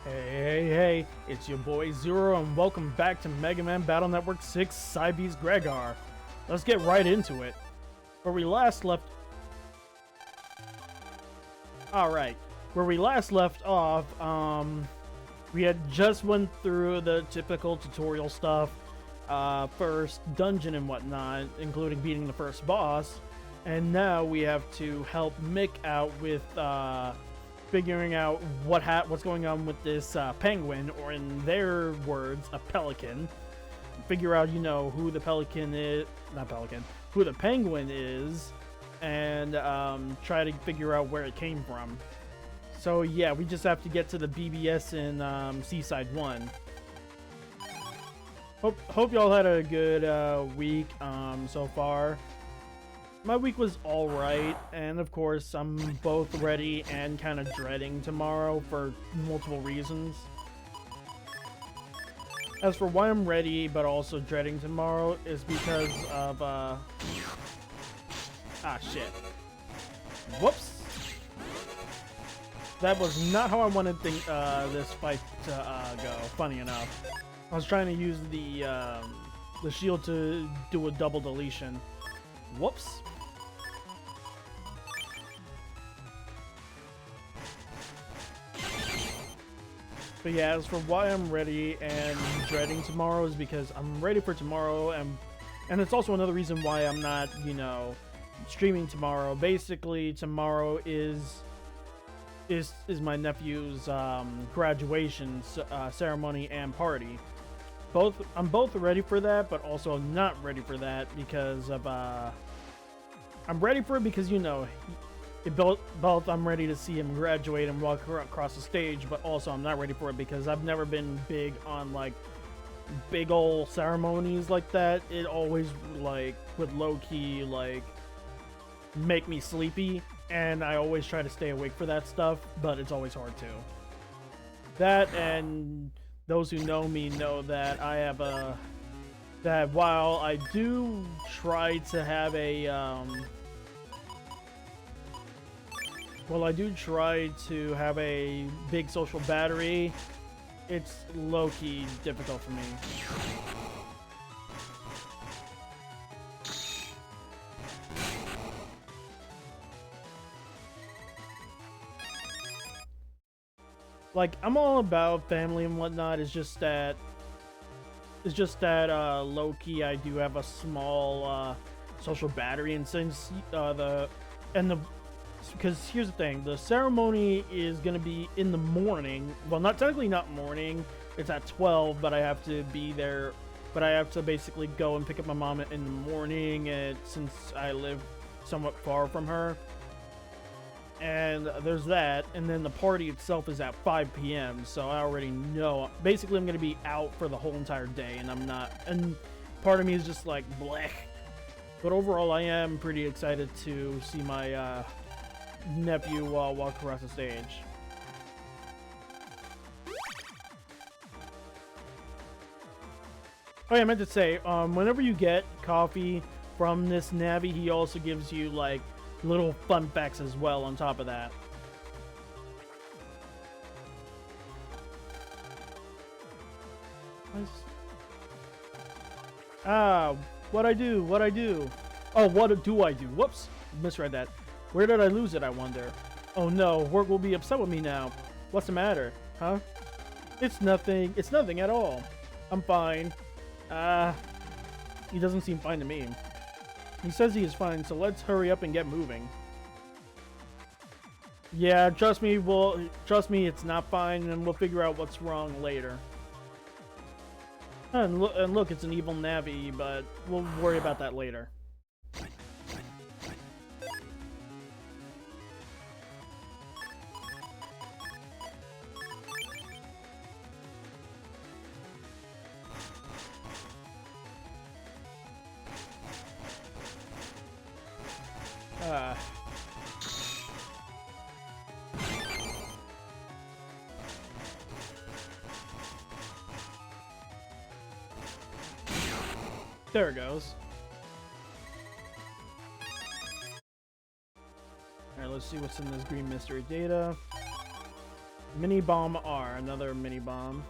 Hey, it's your boy Xero, and welcome back to Megaman Battle Network 6 Cybeast Gregar. Let's get right into it. Where we last left... Alright, where we last left off, we had just went through the typical tutorial stuff, first dungeon and whatnot, including beating the first boss, and now we have to help Mick out with, figuring out what's going on with this penguin, or in their words, a pelican. Figure out, who the pelican is, who the penguin is, and try to figure out where it came from. So yeah, we just have to get to the BBS in Seaside 1. Hope y'all had a good week so far. My week was alright, and of course, I'm both ready and kind of dreading tomorrow for multiple reasons. As for why I'm ready, but also dreading tomorrow, is because of, shit. Whoops! That was not how I wanted this fight to go, funny enough. I was trying to use the shield to do a double deletion. Whoops. But yeah, as for why I'm ready and dreading tomorrow is because I'm ready for tomorrow, and it's also another reason why I'm not, streaming tomorrow. Basically, tomorrow is my nephew's graduation ceremony and party. I'm both ready for that, but also not ready for that because of I'm ready for it because both I'm ready to see him graduate and walk across the stage, but also I'm not ready for it because I've never been big on like big ol' ceremonies like that. It always would low-key make me sleepy, and I always try to stay awake for that stuff, but it's always hard to. That, and those who know me know that I have that while I do try to have a big social battery, it's low-key difficult for me. I'm all about family and whatnot. It's just that low-key I do have a small social battery, and since because here's the thing, the ceremony is going to be in the morning. Well, technically not morning, it's at 12, but I have to be there, but I have to basically go and pick up my mom in the morning, and since I live somewhat far from her. And there's that, and then the party itself is at 5 p.m, so I already know. Basically, I'm going to be out for the whole entire day, and I'm not, and part of me is just like, blech. But overall, I am pretty excited to see my nephew walk across the stage. Oh yeah, I meant to say, whenever you get coffee from this Navi, he also gives you little fun facts as well on top of that. What I do? Oh, what do I do? Whoops, misread that. Where did I lose it, I wonder? Oh no, work will be upset with me now. What's the matter? Huh? It's nothing at all. I'm fine. He doesn't seem fine to me. He says he is fine, so let's hurry up and get moving. Yeah, trust me, it's not fine, and we'll figure out what's wrong later. And look, it's an evil Navi, but we'll worry about that later. There it goes. Alright, let's see what's in this green mystery data. Mini bomb R, another mini bomb.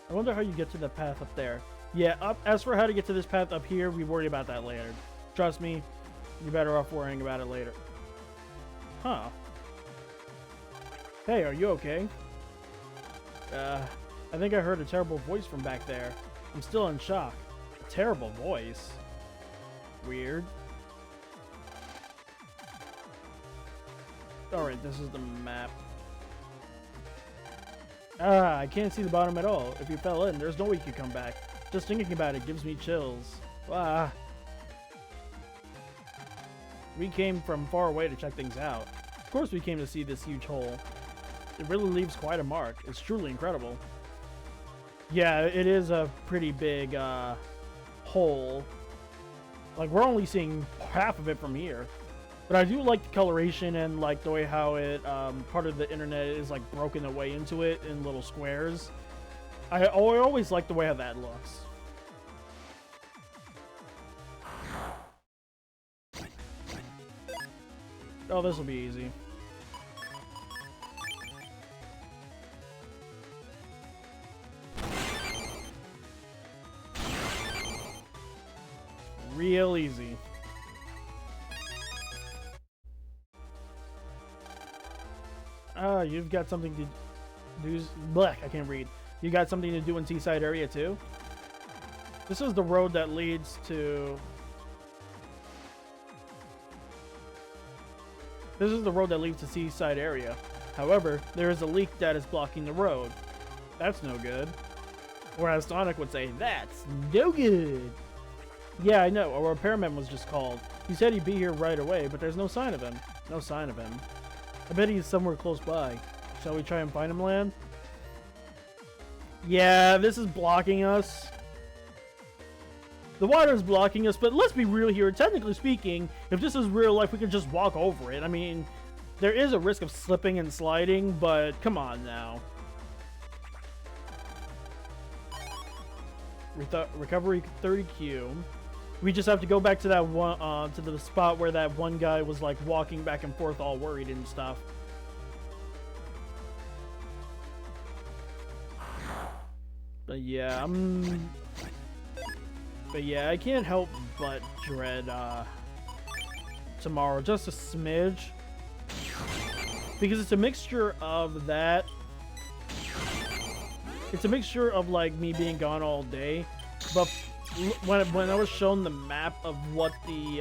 I wonder how you get to the path up there. Yeah, as for how to get to this path up here, we worry about that later. Trust me, you're better off worrying about it later. Huh. Hey, are you okay? I think I heard a terrible voice from back there. I'm still in shock. A terrible voice? Weird. Alright, this is the map. I can't see the bottom at all. If you fell in, there's no way you could come back. Just thinking about it gives me chills. Ah. We came from far away to check things out. Of course we came to see this huge hole. It really leaves quite a mark. It's truly incredible. Yeah, it is a pretty big hole. Like, we're only seeing half of it from here. But I do like the coloration and like the way how it, part of the internet is like broken away into it in little squares. I always like the way how that looks. Oh, this will be easy. Real easy. You've got something to do. Blech, I can't read. You got something to do in Seaside area too? This is the road that leads to... This is the road that leads to Seaside area. However, there is a leak that is blocking the road. That's no good. Or as Sonic would say, that's no good. Yeah, I know. A repairman was just called. He said he'd be here right away, but there's no sign of him. No sign of him. I bet he's somewhere close by. Shall we try and find him, Lan? Yeah, this is blocking us. The water's blocking us, but let's be real here. Technically speaking, if this is real life, we could just walk over it. I mean, there is a risk of slipping and sliding, but come on now. Recovery 30Q. We just have to go back to that one, to the spot where that one guy was like walking back and forth all worried and stuff. But yeah, I can't help but dread tomorrow just a smidge, because it's a mixture of that. It's a mixture of like me being gone all day, but when I was shown the map of what the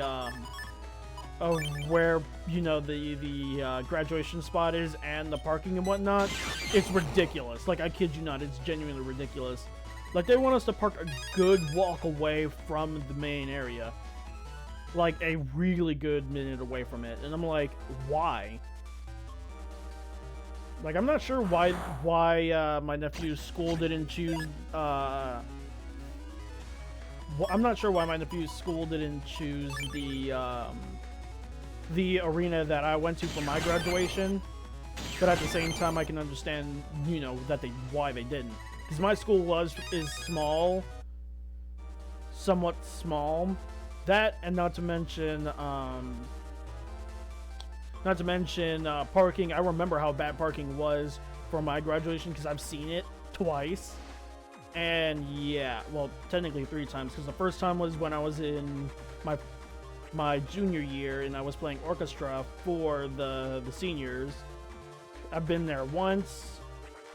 of where, you know, the graduation spot is and the parking and whatnot, it's ridiculous. Like, I kid you not, it's genuinely ridiculous. Like, they want us to park a good walk away from the main area, like a really good minute away from it, and I'm like, why? Like, I'm not sure why my nephew's school didn't choose I'm not sure why my nephew's school didn't choose the arena that I went to for my graduation, but at the same time I can understand, you know, that why they didn't, because my school is small, somewhat small. That, and not to mention parking. I remember how bad parking was for my graduation because I've seen it twice. And yeah, well, technically 3 times, because the first time was when I was in my junior year and I was playing orchestra for the seniors. I've been there once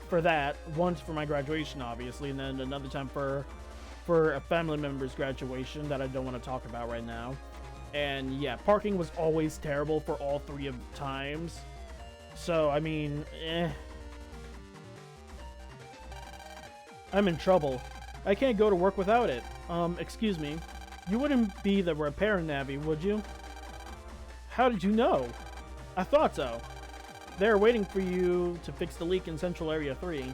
for that, once for my graduation, obviously, and then another time for a family member's graduation that I don't want to talk about right now. And yeah, parking was always terrible for all 3 of the times. So, I mean, I'm in trouble. I can't go to work without it. Excuse me. You wouldn't be the repair navvy, would you? How did you know? I thought so. They're waiting for you to fix the leak in Central Area 3.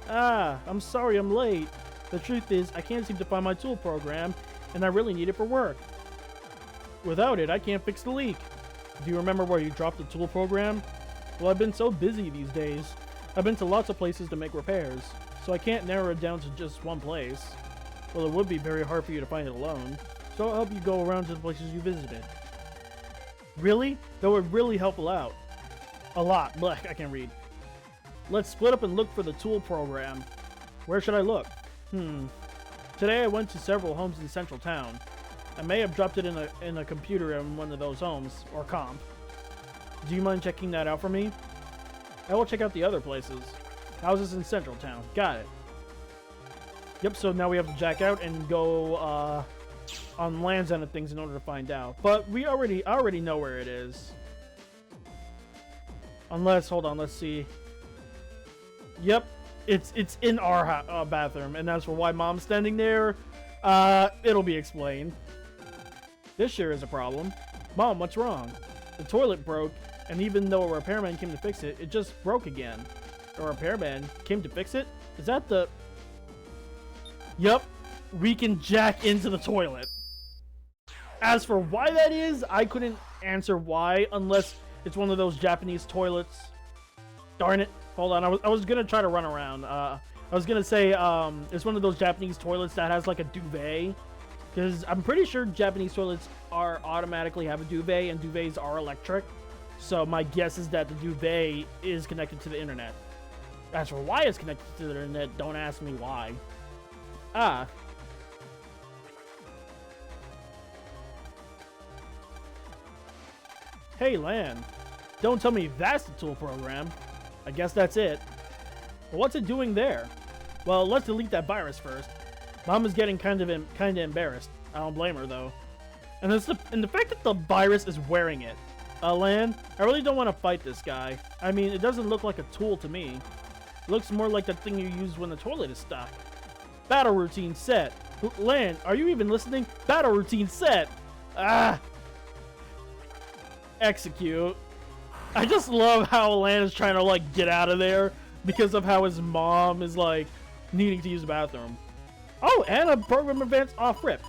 Ah, I'm sorry I'm late. The truth is, I can't seem to find my tool program, and I really need it for work. Without it, I can't fix the leak. Do you remember where you dropped the tool program? Well, I've been so busy these days. I've been to lots of places to make repairs, so I can't narrow it down to just one place. Well, it would be very hard for you to find it alone, so I'll help you go around to the places you visited. Really? That would really help out. A lot. Blech, I can't read. Let's split up and look for the tool program. Where should I look? Today I went to several homes in central town. I may have dropped it in a computer in one of those homes, or comp. Do you mind checking that out for me? I will check out the other places. Houses in central town. Got it. Yep, so now we have to jack out and go on Land's End of things in order to find out. But I already know where it is. Unless, hold on, let's see. Yep, it's in our bathroom, and as for why Mom's standing there, it'll be explained. This sure is a problem. Mom, what's wrong? The toilet broke, and even though a repairman came to fix it, it just broke again. A repairman came to fix it? Is that the... Yep, we can jack into the toilet. As for why that is, I couldn't answer why, unless it's one of those Japanese toilets. Darn it. Hold on, I was gonna try to run around. I was gonna say, it's one of those Japanese toilets that has like a duvet. Because I'm pretty sure Japanese toilets automatically have a duvet, and duvets are electric. So my guess is that the duvet is connected to the internet. As for why it's connected to the internet, don't ask me why. Ah. Hey, Lan. Don't tell me that's the tool program. I guess that's it. But what's it doing there? Well, let's delete that virus first. Mom is getting kind of embarrassed. I don't blame her, though. And the fact that the virus is wearing it. Lan, I really don't want to fight this guy. I mean, it doesn't look like a tool to me. It looks more like the thing you use when the toilet is stuck. Battle routine set. Lan, are you even listening? Battle routine set. Ah. Execute. I just love how Lan is trying to, like, get out of there because of how his mom is, like, needing to use the bathroom. Oh, and a program advance off rip.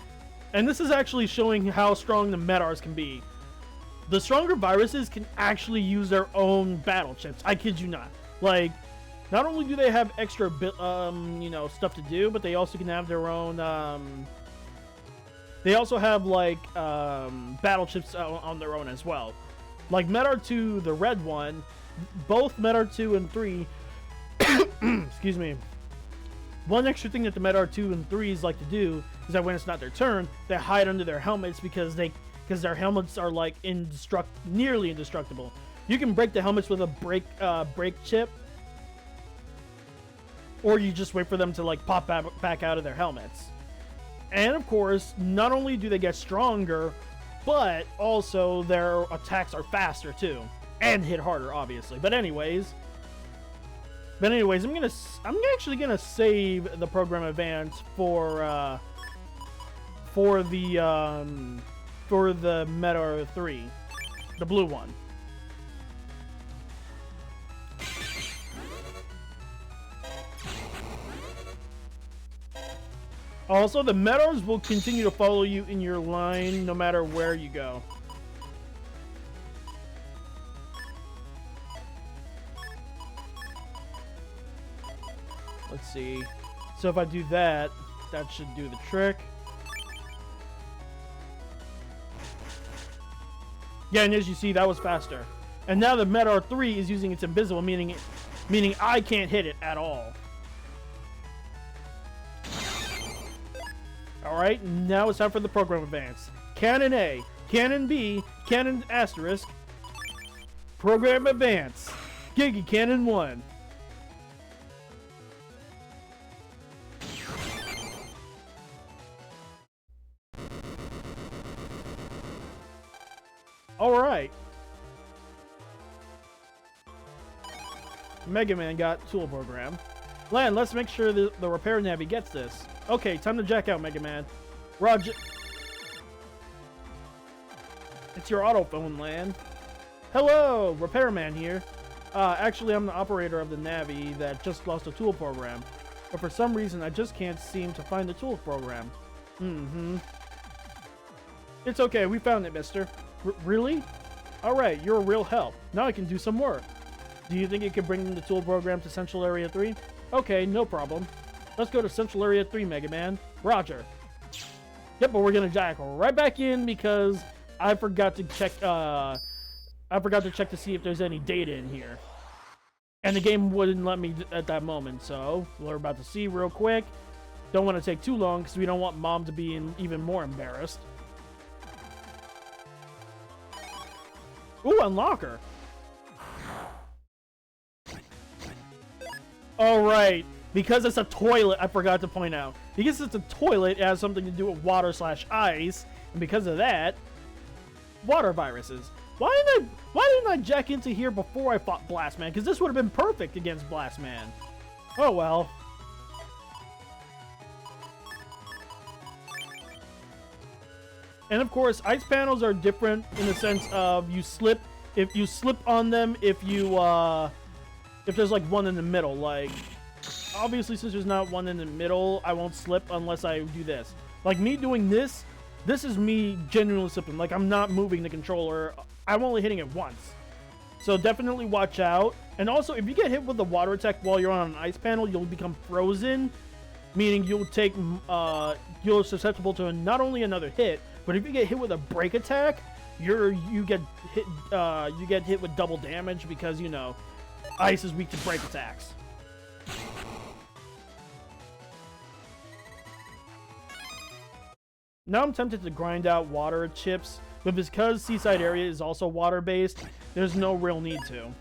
And this is actually showing how strong the Medars can be. The stronger viruses can actually use their own battle chips. I kid you not. Like, not only do they have extra, you know, stuff to do, but they also can have their own, they also have, like, battle chips on their own as well. Like Medar 2, the red one, both Medar 2 and 3, excuse me, one extra thing that the Medar 2 and 3s like to do is that when it's not their turn, they hide under their helmets because their helmets are like nearly indestructible. You can break the helmets with a break chip, or you just wait for them to like pop back out of their helmets. And of course, not only do they get stronger, but also their attacks are faster too, and hit harder, obviously. But anyways, I'm actually gonna save the program advance for the Medar 3, the blue one. Also, the Medars will continue to follow you in your line no matter where you go. Let's see. So if I do that, that should do the trick. Yeah, and as you see, that was faster. And now the Medar 3 is using its invisible, meaning I can't hit it at all. Alright, now it's time for the program advance. Cannon A, Cannon B, Cannon Asterisk, Program Advance, Giga Cannon 1. Alright. Megaman got tool program. Lan, let's make sure the repair navvy gets this. Okay, time to jack out, Megaman. Roger. It's your autophone, Lan. Hello, repairman here. Actually, I'm the operator of the navvy that just lost a tool program. But for some reason, I just can't seem to find the tool program. It's okay, we found it, mister. Really? Alright, you're a real help. Now I can do some work. Do you think you could bring the tool program to Central Area 3? Okay, no problem. Let's go to Central Area 3, Mega Man. Roger. Yep, but we're gonna jack right back in because I forgot to check to see if there's any data in here. And the game wouldn't let me at that moment, so we're about to see real quick. Don't want to take too long because we don't want Mom to be even more embarrassed. Ooh, unlock her. Alright, because it's a toilet, I forgot to point out. Because it's a toilet, it has something to do with water/ice, and because of that, water viruses. Why didn't I jack into here before I fought Blastman? Because this would have been perfect against Blastman. Oh well. And of course, ice panels are different in the sense of if you slip on them if there's like one in the middle. Like, obviously since there's not one in the middle, I won't slip unless I do this. Like me doing this is me genuinely slipping. Like I'm not moving the controller. I'm only hitting it once. So definitely watch out. And also, if you get hit with the water attack while you're on an ice panel, you'll become frozen. Meaning you're susceptible to not only another hit, but if you get hit with a break attack, you get hit with double damage because, you know, ice is weak to break attacks. Now I'm tempted to grind out water chips, but because Seaside Area is also water-based, there's no real need to.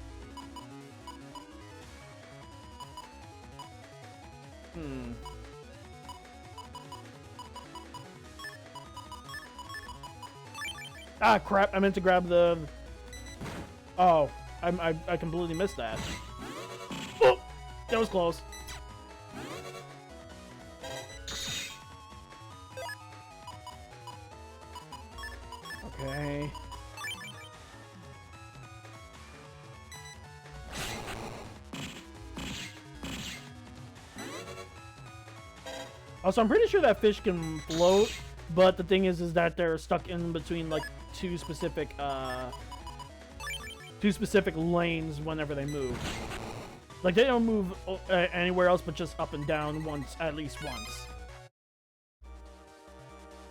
Ah, crap, I meant to grab the... Oh, I completely missed that. Oh, that was close. Okay. Also, I'm pretty sure that fish can float, but the thing is that they're stuck in between like two specific lanes whenever they move. Like they don't move anywhere else, but just up and down at least once.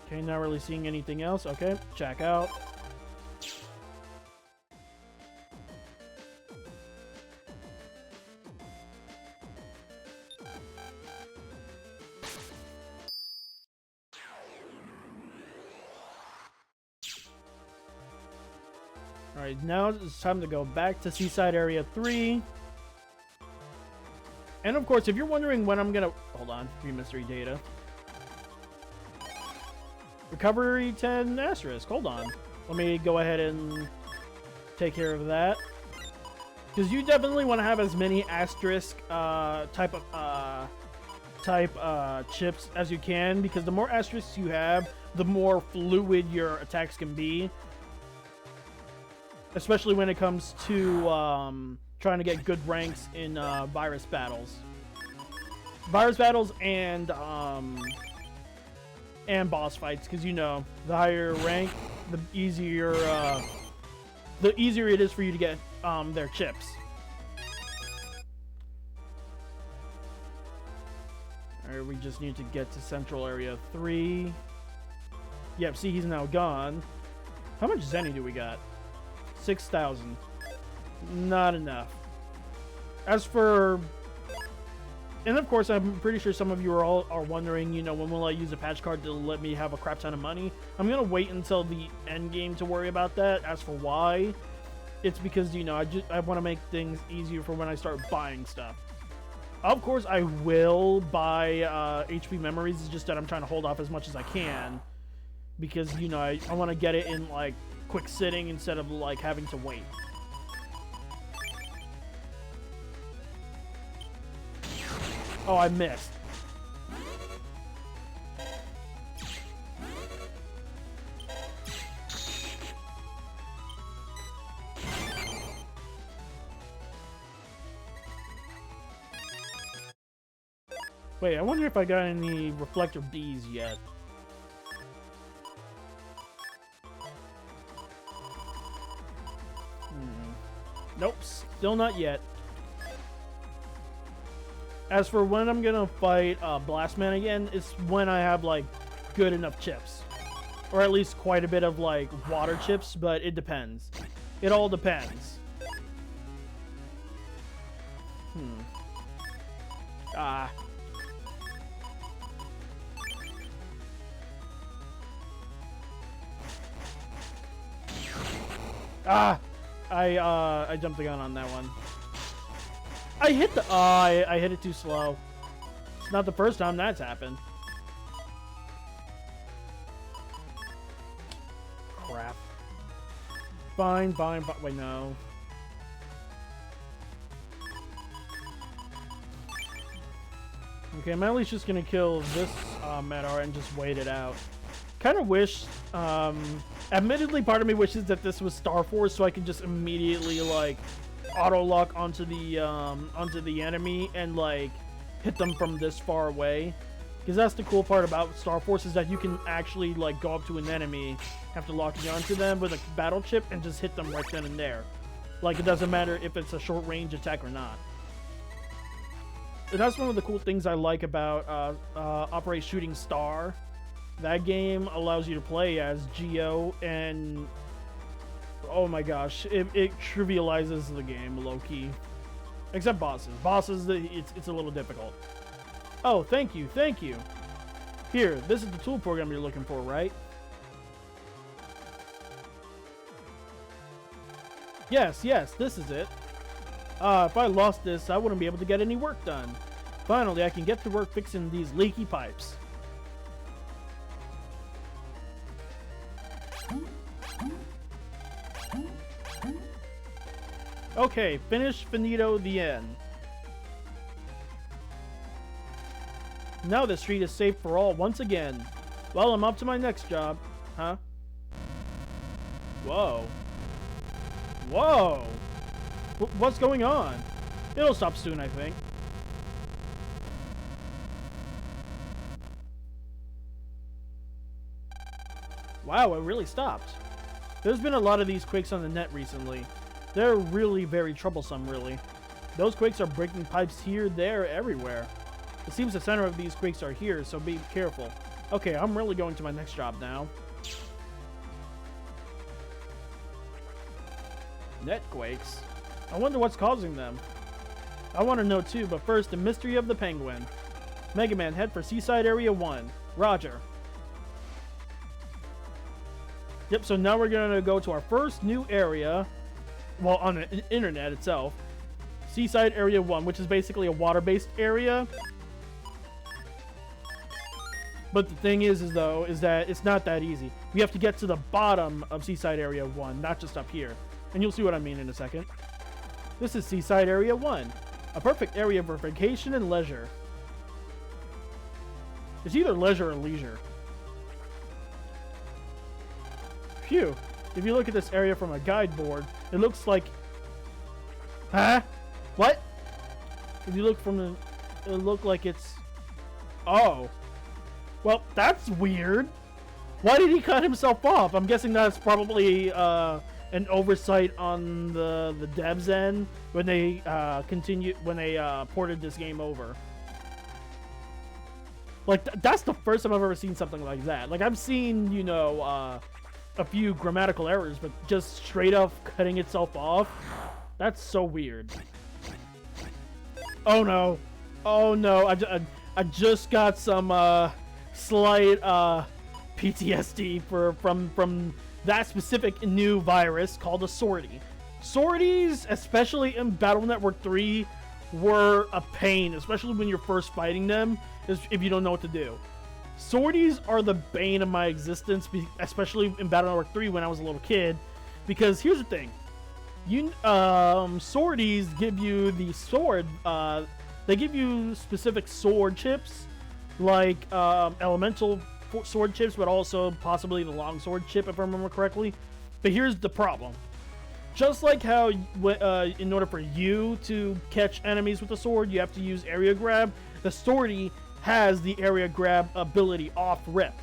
Okay, not really seeing anything else. Okay, check out. Alright, now it's time to go back to Seaside Area 3. And of course, if you're wondering when I'm gonna... Hold on, free mystery data. Recovery 10 asterisk. Hold on. Let me go ahead and take care of that. Because you definitely want to have as many asterisk type chips as you can. Because the more asterisks you have, the more fluid your attacks can be. Especially when it comes to trying to get good ranks in virus battles. Virus battles and boss fights, because you know, the higher rank, the easier it is for you to get their chips. Alright, we just need to get to Central Area 3. Yep, see, he's now gone. How much Zenny do we got? 6,000. Not enough. As for... And of course, I'm pretty sure some of you are wondering, you know, when will I use a patch card to let me have a crap ton of money? I'm going to wait until the end game to worry about that. As for why, it's because, you know, I want to make things easier for when I start buying stuff. Of course, I will buy HP memories. It's just that I'm trying to hold off as much as I can. Because, you know, I want to get it in, like, quick sitting instead of, like, having to wait. Oh, I missed. Wait, I wonder if I got any reflector bees yet. Nope, still not yet. As for when I'm gonna fight Blastman again, it's when I have, like, good enough chips. Or at least quite a bit of, like, water chips, but it depends. It all depends. Ah. Ah! I jumped the gun on that one. I hit the... I hit it too slow. It's not the first time that's happened. Crap. Fine, fine, fine. Wait, no. Okay, I'm at least just gonna kill this Medar and just wait it out. Kind of wish, admittedly, part of me wishes that this was Star Force so I can just immediately, like, auto-lock onto the enemy and, like, hit them from this far away. Because that's the cool part about Star Force is that you can actually, like, go up to an enemy, have to lock onto them with a battle chip, and just hit them right then and there. Like, it doesn't matter if it's a short-range attack or not. And that's one of the cool things I like about Operate Shooting Star. That game allows you to play as Geo, and oh my gosh, it trivializes the game low-key. Except bosses. Bosses, it's a little difficult. Oh, thank you, thank you. Here, this is the tool program you're looking for, right? Yes, yes, this is it. If I lost this, I wouldn't be able to get any work done. Finally, I can get to work fixing these leaky pipes. Okay, finish, finito, the end. Now the street is safe for all once again. Well, I'm up to my next job. Huh? Whoa. Whoa! What's going on? It'll stop soon, I think. Wow, it really stopped. There's been a lot of these quakes on the net recently. They're really very troublesome, really. Those quakes are breaking pipes here, there, everywhere. It seems the center of these quakes are here, so be careful. Okay, I'm really going to my next job now. Net quakes? I wonder what's causing them. I want to know too, but first, the mystery of the penguin. Megaman, head for Seaside Area 1. Roger. Yep, so now we're going to go to our first new area. Well, on the internet itself. Seaside Area 1, which is basically a water-based area. But the thing is that it's not that easy. We have to get to the bottom of Seaside Area 1, not just up here. And you'll see what I mean in a second. This is Seaside Area 1, a perfect area for vacation and leisure. It's either leisure or leisure. Phew. If you look at this area from a guide board, it looks like... Huh? What? If you look from the... It look like it's... Oh. Well, that's weird. Why did he cut himself off? I'm guessing that's probably an oversight on the devs' end when they ported this game over. Like, that's the first time I've ever seen something like that. Like, I've seen, you know, a few grammatical errors, but just straight up cutting itself off, that's so weird. Oh no. Oh no, I just got some slight PTSD from that specific new virus called a sortie. Sorties, especially in Battle Network 3, were a pain, especially when you're first fighting them, if you don't know what to do. Sorties are the bane of my existence, especially in Battle Network 3 when I was a little kid, because here's the thing. Sorties give you the sword, they give you specific sword chips, like elemental sword chips, but also possibly the long sword chip, if I remember correctly. But here's the problem. Just like how in order for you to catch enemies with a sword, you have to use area grab, the sortie has the area grab ability off rip.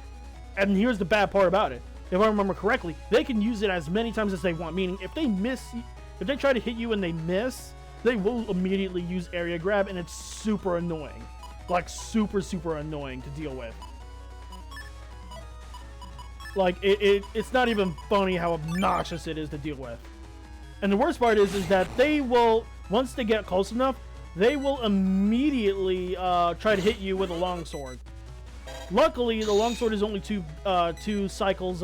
And here's the bad part about it. If I remember correctly, they can use it as many times as they want, meaning if they try to hit you and they miss, they will immediately use area grab, and it's super annoying. Like, super, super annoying to deal with. Like, it's not even funny how obnoxious it is to deal with. And the worst part is that they will, once they get close enough, they will immediately try to hit you with a longsword. Luckily, the longsword is only two cycles,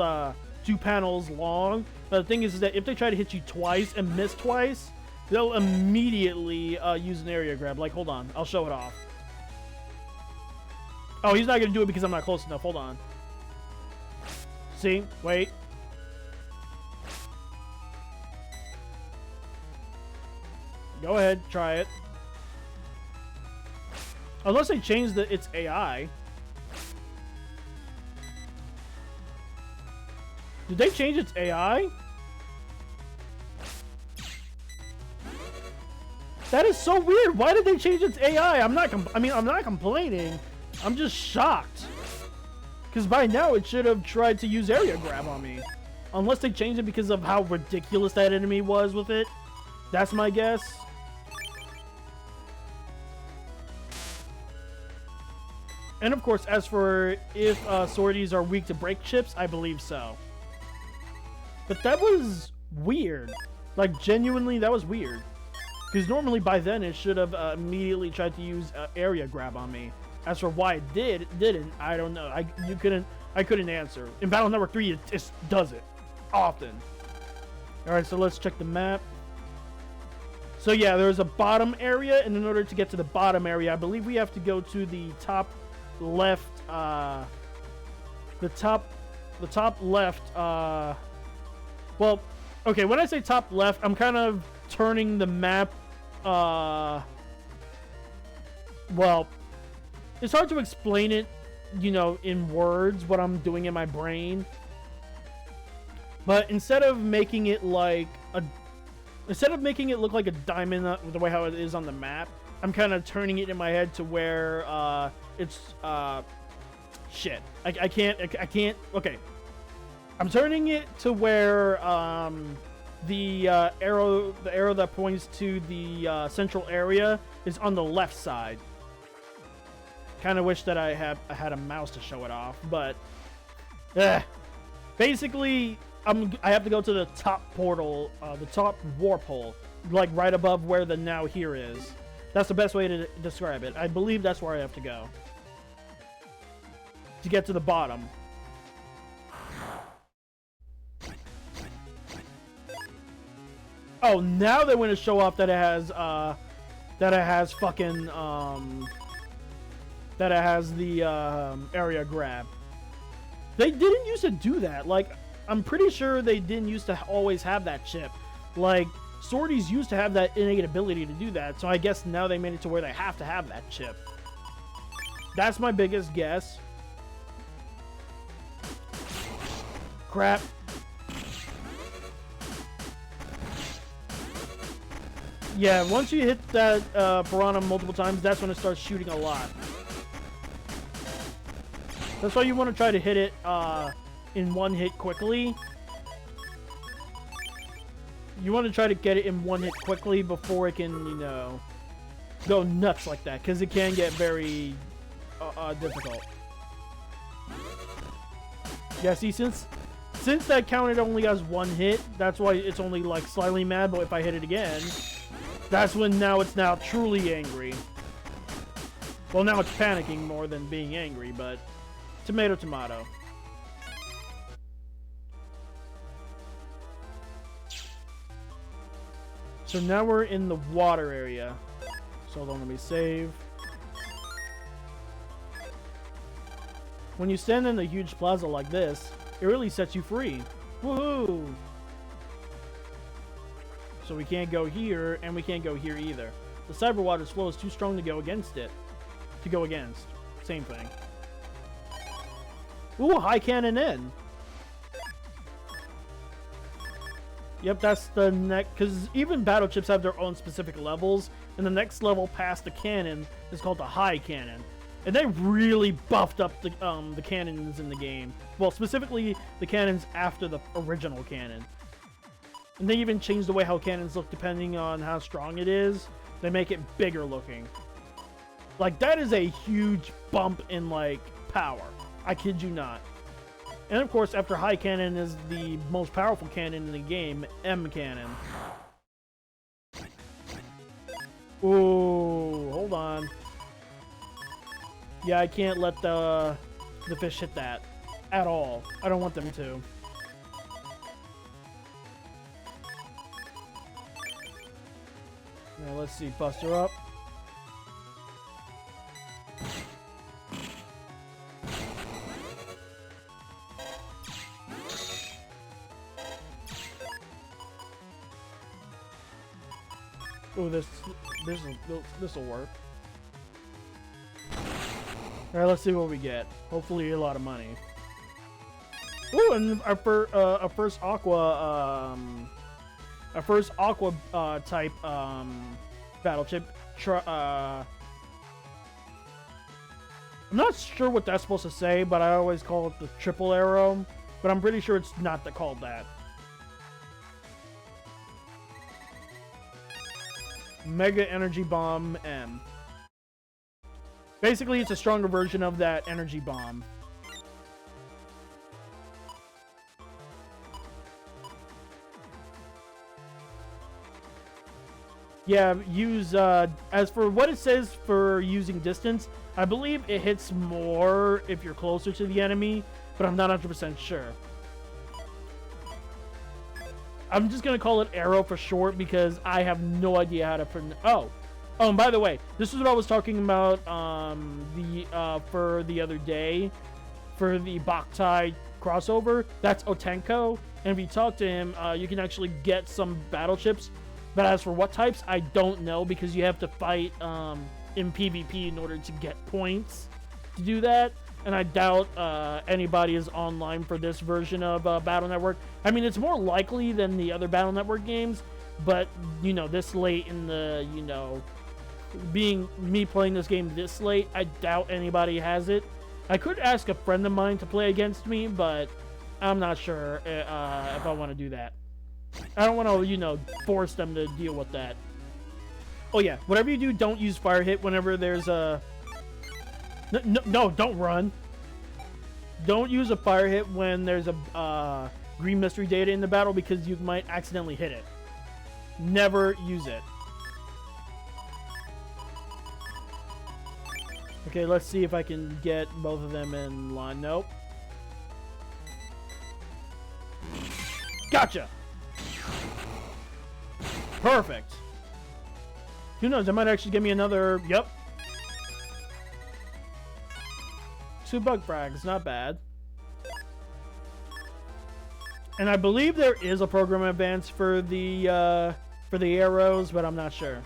2 panels long. But the thing is that if they try to hit you twice and miss twice, they'll immediately use an area grab. Like, hold on, I'll show it off. Oh, he's not gonna do it because I'm not close enough. Hold on. See? Wait. Go ahead, try it. Unless they change its AI. Did they change its AI? That is so weird. Why did they change its AI? I'm not complaining. I'm just shocked. Because by now it should have tried to use area grab on me. Unless they changed it because of how ridiculous that enemy was with it. That's my guess. And of course, as for if swordies are weak to break chips, I believe so. But that was weird. Like, genuinely, that was weird. Because normally by then it should have immediately tried to use area grab on me. As for why it didn't, I don't know. I couldn't answer. In Battle Network 3, it just does it often. All right, so let's check the map. So yeah, there's a bottom area, and in order to get to the bottom area, I believe we have to go to the top left. The top left. Well, okay. When I say top left, I'm kind of turning the map. Well, it's hard to explain it, you know, in words, what I'm doing in my brain. But instead of making it like instead of making it look like a diamond the way how it is on the map, I'm kind of turning it in my head to where it's shit. I can't. Okay, I'm turning it to where the arrow that points to the central area is on the left side. Kind of wish that I had a mouse to show it off, but basically I have to go to the top portal, the top warp hole, like right above where the now here is. That's the best way to describe it. I believe that's where I have to go to get to the bottom. Oh, now they want to show off that it has fucking that it has the area grab. They didn't used to do that. Like, I'm pretty sure they didn't used to always have that chip. Like, swordies used to have that innate ability to do that, so I guess now they made it to where they have to have that chip. That's my biggest guess. Crap. Yeah, once you hit that piranha multiple times, that's when it starts shooting a lot. That's why you want to try to hit it in one hit quickly. You want to try to get it in one hit quickly before it can, you know, go nuts like that, because it can get very difficult. Yeah, see, since that counted only as one hit, that's why it's only like slightly mad, but if I hit it again, that's when it's now truly angry. Well, now it's panicking more than being angry, but tomato, tomato. So now we're in the water area. So hold on, let me save. When you stand in a huge plaza like this, it really sets you free. Woohoo! So we can't go here, and we can't go here either. The cyber water's flow is too strong to go against it. Same thing. Ooh, high cannon in. Yep, that's the next, because even battle chips have their own specific levels, and the next level past the cannon is called the high cannon. And they really buffed up the cannons in the game. Well, specifically the cannons after the original cannon. And they even changed the way how cannons look depending on how strong it is. They make it bigger looking. Like, that is a huge bump in, like, power. I kid you not. And of course, after high cannon is the most powerful cannon in the game, M cannon. Ooh, hold on. Yeah, I can't let the fish hit that at all. I don't want them to. Now let's see, bust her up. Oh, this will work. All right, let's see what we get. Hopefully, a lot of money. Ooh, and our first aqua type battle chip. I'm not sure what that's supposed to say, but I always call it the triple arrow. But I'm pretty sure it's not called that. Mega Energy Bomb M. Basically, it's a stronger version of that energy bomb. Yeah, use, as for what it says for using distance, I believe it hits more if you're closer to the enemy, but I'm not 100% sure. I'm just going to call it arrow for short because I have no idea how to pronounce. Oh, and by the way, this is what I was talking about for the other day for the Boktai crossover. That's Otenko, and if you talk to him, you can actually get some battle chips. But as for what types, I don't know because you have to fight in PvP in order to get points to do that. And I doubt anybody is online for this version of Battle Network. I mean, it's more likely than the other Battle Network games, but, you know, this late in the, you know, being me playing this game this late, I doubt anybody has it. I could ask a friend of mine to play against me, but I'm not sure if I want to do that. I don't want to, you know, force them to deal with that. Oh, yeah. Whatever you do, don't use Fire Hit whenever there's a... No, don't run. Don't use a Fire Hit when there's a green mystery data in the battle because you might accidentally hit it. Never use it. Okay, let's see if I can get both of them in line. Nope. Gotcha! Perfect. Who knows? That might actually give me another... Yep. 2 bug frags. Not bad. And I believe there is a program advance for the arrows, but I'm not sure.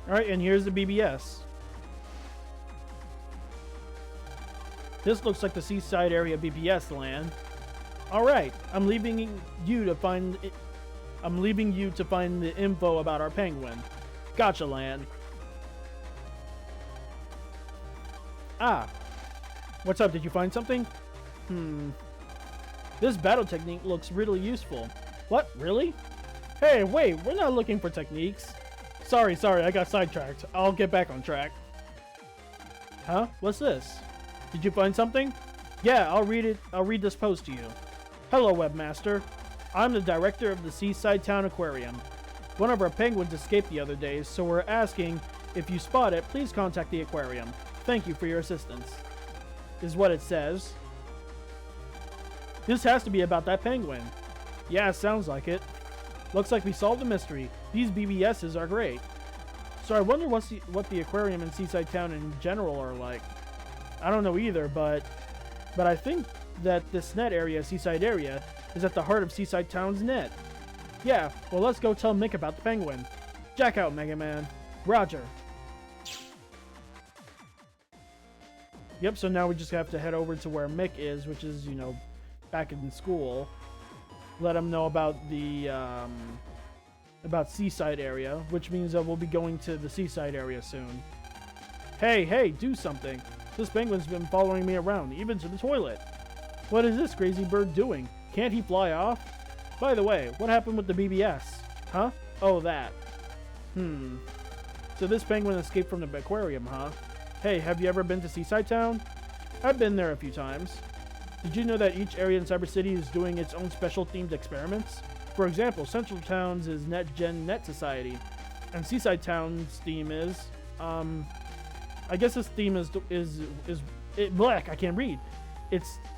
Alright, and here's the BBS. This looks like the seaside area BBS land. Alright, I'm leaving you to find the info about our penguin. Gotcha, land. Ah. What's up? Did you find something? This battle technique looks really useful. What? Really? Hey, wait, we're not looking for techniques. Sorry, I got sidetracked. I'll get back on track. Huh? What's this? Did you find something? Yeah, I'll read it. I'll read this post to you. Hello, webmaster. I'm the director of the Seaside Town Aquarium. One of our penguins escaped the other day, so we're asking if you spot it, please contact the aquarium. Thank you for your assistance. Is what it says. This has to be about that penguin. Yeah, sounds like it. Looks like we solved the mystery. These BBSs are great. So I wonder what the aquarium in Seaside Town in general are like. I don't know either, but I think that this net area, Seaside area, is at the heart of Seaside Town's net. Yeah, well let's go tell Mick about the penguin. Jack out, Megaman. Roger. Yep, so now we just have to head over to where Mick is, which is, you know, back in school. Let him know about the, about Seaside area, which means that we'll be going to the Seaside area soon. Hey, do something. This penguin's been following me around, even to the toilet. What is this crazy bird doing? Can't he fly off? By the way, what happened with the BBS? Huh? Oh, that. So this penguin escaped from the aquarium, huh? Hey, have you ever been to Seaside Town? I've been there a few times. Did you know that each area in Cyber City is doing its own special themed experiments? For example, Central Town's is NetGen Net Society. And Seaside Town's theme is, I guess his theme is black. I can't read.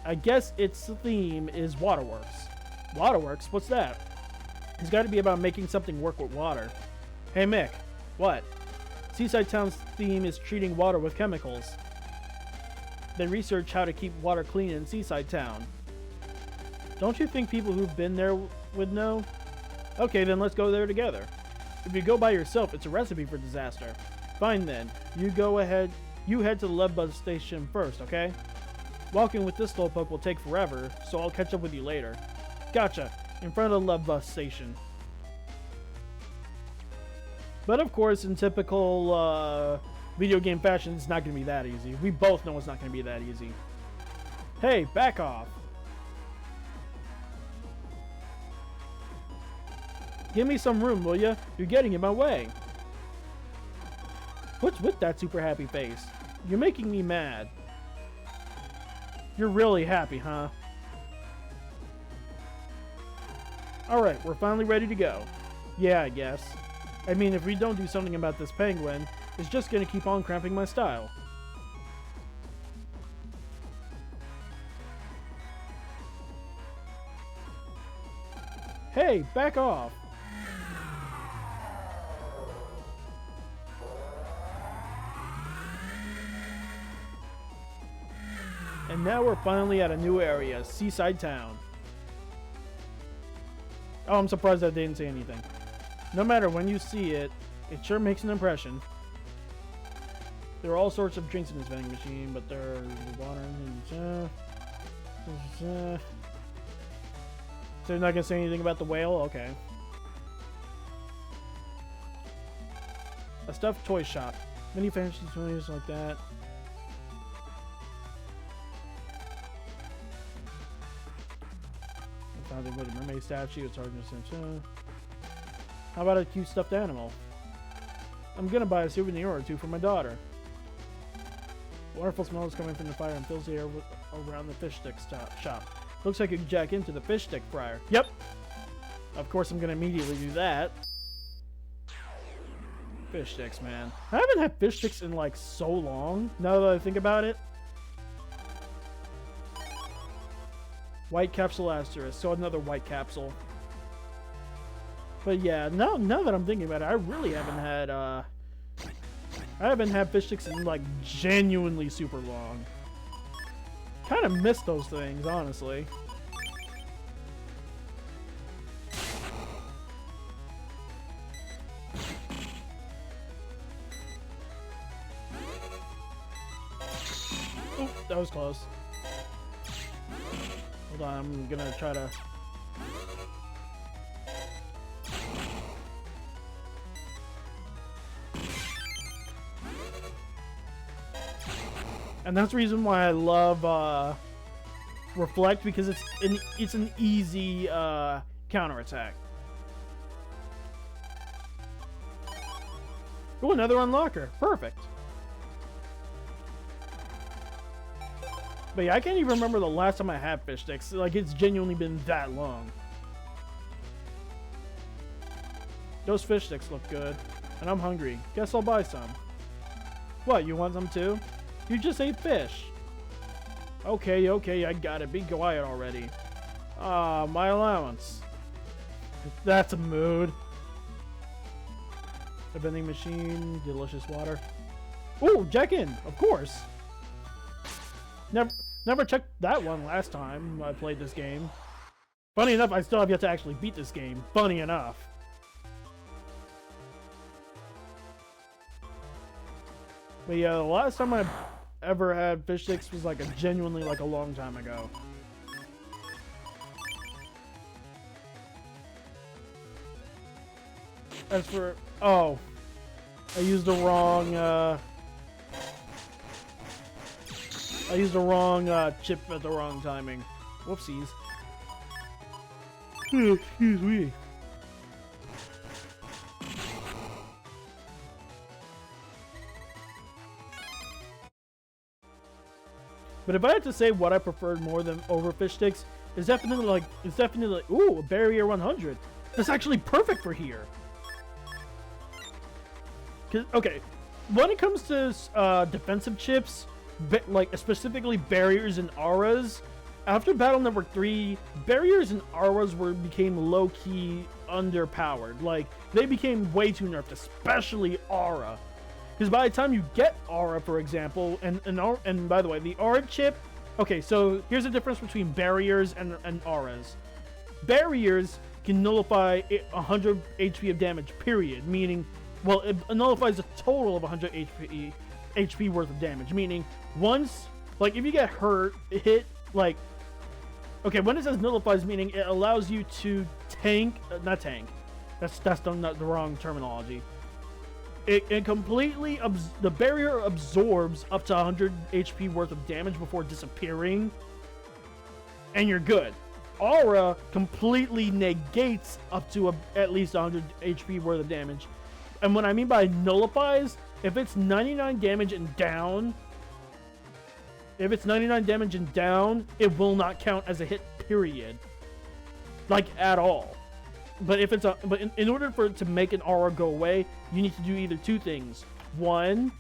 I guess its theme is Waterworks. Waterworks? What's that? It's got to be about making something work with water. Hey Mick, what? Seaside Town's theme is treating water with chemicals. They research how to keep water clean in Seaside Town. Don't you think people who've been there would know? Okay, then let's go there together. If you go by yourself, it's a recipe for disaster. Fine then. You go ahead. You head to the Love Bus station first, okay? Walking with this slowpoke will take forever, so I'll catch up with you later. Gotcha. In front of the Love Bus station. But of course, in typical video game fashion, it's not going to be that easy. We both know it's not going to be that easy. Hey, back off. Give me some room, will ya? You're getting in my way. What's with that super happy face? You're making me mad. You're really happy, huh? Alright, we're finally ready to go. Yeah, I guess. I mean, if we don't do something about this penguin, it's just gonna keep on cramping my style. Hey, back off! And now we're finally at a new area, Seaside Town. Oh, I'm surprised I didn't say anything. No matter when you see it, it sure makes an impression. There are all sorts of drinks in this vending machine, but there's water and so you're not gonna say anything about the whale? Okay. A stuffed toy shop. Many fancy toys like that. Found a little mermaid statue. It's hard to. How about a cute stuffed animal? I'm gonna buy a souvenir or two for my daughter. Wonderful smell is coming from the fire and fills the air around the fish stick shop. Looks like you can jack into the fish stick fryer. Yep. Of course, I'm gonna immediately do that. Fish sticks, man. I haven't had fish sticks in like so long. Now that I think about it. White capsule asterisk. So another white capsule. But yeah, now that I'm thinking about it, I really haven't had fish sticks in like genuinely super long. Kind of miss those things, honestly. Oop, that was close. Hold on, I'm gonna try to... And that's the reason why I love Reflect, because it's an easy counterattack. Oh, another unlocker. Perfect. But yeah, I can't even remember the last time I had fish sticks. Like, it's genuinely been that long. Those fish sticks look good. And I'm hungry. Guess I'll buy some. What, you want some too? You just ate fish. Okay, I got it. Be quiet already. Ah, my allowance. That's a mood. The vending machine, delicious water. Ooh, check in, of course. Never checked that one last time I played this game. Funny enough, I still have yet to actually beat this game. Funny enough. But yeah, the last time I ever had fish sticks was like genuinely like a long time ago. As for... Oh. I used the wrong, chip at the wrong timing. Whoopsies. Excuse me. But if I had to say what I preferred more than over fish sticks, it's definitely like, ooh, a barrier 100. That's actually perfect for here. Okay, when it comes to defensive chips, like specifically barriers and auras, after Battle Network 3, barriers and auras became low-key underpowered. Like, they became way too nerfed, especially aura. Because by the time you get aura, for example, and by the way, the aura chip. Okay, so here's the difference between barriers and auras. Barriers can nullify 100 HP of damage, period. Meaning, well, it nullifies a total of 100 HP worth of damage. Meaning, once, like, if you get hurt, hit, like, okay, when it says nullifies, meaning it allows you to tank, not tank. That's the wrong terminology. It completely, the barrier absorbs up to 100 HP worth of damage before disappearing, and you're good. Aura completely negates up to at least 100 HP worth of damage. And what I mean by nullifies, if it's 99 damage and down, it will not count as a hit, period. Like, at all. But if it's in order for it to make an aura go away, you need to do either two things. One,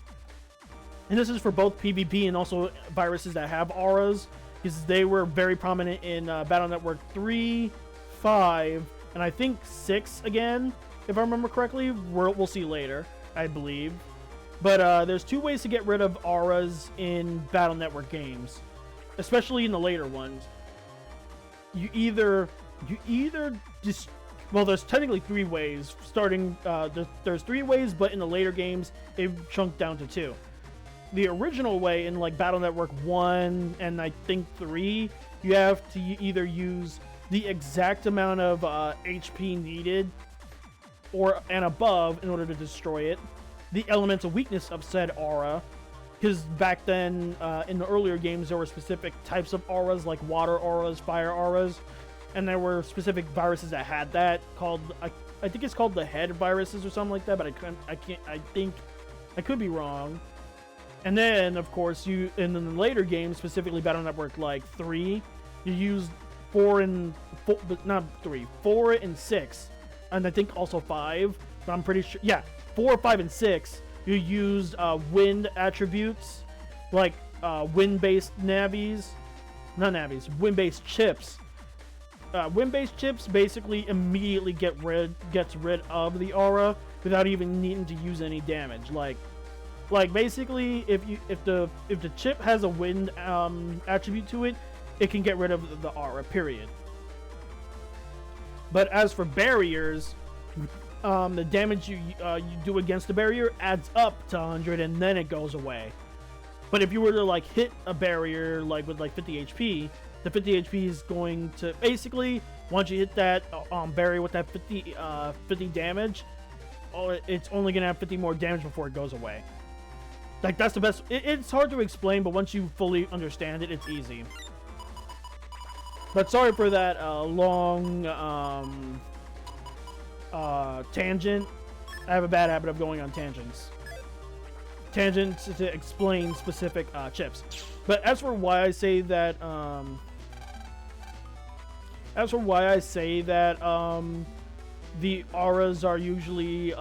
and this is for both PvP and also viruses that have auras, because they were very prominent in Battle Network 3, 5, and I think 6 again, if I remember correctly. We'll see later, I believe. But there's two ways to get rid of auras in Battle Network games, especially in the later ones. You either just, well, there's technically three ways. There's three ways, but in the later games, they've chunked down to two. The original way in like Battle Network 1 and I think 3, you have to either use the exact amount of HP needed and above in order to destroy it. The elemental weakness of said aura, because back then in the earlier games there were specific types of auras like water auras, fire auras, and there were specific viruses that had that called I think it's called the head viruses or something like that, but I could be wrong. And then of course in the later games, specifically Battle Network like 3, you use 4 and 6, and I think also 5, but I'm pretty sure, yeah, 4, 5, and 6, you used wind attributes, like wind-based wind-based chips. Wind-based chips basically immediately gets rid of the aura without even needing to use any damage. Like basically, if the chip has a wind attribute to it, it can get rid of the aura. Period. But as for barriers, the damage you do against the barrier adds up to 100 and then it goes away. But if you were to like hit a barrier like with like 50 HP, the 50 HP is going to basically, once you hit that barrier with that 50 damage, it's only gonna have 50 more damage before it goes away. Like, that's the best. It's hard to explain, but once you fully understand it, it's easy. But sorry for that long tangent. I have a bad habit of going on tangents to explain specific chips. But as for why I say that the auras are usually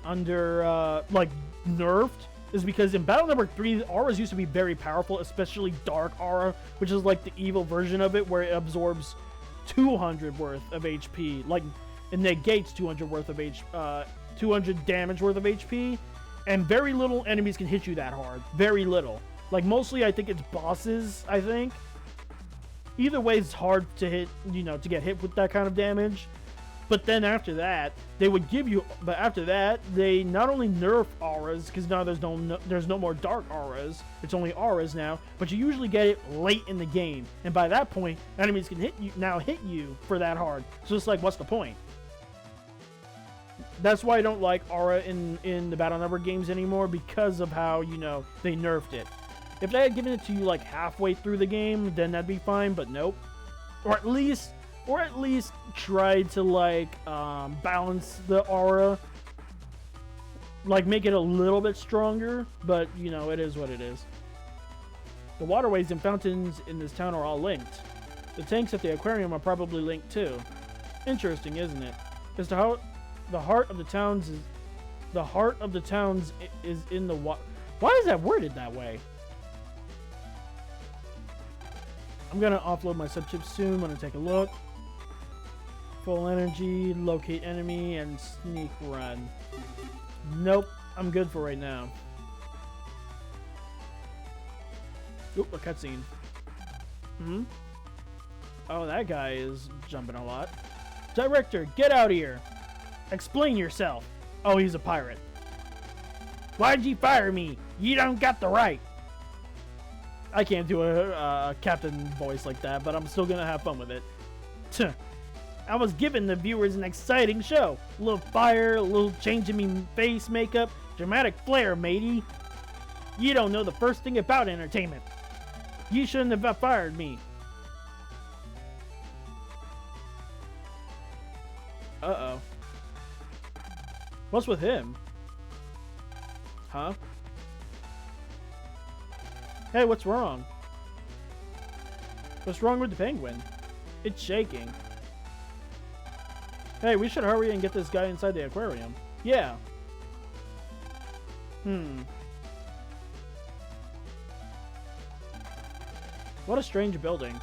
under like nerfed, is because in Battle Network 3, the auras used to be very powerful, especially Dark Aura, which is like the evil version of it, where it absorbs 200 worth of HP, like it negates 200 worth of 200 damage worth of HP, and very little enemies can hit you that hard. Very little. Like mostly, I think it's bosses. I think. Either way, it's hard to hit. To get hit with that kind of damage. But then after that, they would give you. But after that, they not only nerf auras, because now there's no more dark auras. It's only auras now. But you usually get it late in the game, and by that point, enemies can hit you for that hard. So it's like, what's the point? That's why I don't like aura in the Battle Network games anymore, because of how they nerfed it. If they had given it to you like halfway through the game, then that'd be fine. But nope. Or at least try to like balance the aura, like make it a little bit stronger. But it is what it is. The waterways and fountains in this town are all linked. The tanks at the aquarium are probably linked too. Interesting, isn't it? As to The heart of the towns is in the water. Why is that worded that way? I'm gonna offload my subchip soon. I'm gonna take a look. Full energy, locate enemy, and sneak run. Nope, I'm good for right now. Oop, a cutscene. Hmm? Oh, that guy is jumping a lot. Director, get out of here! Explain yourself! Oh, he's a pirate. Why'd you fire me? You don't got the right! I can't do a captain voice like that, but I'm still gonna have fun with it. Tuh. I was giving the viewers an exciting show. A little fire, a little change in me face makeup, dramatic flair, matey. You don't know the first thing about entertainment. You shouldn't have fired me. Uh-oh. What's with him? Huh? Hey, what's wrong? What's wrong with the penguin? It's shaking. Hey, we should hurry and get this guy inside the aquarium. Yeah. What a strange building.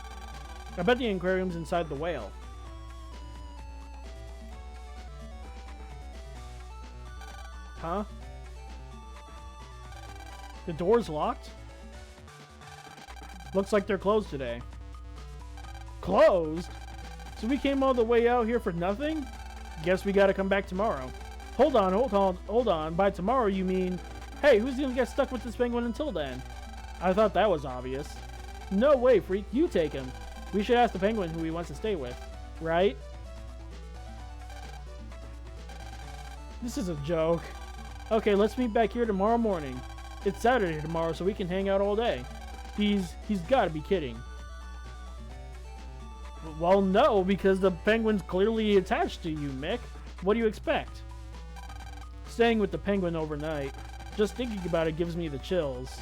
I bet the aquarium's inside the whale. Huh? The door's locked? Looks like they're closed today. Closed? So we came all the way out here for nothing? Guess we gotta come back tomorrow. Hold on. By tomorrow you mean... Hey, who's gonna get stuck with this penguin until then? I thought that was obvious. No way, freak. You take him. We should ask the penguin who he wants to stay with. Right? This is a joke. Okay, let's meet back here tomorrow morning. It's Saturday tomorrow, so we can hang out all day. He's gotta be kidding. Well, no, because the penguin's clearly attached to you, Mick. What do you expect? Staying with the penguin overnight. Just thinking about it gives me the chills.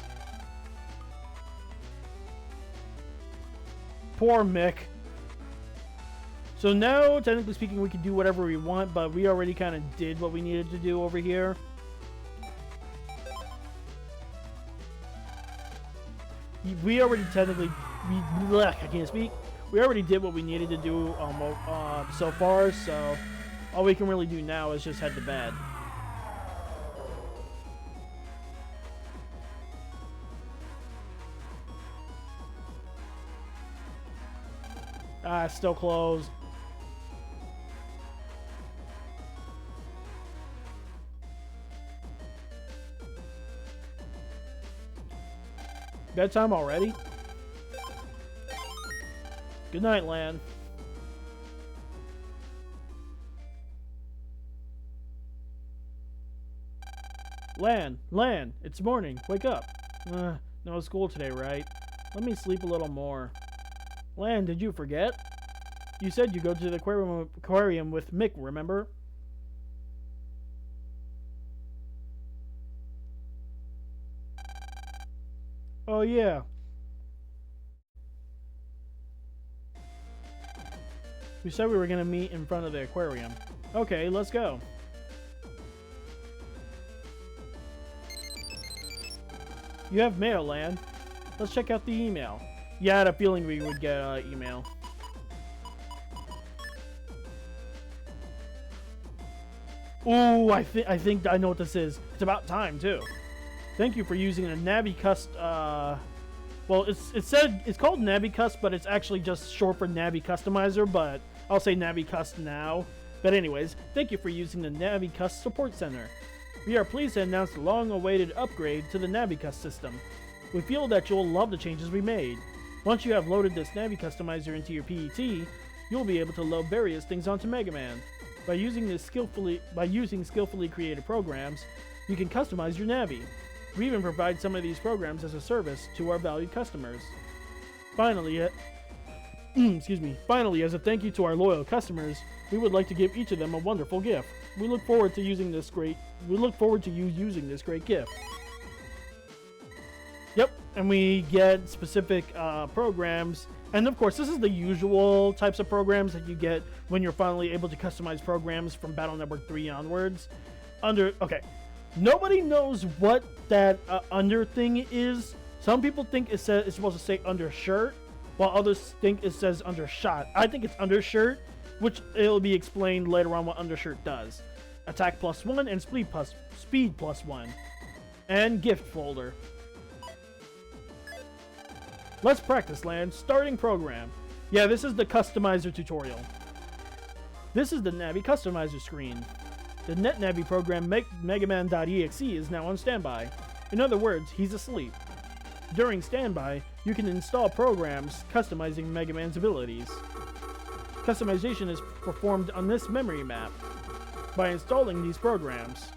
Poor Mick. So now, technically speaking, we can do whatever we want, but we already kind of did what we needed to do over here. We already technically... I can't speak. We already did what we needed to do so far, so all we can really do now is just head to bed. Ah, it's still closed. Bedtime already? Good night, Lan. Lan, it's morning. Wake up. No school today, right? Let me sleep a little more. Lan, did you forget? You said you go to the aquarium with Mick, remember? Oh, yeah. We said we were going to meet in front of the aquarium. Okay, let's go. You have mail, Lan. Let's check out the email. Yeah, I had a feeling we would get email. Ooh, I think I know what this is. It's about time, too. Thank you for using a Navicust, well, it's called Navicust, but it's actually just short for Navi Customizer, but I'll say Navicust now. But anyways, thank you for using the Navicust Support Center. We are pleased to announce the long-awaited upgrade to the Navicust system. We feel that you'll love the changes we made. Once you have loaded this Navi Customizer into your PET, you'll be able to load various things onto Megaman. By using skillfully created programs, you can customize your Navi. We even provide some of these programs as a service to our valued customers. Finally, as a thank you to our loyal customers, we would like to give each of them a wonderful gift. We look forward to you using this great gift. Yep, and we get specific programs And of course, this is the usual types of programs that you get when you're finally able to customize programs from Battle Network 3 onwards. Okay, nobody knows what that under thing is. Some people think it's supposed to say undershirt, while others think it says undershot. I think it's undershirt, which it'll be explained later on what undershirt does. Attack +1 and speed +1. And gift folder. Let's practice land. Starting program. Yeah, this is the customizer tutorial. This is the Navi customizer screen. The NetNavi program Megaman.exe is now on standby. In other words, he's asleep. During standby, you can install programs customizing Megaman's abilities. Customization is performed on this memory map by installing these programs.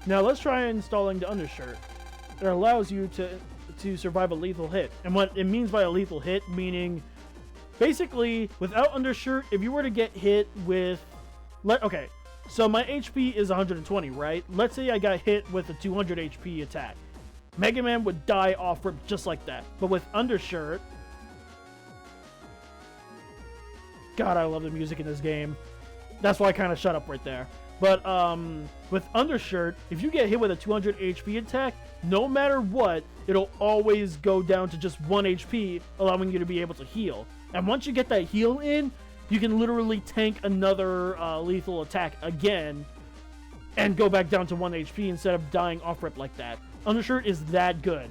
Now let's try installing the undershirt. It allows you to survive a lethal hit. And what it means by a lethal hit, meaning basically without undershirt, if you were to get hit with, okay, so my HP is 120, right? Let's say I got hit with a 200 HP attack. Mega Man would die off rip just like that. But with undershirt, God, I love the music in this game. That's why I kind of shut up right there. But with undershirt, if you get hit with a 200 HP attack, no matter what, it'll always go down to just 1 HP, allowing you to be able to heal. And once you get that heal in, you can literally tank another lethal attack again and go back down to 1 HP instead of dying off rip like that. Undershirt is that good.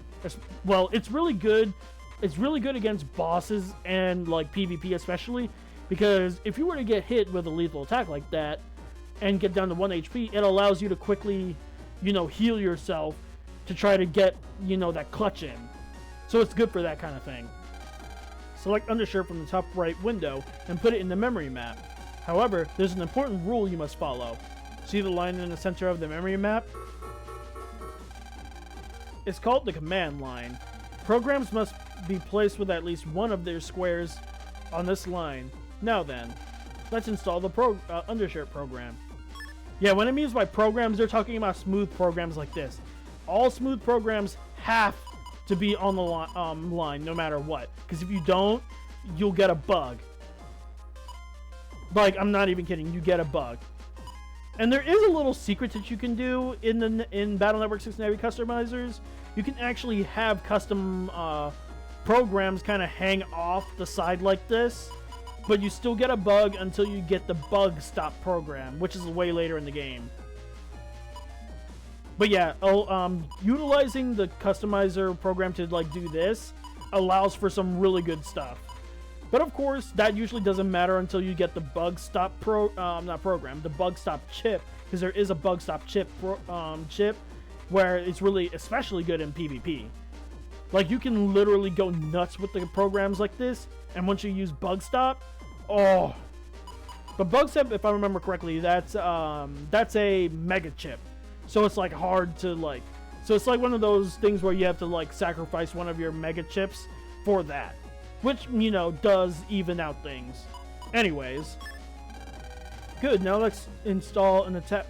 Well, it's really good. It's really good against bosses and like PvP especially, because if you were to get hit with a lethal attack like that and get down to 1 HP, it allows you to quickly, heal yourself to try to get, that clutch in. So it's good for that kind of thing. Select undershirt from the top right window and put it in the memory map. However, there's an important rule you must follow. See the line in the center of the memory map? It's called the command line. Programs must be placed with at least one of their squares on this line. Now then, let's install the undershirt program. Yeah, when it means by programs, they're talking about smooth programs like this. All smooth programs have to be on the line no matter what. Because if you don't, you'll get a bug. Like, I'm not even kidding, you get a bug. And there is a little secret that you can do in Battle Network 6 Navi customizers. You can actually have custom programs kind of hang off the side like this, but you still get a bug until you get the bug stop program, which is way later in the game. But yeah, utilizing the customizer program to like do this allows for some really good stuff. But of course, that usually doesn't matter until you get the bug stop the bug stop chip, because there is a bug stop chip where it's really especially good in PvP. Like, you can literally go nuts with the programs like this, and once you use bug stop, oh. But bug stop, if I remember correctly, that's a mega chip. So it's like hard to like, so it's like one of those things where you have to like sacrifice one of your mega chips for that. Which, does even out things. Anyways. Good, now let's install an attack.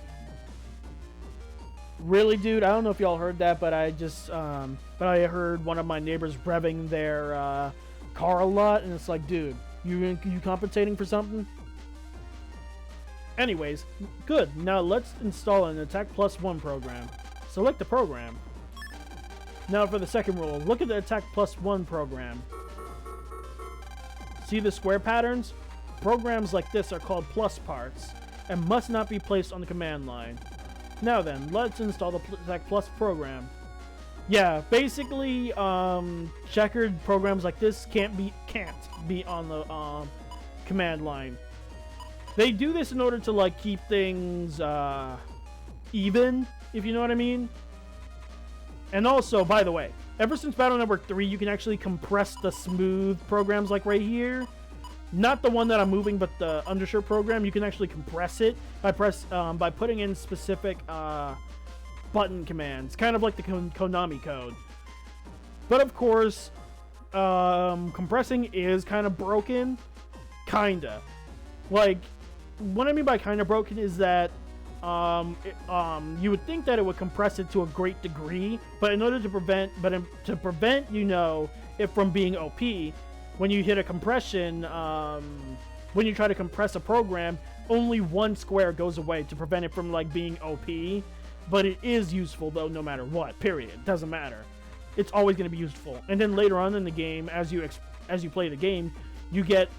Really, dude? I don't know if y'all heard that, but I heard one of my neighbors revving their car a lot, and it's like, dude, you compensating for something? Anyways, good. Now let's install an Attack +1 program. Select the program. Now for the second rule, look at the Attack +1 program. See the square patterns? Programs like this are called plus parts and must not be placed on the command line. Now then, let's install the Attack Plus program. Yeah, basically, checkered programs like this can't be on the command line. They do this in order to like keep things even, if you know what I mean. And also, by the way, ever since Battle Network 3, you can actually compress the smooth programs like right here. Not the one that I'm moving, but the undershirt program. You can actually compress it by putting in specific button commands, kind of like the Konami code. But of course, compressing is kind of broken. Kinda. Like, what I mean by kind of broken is that you would think that it would compress it to a great degree, but in order to prevent, it from being OP, when you hit a compression, when you try to compress a program, only one square goes away to prevent it from like being OP. But it is useful though, no matter what. Period. Doesn't matter. It's always going to be useful. And then later on in the game, as you play the game, you get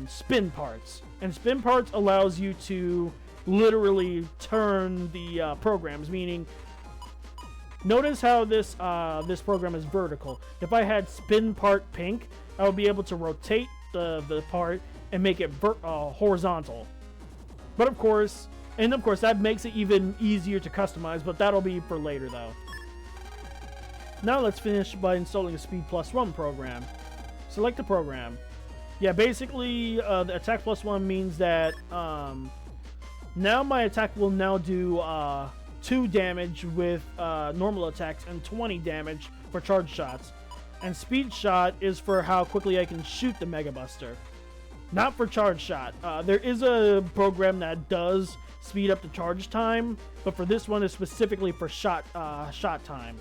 spin parts, and spin parts allows you to literally turn the programs. Meaning, notice how this program is vertical. If I had spin part pink, I would be able to rotate the part and make it horizontal. But of course, that makes it even easier to customize. But that'll be for later, though. Now let's finish by installing a Speed +1 program. Select the program. Yeah, basically, the attack +1 means that now my attack will now do 2 damage with normal attacks and 20 damage for charge shots. And speed shot is for how quickly I can shoot the Mega Buster, not for charge shot. There is a program that does speed up the charge time, but for this one, it's specifically for shot time.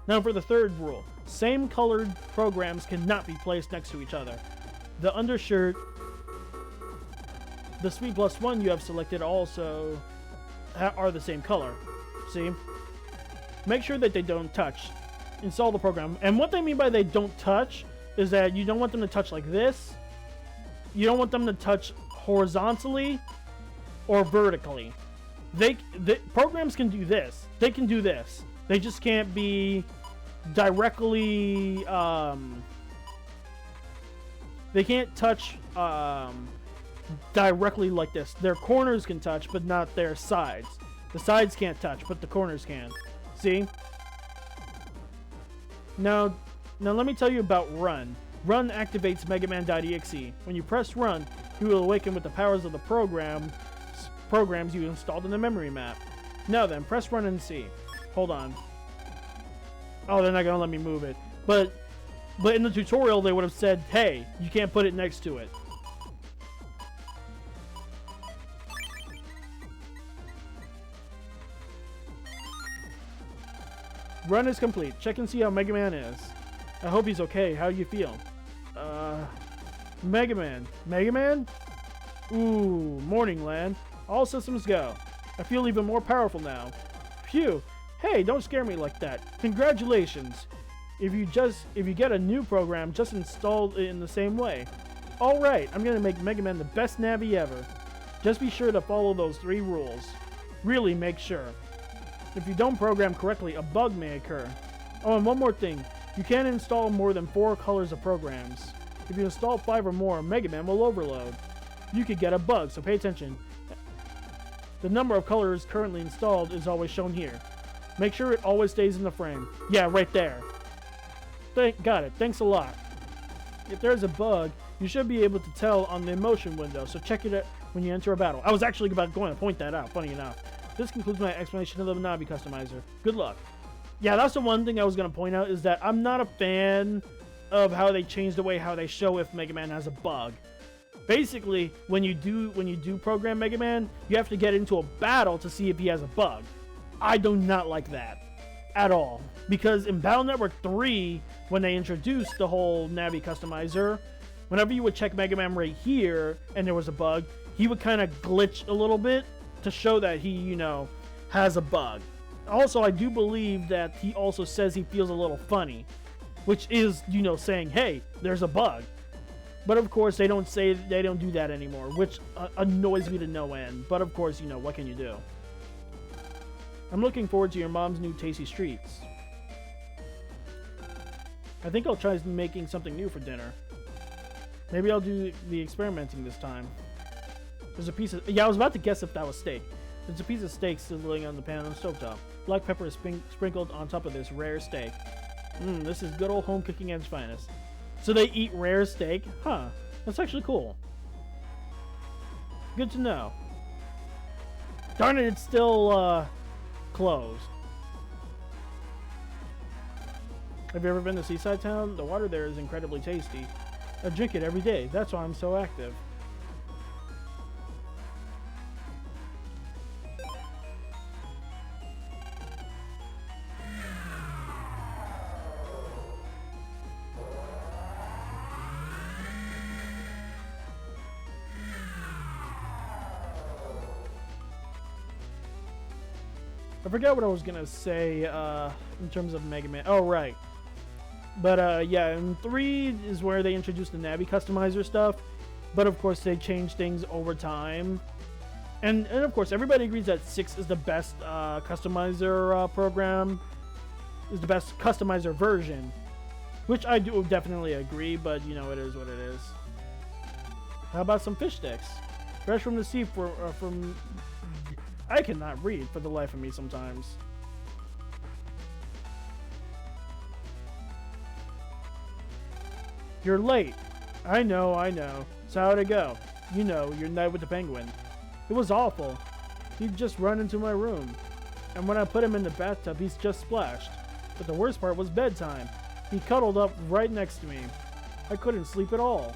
Now for the third rule, same colored programs cannot be placed next to each other. The undershirt, the Speed +1 you have selected also are the same color. See? Make sure that they don't touch. Install the program. And what they mean by they don't touch is that you don't want them to touch like this. You don't want them to touch horizontally or vertically. Programs can do this. They can do this. They just can't be directly they can't touch directly like this. Their corners can touch, but not their sides. The sides can't touch, but the corners can. See? Now let me tell you about Run. Run activates Megaman.exe. When you press Run, he will awaken with the powers of the programs you installed in the memory map. Now then, press Run and see. Hold on. Oh, they're not gonna let me move it. But in the tutorial, they would have said, hey, you can't put it next to it. Run is complete. Check and see how Megaman is. I hope he's okay. How do you feel? Megaman. Megaman? Ooh, morning land. All systems go. I feel even more powerful now. Phew. Hey, don't scare me like that. Congratulations. If you get a new program, just install it in the same way. Alright, I'm gonna make Megaman the best Navi ever. Just be sure to follow those 3 rules. Really make sure. If you don't program correctly, a bug may occur. Oh, and one more thing. You can't install more than 4 colors of programs. If you install 5 or more, Megaman will overload. You could get a bug, so pay attention. The number of colors currently installed is always shown here. Make sure it always stays in the frame. Yeah, right there. Got it. Thanks a lot. If there's a bug, you should be able to tell on the emotion window, so check it out when you enter a battle. I was actually going to point that out, funny enough. This concludes my explanation of the Navi customizer. Good luck. Yeah, that's the one thing I was going to point out, is that I'm not a fan of how they changed the way how they show if Mega Man has a bug. Basically, when you do program Mega Man, you have to get into a battle to see if he has a bug. I do not like that at all, because in Battle Network 3, when they introduced the whole Navi customizer, whenever you would check Mega Man right here and there was a bug, he would kind of glitch a little bit to show that he, you know, has a bug. Also, I do believe that he also says he feels a little funny, which is, you know, saying, hey, there's a bug. But of course, they don't do that anymore, which annoys me to no end. But of course, you know, what can you do? I'm looking forward to your mom's new tasty treats. I think I'll try making something new for dinner. Maybe I'll do the experimenting this time. There's a piece of... Yeah, I was about to guess if that was steak. There's a piece of steak sizzling on the pan on the stovetop. Black pepper is sprinkled on top of this rare steak. This is good old home cooking at its finest. So they eat rare steak? Huh. That's actually cool. Good to know. Darn it, it's still, closed. Have you ever been to Seaside Town? The water there is incredibly tasty. I drink it every day. That's why I'm so active. I forgot what I was gonna say in terms of Mega Man. Oh, right. But yeah, in 3 is where they introduced the Navi customizer stuff. But of course, they changed things over time. And of course, everybody agrees that 6 is the best customizer program, is the best customizer version. Which I do definitely agree, but you know, it is what it is. How about some fish sticks? Fresh from the sea from... I cannot read for the life of me sometimes. You're late. I know. So how'd it go? You know, your night with the penguin. It was awful. He'd just run into my room. And when I put him in the bathtub, he's just splashed. But the worst part was bedtime. He cuddled up right next to me. I couldn't sleep at all.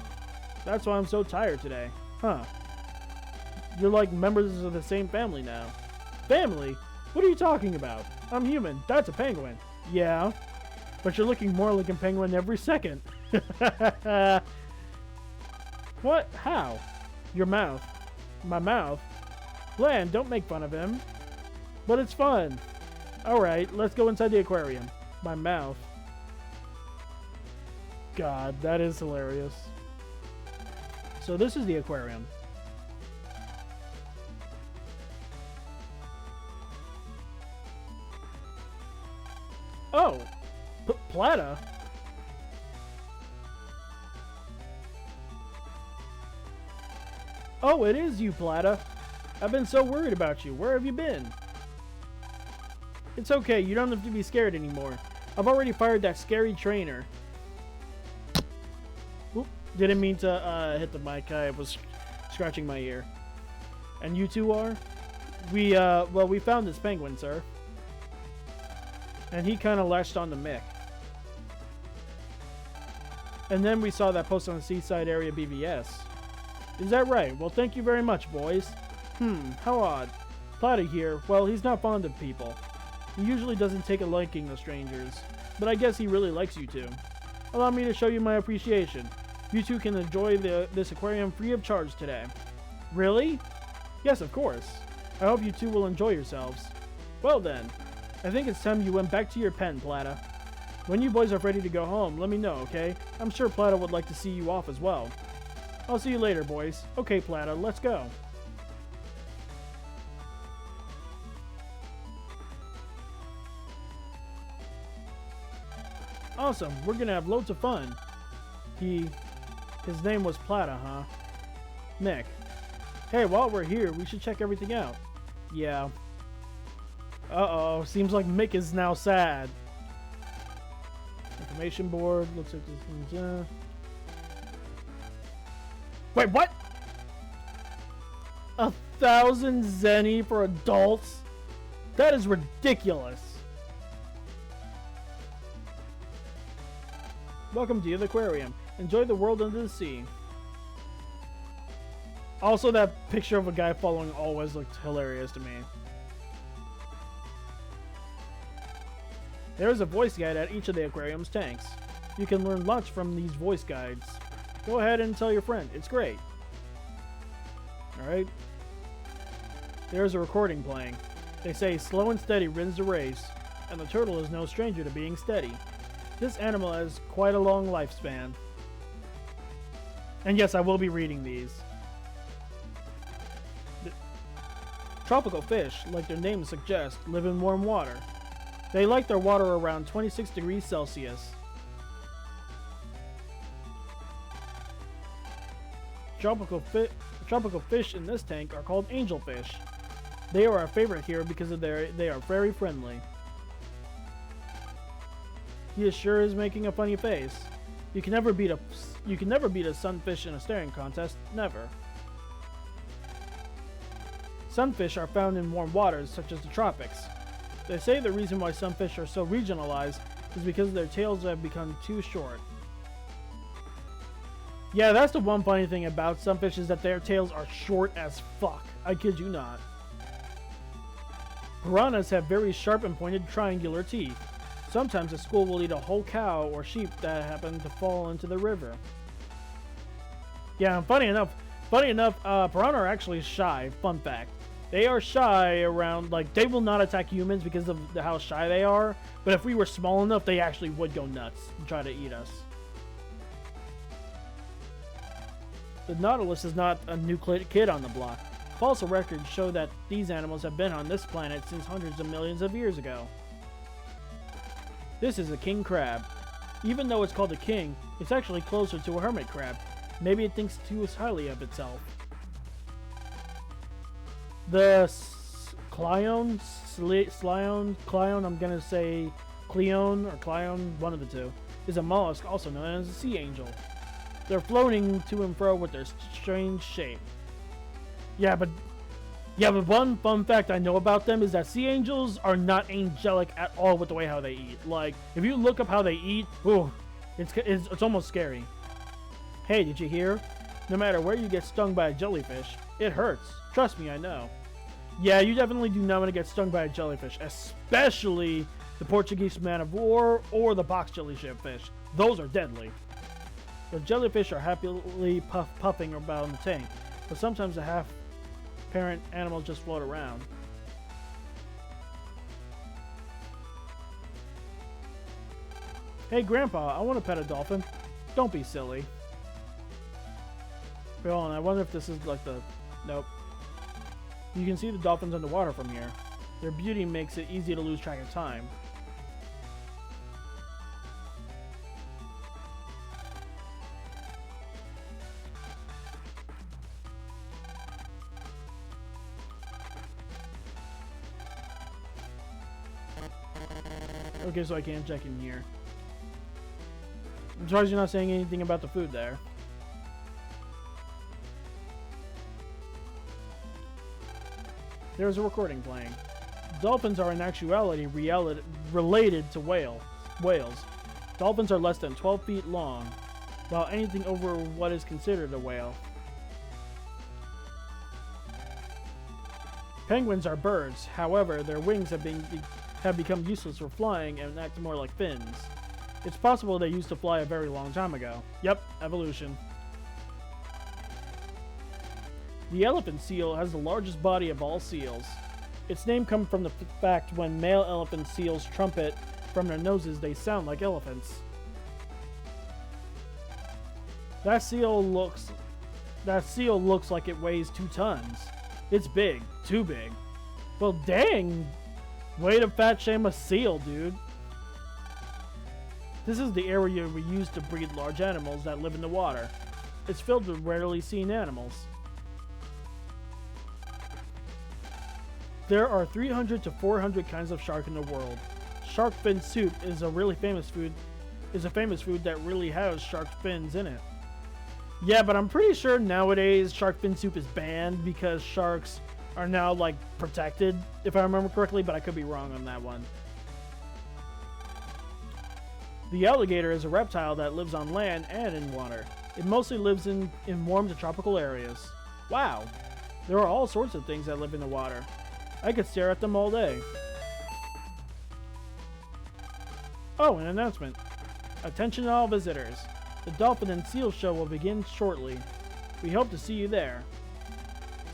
That's why I'm so tired today. Huh. You're like members of the same family now. Family? What are you talking about? I'm human. That's a penguin. Yeah. But you're looking more like a penguin every second. What? How? Your mouth. My mouth? Glenn, don't make fun of him. But it's fun. Alright, let's go inside the aquarium. My mouth. God, that is hilarious. So this is the aquarium. Oh! Plata? Oh, it is you, Plata. I've been so worried about you. Where have you been? It's okay. You don't have to be scared anymore. I've already fired that scary trainer. Oop, didn't mean to hit the mic. I was scratching my ear. And you two are? Well, we found this penguin, sir. And he kind of latched on to Mick. And then we saw that post on the Seaside Area BVS. Is that right? Well, thank you very much, boys. How odd. Plata here, well, he's not fond of people. He usually doesn't take a liking to strangers, but I guess he really likes you two. Allow me to show you my appreciation. You two can enjoy this aquarium free of charge today. Really? Yes, of course. I hope you two will enjoy yourselves. Well then, I think it's time you went back to your pen, Plata. When you boys are ready to go home, let me know, okay? I'm sure Plata would like to see you off as well. I'll see you later, boys. Okay, Plata, let's go. Awesome, we're gonna have loads of fun. His name was Plata, huh? Mick. Hey, while we're here, we should check everything out. Yeah. Uh-oh, seems like Mick is now sad. Information board, looks like this. Wait, what? 1,000 zenny for adults? That is ridiculous. Welcome to the aquarium. Enjoy the world under the sea. Also, that picture of a guy following always looked hilarious to me. There is a voice guide at each of the aquarium's tanks. You can learn lots from these voice guides. Go ahead and tell your friend. It's great. Alright. There's a recording playing. They say slow and steady wins the race, and the turtle is no stranger to being steady. This animal has quite a long lifespan. And yes, I will be reading these. Tropical fish, like their name suggests, live in warm water. They like their water around 26 degrees Celsius. Tropical fish in this tank are called angelfish. They are our favorite here because they are very friendly. He sure is making a funny face. You can never beat a sunfish in a staring contest. Never. Sunfish are found in warm waters such as the tropics. They say the reason why sunfish are so regionalized is because their tails have become too short. Yeah, that's the one funny thing about sunfish is that their tails are short as fuck. I kid you not. Piranhas have very sharp and pointed triangular teeth. Sometimes a school will eat a whole cow or sheep that happen to fall into the river. Yeah, funny enough, piranha are actually shy. Fun fact. They are shy around, like, they will not attack humans because of how shy they are. But if we were small enough, they actually would go nuts and try to eat us. The Nautilus is not a new kid on the block. Fossil records show that these animals have been on this planet since hundreds of millions of years ago. This is a king crab. Even though it's called a king, it's actually closer to a hermit crab. Maybe it thinks too highly of itself. The Cleone, I'm gonna say Cleone or Cleone, one of the two, is a mollusk also known as a sea angel. They're floating to and fro with their strange shape. Yeah, but one fun fact I know about them is that sea angels are not angelic at all with the way how they eat. Like, if you look up how they eat, ooh, it's almost scary. Hey, did you hear? No matter where you get stung by a jellyfish, it hurts. Trust me, I know. Yeah, you definitely do not want to get stung by a jellyfish, especially the Portuguese man of war or the box jellyfish fish. Those are deadly. The jellyfish are happily puffing about in the tank, but sometimes the half-parent animals just float around. Hey, Grandpa, I want to pet a dolphin. Don't be silly. Wait, hold on, I wonder if this is like the... Nope. You can see the dolphins underwater from here. Their beauty makes it easy to lose track of time. Okay, so I can't check in here. I'm surprised you're not saying anything about the food there. There's a recording playing. Dolphins are in actuality related to whales. Dolphins are less than 12 feet long, while anything over what is considered a whale. Penguins are birds. However, their wings have become useless for flying and act more like fins. It's possible they used to fly a very long time ago. Yep, evolution. The elephant seal has the largest body of all seals. Its name comes from the fact when male elephant seals trumpet from their noses, they sound like elephants. That seal looks like it weighs 2 tons. It's big, too big. Well, dang! Way to fat shame a seal, dude. This is the area we use to breed large animals that live in the water. It's filled with rarely seen animals. There are 300 to 400 kinds of shark in the world. Shark fin soup is a famous food that really has shark fins in it. Yeah, but I'm pretty sure nowadays shark fin soup is banned because sharks are now, like, protected, if I remember correctly, but I could be wrong on that one. The alligator is a reptile that lives on land and in water. It mostly lives in warm to tropical areas. Wow, there are all sorts of things that live in the water. I could stare at them all day. Oh, an announcement. Attention all visitors. The Dolphin and Seal Show will begin shortly. We hope to see you there.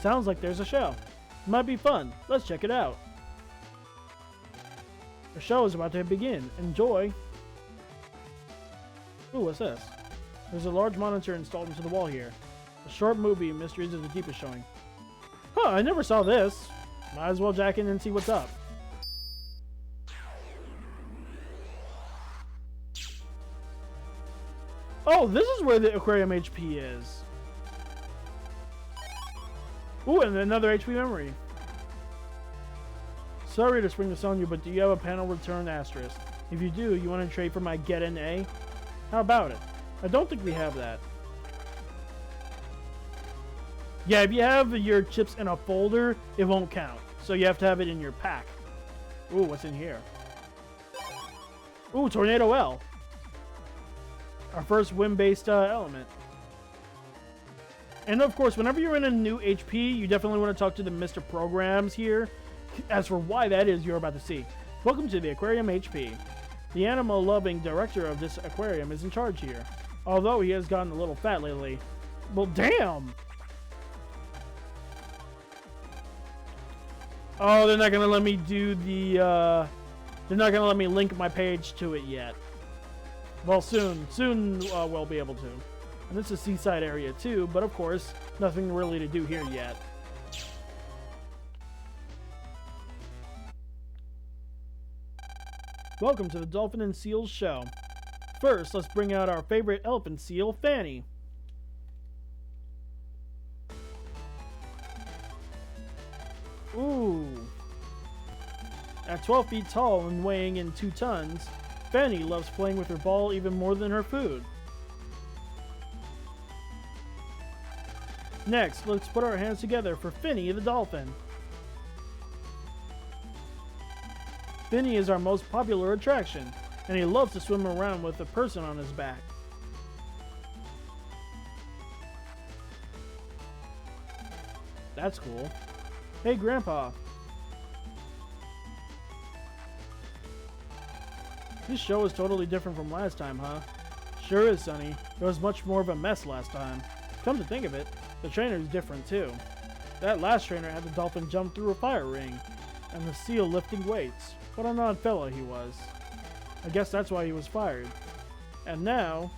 Sounds like there's a show. Might be fun. Let's check it out. The show is about to begin. Enjoy. Ooh, what's this? There's a large monitor installed into the wall here. A short movie, Mysteries of the Deep, is showing. Huh, I never saw this. Might as well jack in and see what's up. Oh, this is where the aquarium HP is. Ooh, and another HP memory. Sorry to spring this on you, but do you have a panel return asterisk? If you do, you want to trade for my Get an A? How about it? I don't think we have that. Yeah, if you have your chips in a folder, it won't count. So you have to have it in your pack. Ooh, what's in here? Ooh, Tornado L. Our first wind-based element. And of course, whenever you're in a new HP, you definitely want to talk to the Mr. Programs here. As for why that is, you're about to see. Welcome to the Aquarium HP. The animal-loving director of this aquarium is in charge here. Although he has gotten a little fat lately. Well, damn! Oh, they're not gonna let me do the, they're not gonna let me link my page to it yet. Well, soon we'll be able to. And this is seaside area too, but of course, nothing really to do here yet. Welcome to the Dolphin and Seals show. First, let's bring out our favorite elephant seal, Fanny. Ooh. At 12 feet tall and weighing in 2 tons, Fanny loves playing with her ball even more than her food. Next, let's put our hands together for Finny the dolphin. Finny is our most popular attraction, and he loves to swim around with a person on his back. That's cool. Hey, Grandpa. This show is totally different from last time, huh? Sure is, Sonny. It was much more of a mess last time. Come to think of it, the trainer's different too. That last trainer had the dolphin jump through a fire ring, and the seal lifting weights. What an odd fellow he was. I guess that's why he was fired. And now,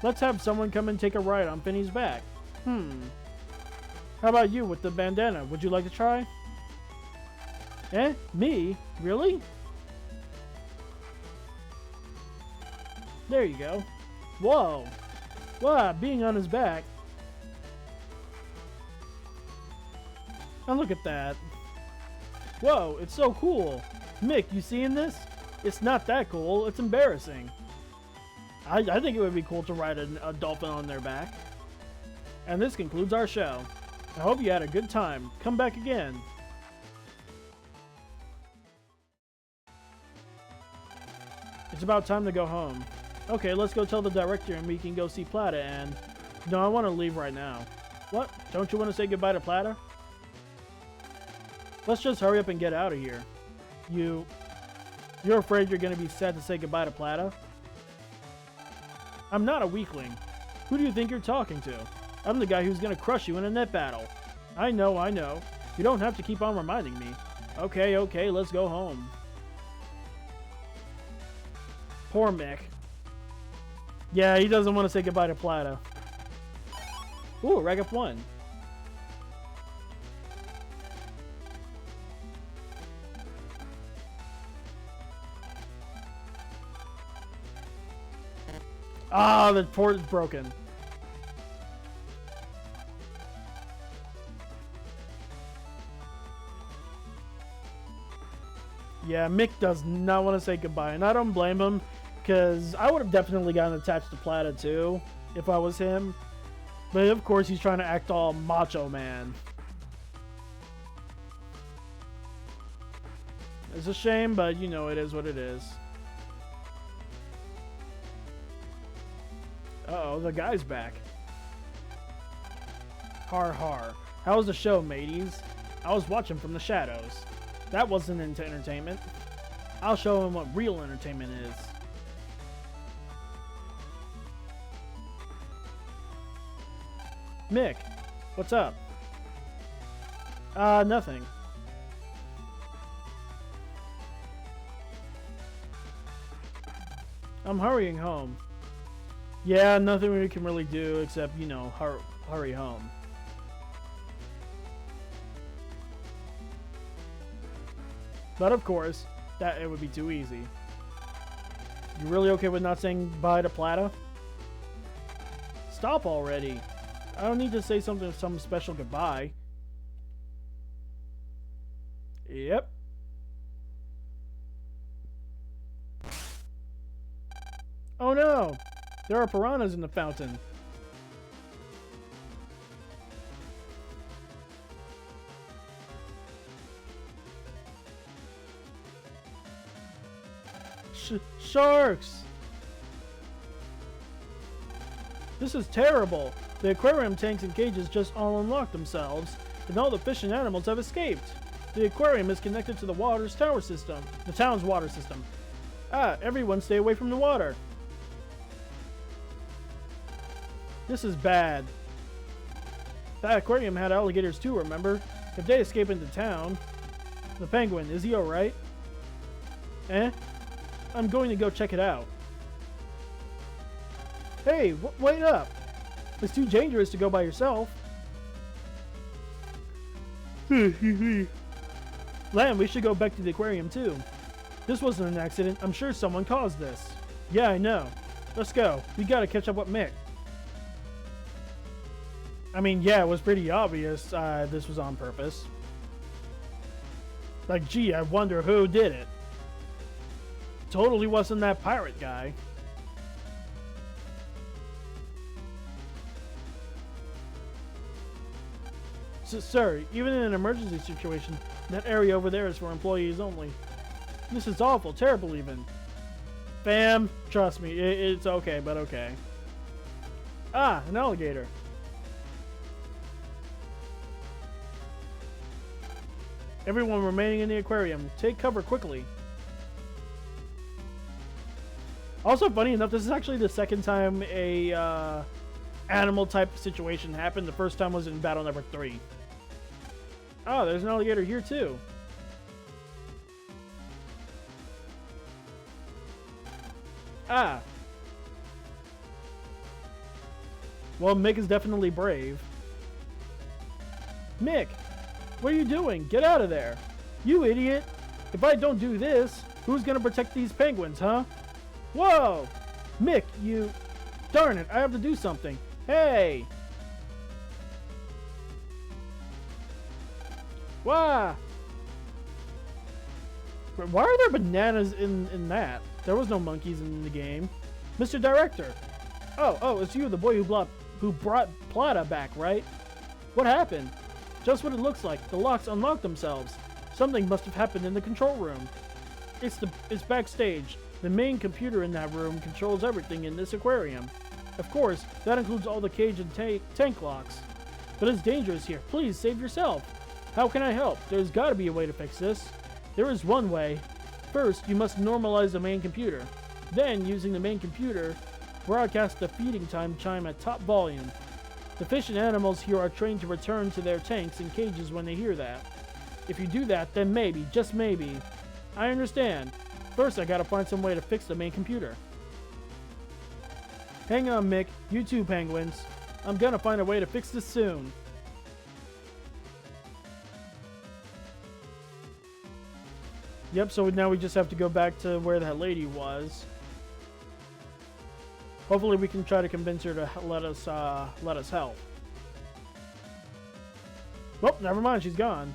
let's have someone come and take a ride on Finny's back. How about you with the bandana? Would you like to try? Eh? Me? Really? There you go. Whoa! Wow, being on his back. And look at that. Whoa, it's so cool. Mick, you seeing this? It's not that cool, it's embarrassing. I think it would be cool to ride a dolphin on their back. And this concludes our show. I hope you had a good time. Come back again. It's about time to go home. Okay, let's go tell the director and we can go see Plata and... No, I want to leave right now. What? Don't you want to say goodbye to Plata? Let's just hurry up and get out of here. You're afraid you're going to be sad to say goodbye to Plata? I'm not a weakling. Who do you think you're talking to? I'm the guy who's going to crush you in a net battle. I know. You don't have to keep on reminding me. Okay, let's go home. Poor Mick. Yeah, he doesn't want to say goodbye to Plata. Ooh, rank up 1. Ah, the port is broken. Yeah, Mick does not want to say goodbye, and I don't blame him, because I would have definitely gotten attached to Plata too, if I was him. But of course, he's trying to act all macho man. It's a shame, but you know, it is what it is. Uh-oh, the guy's back. Har har. How was the show, mateys? I was watching from the shadows. That wasn't into entertainment. I'll show him what real entertainment is. Mick, what's up? Nothing. I'm hurrying home. Yeah, nothing we can really do except, you know, hurry home. But of course, that it would be too easy. You really okay with not saying bye to Plata? Stop already. I don't need to say some special goodbye. Yep. Oh no! There are piranhas in the fountain. Sharks! This is terrible. The aquarium tanks and cages just all unlocked themselves, and all the fish and animals have escaped. The aquarium is connected to the town's water system. Ah, everyone stay away from the water. This is bad. That aquarium had alligators too, remember? If they escape into town... The penguin, is he alright? Eh? I'm going to go check it out. Hey, wait up! It's too dangerous to go by yourself. Lamb, we should go back to the aquarium too. This wasn't an accident. I'm sure someone caused this. Yeah, I know. Let's go. We gotta catch up with Mick. I mean, yeah, it was pretty obvious this was on purpose. Like, gee, I wonder who did it. Totally wasn't that pirate guy. So, sir, even in an emergency situation, that area over there is for employees only. This is awful, terrible even. Fam, trust me, it's okay, but okay. Ah, an alligator. Everyone remaining in the aquarium, take cover quickly. Also, funny enough, this is actually the second time a animal type situation happened. The first time was in battle number 3. Oh, there's an alligator here too. Ah. Well, Mick is definitely brave. Mick, what are you doing? Get out of there. You idiot. If I don't do this, who's gonna protect these penguins, huh? Whoa! Mick, you... Darn it, I have to do something. Hey! Wah! Why are there bananas in that? There was no monkeys in the game. Mr. Director! Oh, it's you, the boy who brought Plata back, right? What happened? Just what it looks like. The locks unlocked themselves. Something must have happened in the control room. It's backstage. The main computer in that room controls everything in this aquarium. Of course, that includes all the cage and tank locks. But it's dangerous here. Please, save yourself. How can I help? There's gotta be a way to fix this. There is one way. First, you must normalize the main computer. Then, using the main computer, broadcast the feeding time chime at top volume. The fish and animals here are trained to return to their tanks and cages when they hear that. If you do that, then maybe, just maybe... I understand. First, I gotta find some way to fix the main computer. Hang on, Mick. You too, penguins. I'm gonna find a way to fix this soon. Yep, so now we just have to go back to where that lady was. Hopefully we can try to convince her to let us help. Well, never mind, she's gone.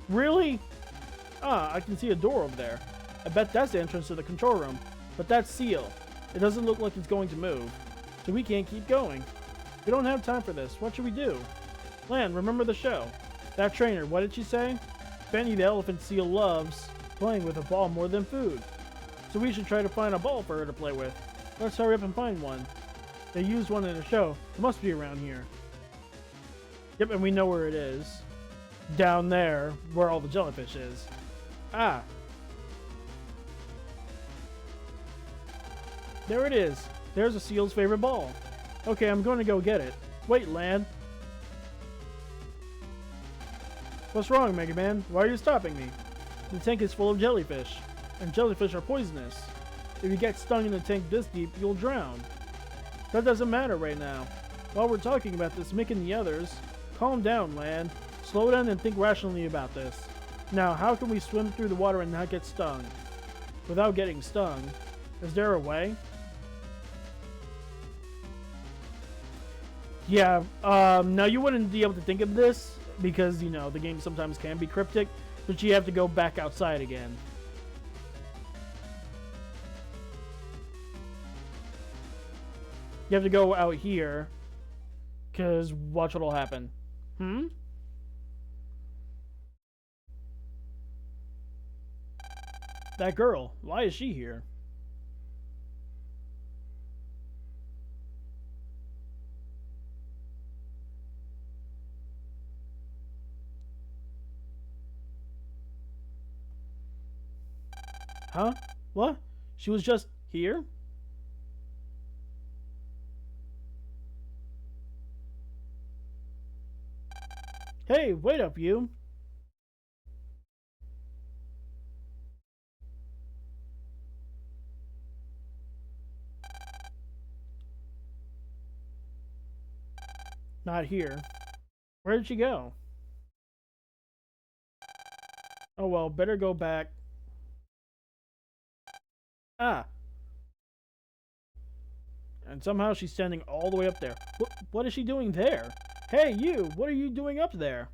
Really? Ah, I can see a door over there. I bet that's the entrance to the control room. But that's sealed. It doesn't look like it's going to move. So we can't keep going. We don't have time for this. What should we do? Lan, remember the show? That trainer, what did she say? Benny the elephant seal loves playing with a ball more than food. So we should try to find a ball for her to play with. Let's hurry up and find one. They used one in the show. It must be around here. Yep, and we know where it is. Down there, where all the jellyfish is. Ah. There it is. There's a seal's favorite ball. Okay, I'm going to go get it. Wait, Lan. What's wrong, Megaman? Why are you stopping me? The tank is full of jellyfish, and jellyfish are poisonous. If you get stung in the tank this deep, you'll drown. That doesn't matter right now. While we're talking about this, Mick and the others, calm down, Lan. Slow down and think rationally about this. Now, how can we swim through the water and not get stung? Without getting stung, is there a way? Yeah, now you wouldn't be able to think of this because, you know, the game sometimes can be cryptic, but you have to go back outside again. You have to go out here, because watch what'll happen. That girl, why is she here? Huh? What? She was just here? Hey, wait up, you. Not here. Where did she go? Oh well, better go back. Ah. And somehow she's standing all the way up there. What is she doing there? Hey, you! What are you doing up there?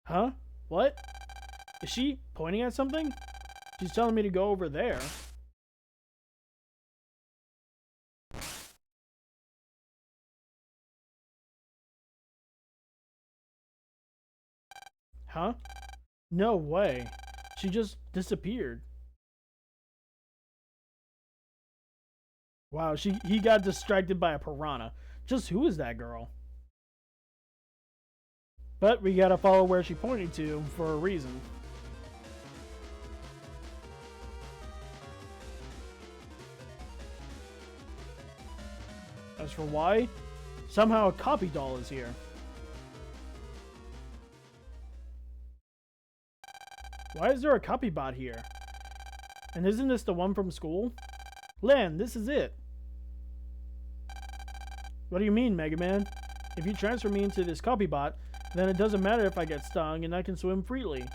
Huh? What? Is she pointing at something? She's telling me to go over there. Huh? No way. She just disappeared. Wow, he got distracted by a piranha. Just who is that girl? But we gotta follow where she pointed to for a reason. As for why, somehow a copy doll is here. Why is there a copy bot here? And isn't this the one from school? Lan, this is it. What do you mean, Megaman? If you transfer me into this copy bot, then it doesn't matter if I get stung and I can swim freely.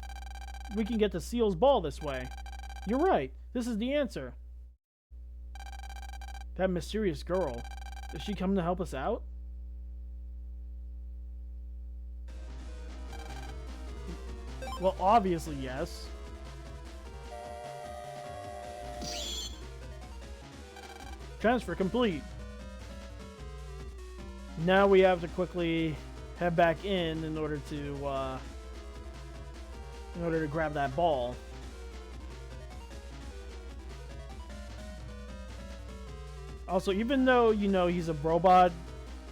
We can get to Seal's ball this way. You're right. This is the answer. That mysterious girl. Is she coming to help us out? Well, obviously, yes. Transfer complete. Now we have to quickly head back in order to grab that ball. Also, even though, you know, he's a robot,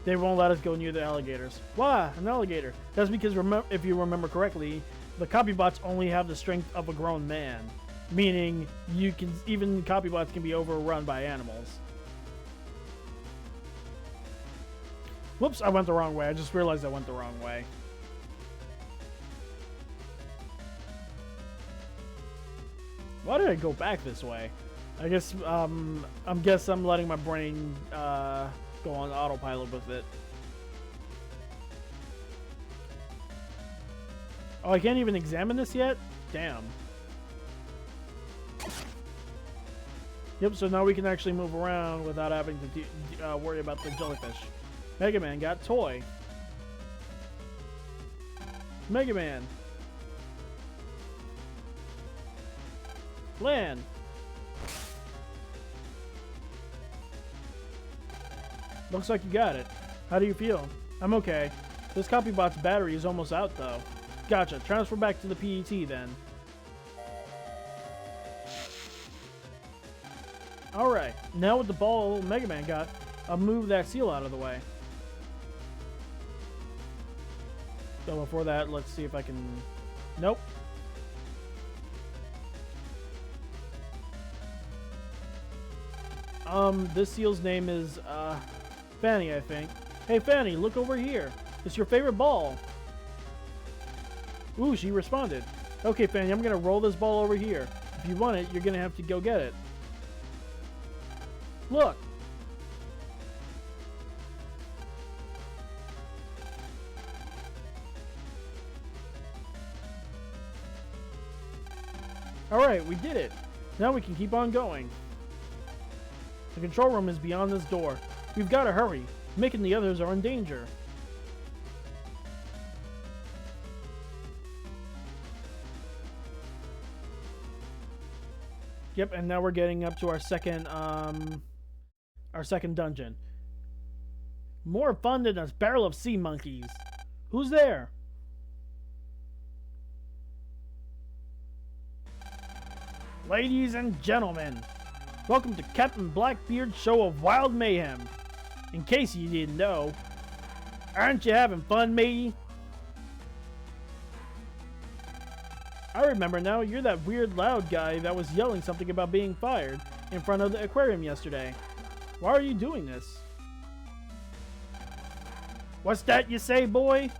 they won't let us go near the alligators. Why? An alligator. That's because, if you remember correctly, the copybots only have the strength of a grown man. Meaning, even copybots can be overrun by animals. Whoops, I went the wrong way. I just realized I went the wrong way. Why did I go back this way? I guess, I'm letting my brain, go on autopilot with it. Oh, I can't even examine this yet? Damn. Yep, so now we can actually move around without having to worry about the jellyfish. Megaman got toy. Megaman. Lan. Looks like you got it. How do you feel? I'm okay. This copybot's battery is almost out, though. Gotcha. Transfer back to the PET, then. Alright. Now with the ball Megaman got, I'll move that seal out of the way. So before that, let's see if I can... Nope. This seal's name is, Fanny, I think. Hey, Fanny, look over here. It's your favorite ball. Ooh, she responded. Okay, Fanny, I'm gonna roll this ball over here. If you want it, you're gonna have to go get it. Look! Alright, we did it. Now we can keep on going. The control room is beyond this door. We've got to hurry. Mick and the others are in danger. Yep, and now we're getting up to our second dungeon. More fun than a barrel of sea monkeys. Who's there? Ladies and gentlemen, welcome to Captain Blackbeard's show of wild mayhem. In case you didn't know, aren't you having fun, matey? I remember now, you're that weird loud guy that was yelling something about being fired in front of the aquarium yesterday. Why are you doing this? What's that you say, boy?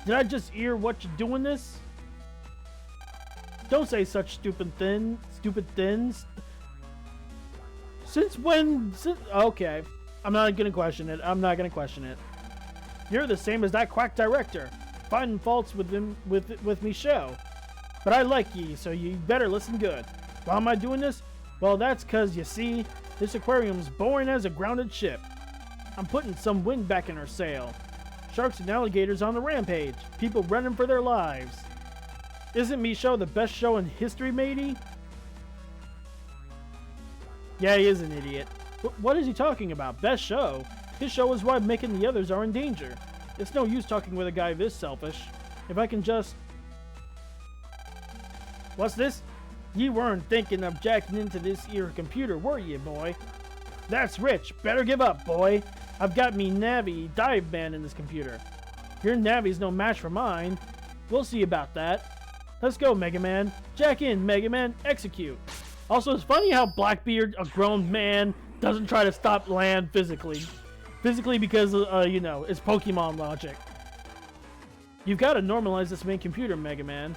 Did I just hear what you're doing this? Don't say such stupid things. Since when? Okay. I'm not gonna question it. You're the same as that quack director. Finding faults with him, with me show. But I like ye, so you better listen good. Why am I doing this? Well, that's cause, you see, this aquarium's boring as a grounded ship. I'm putting some wind back in her sail. Sharks and alligators on the rampage. People running for their lives. Isn't me show the best show in history, matey? Yeah, he is an idiot. What is he talking about? Best show? His show is why making the others are in danger. It's no use talking with a guy this selfish. If I can just... What's this? You weren't thinking of jacking into this here computer, were you, boy? That's rich. Better give up, boy. I've got me Navi dive band in this computer. Your Navi's no match for mine. We'll see about that. Let's go, Megaman. Jack in, Megaman. Execute. Also, it's funny how Blackbeard, a grown man, doesn't try to stop Land physically. Physically because, you know, it's Pokemon logic. You've got to normalize this main computer, Megaman.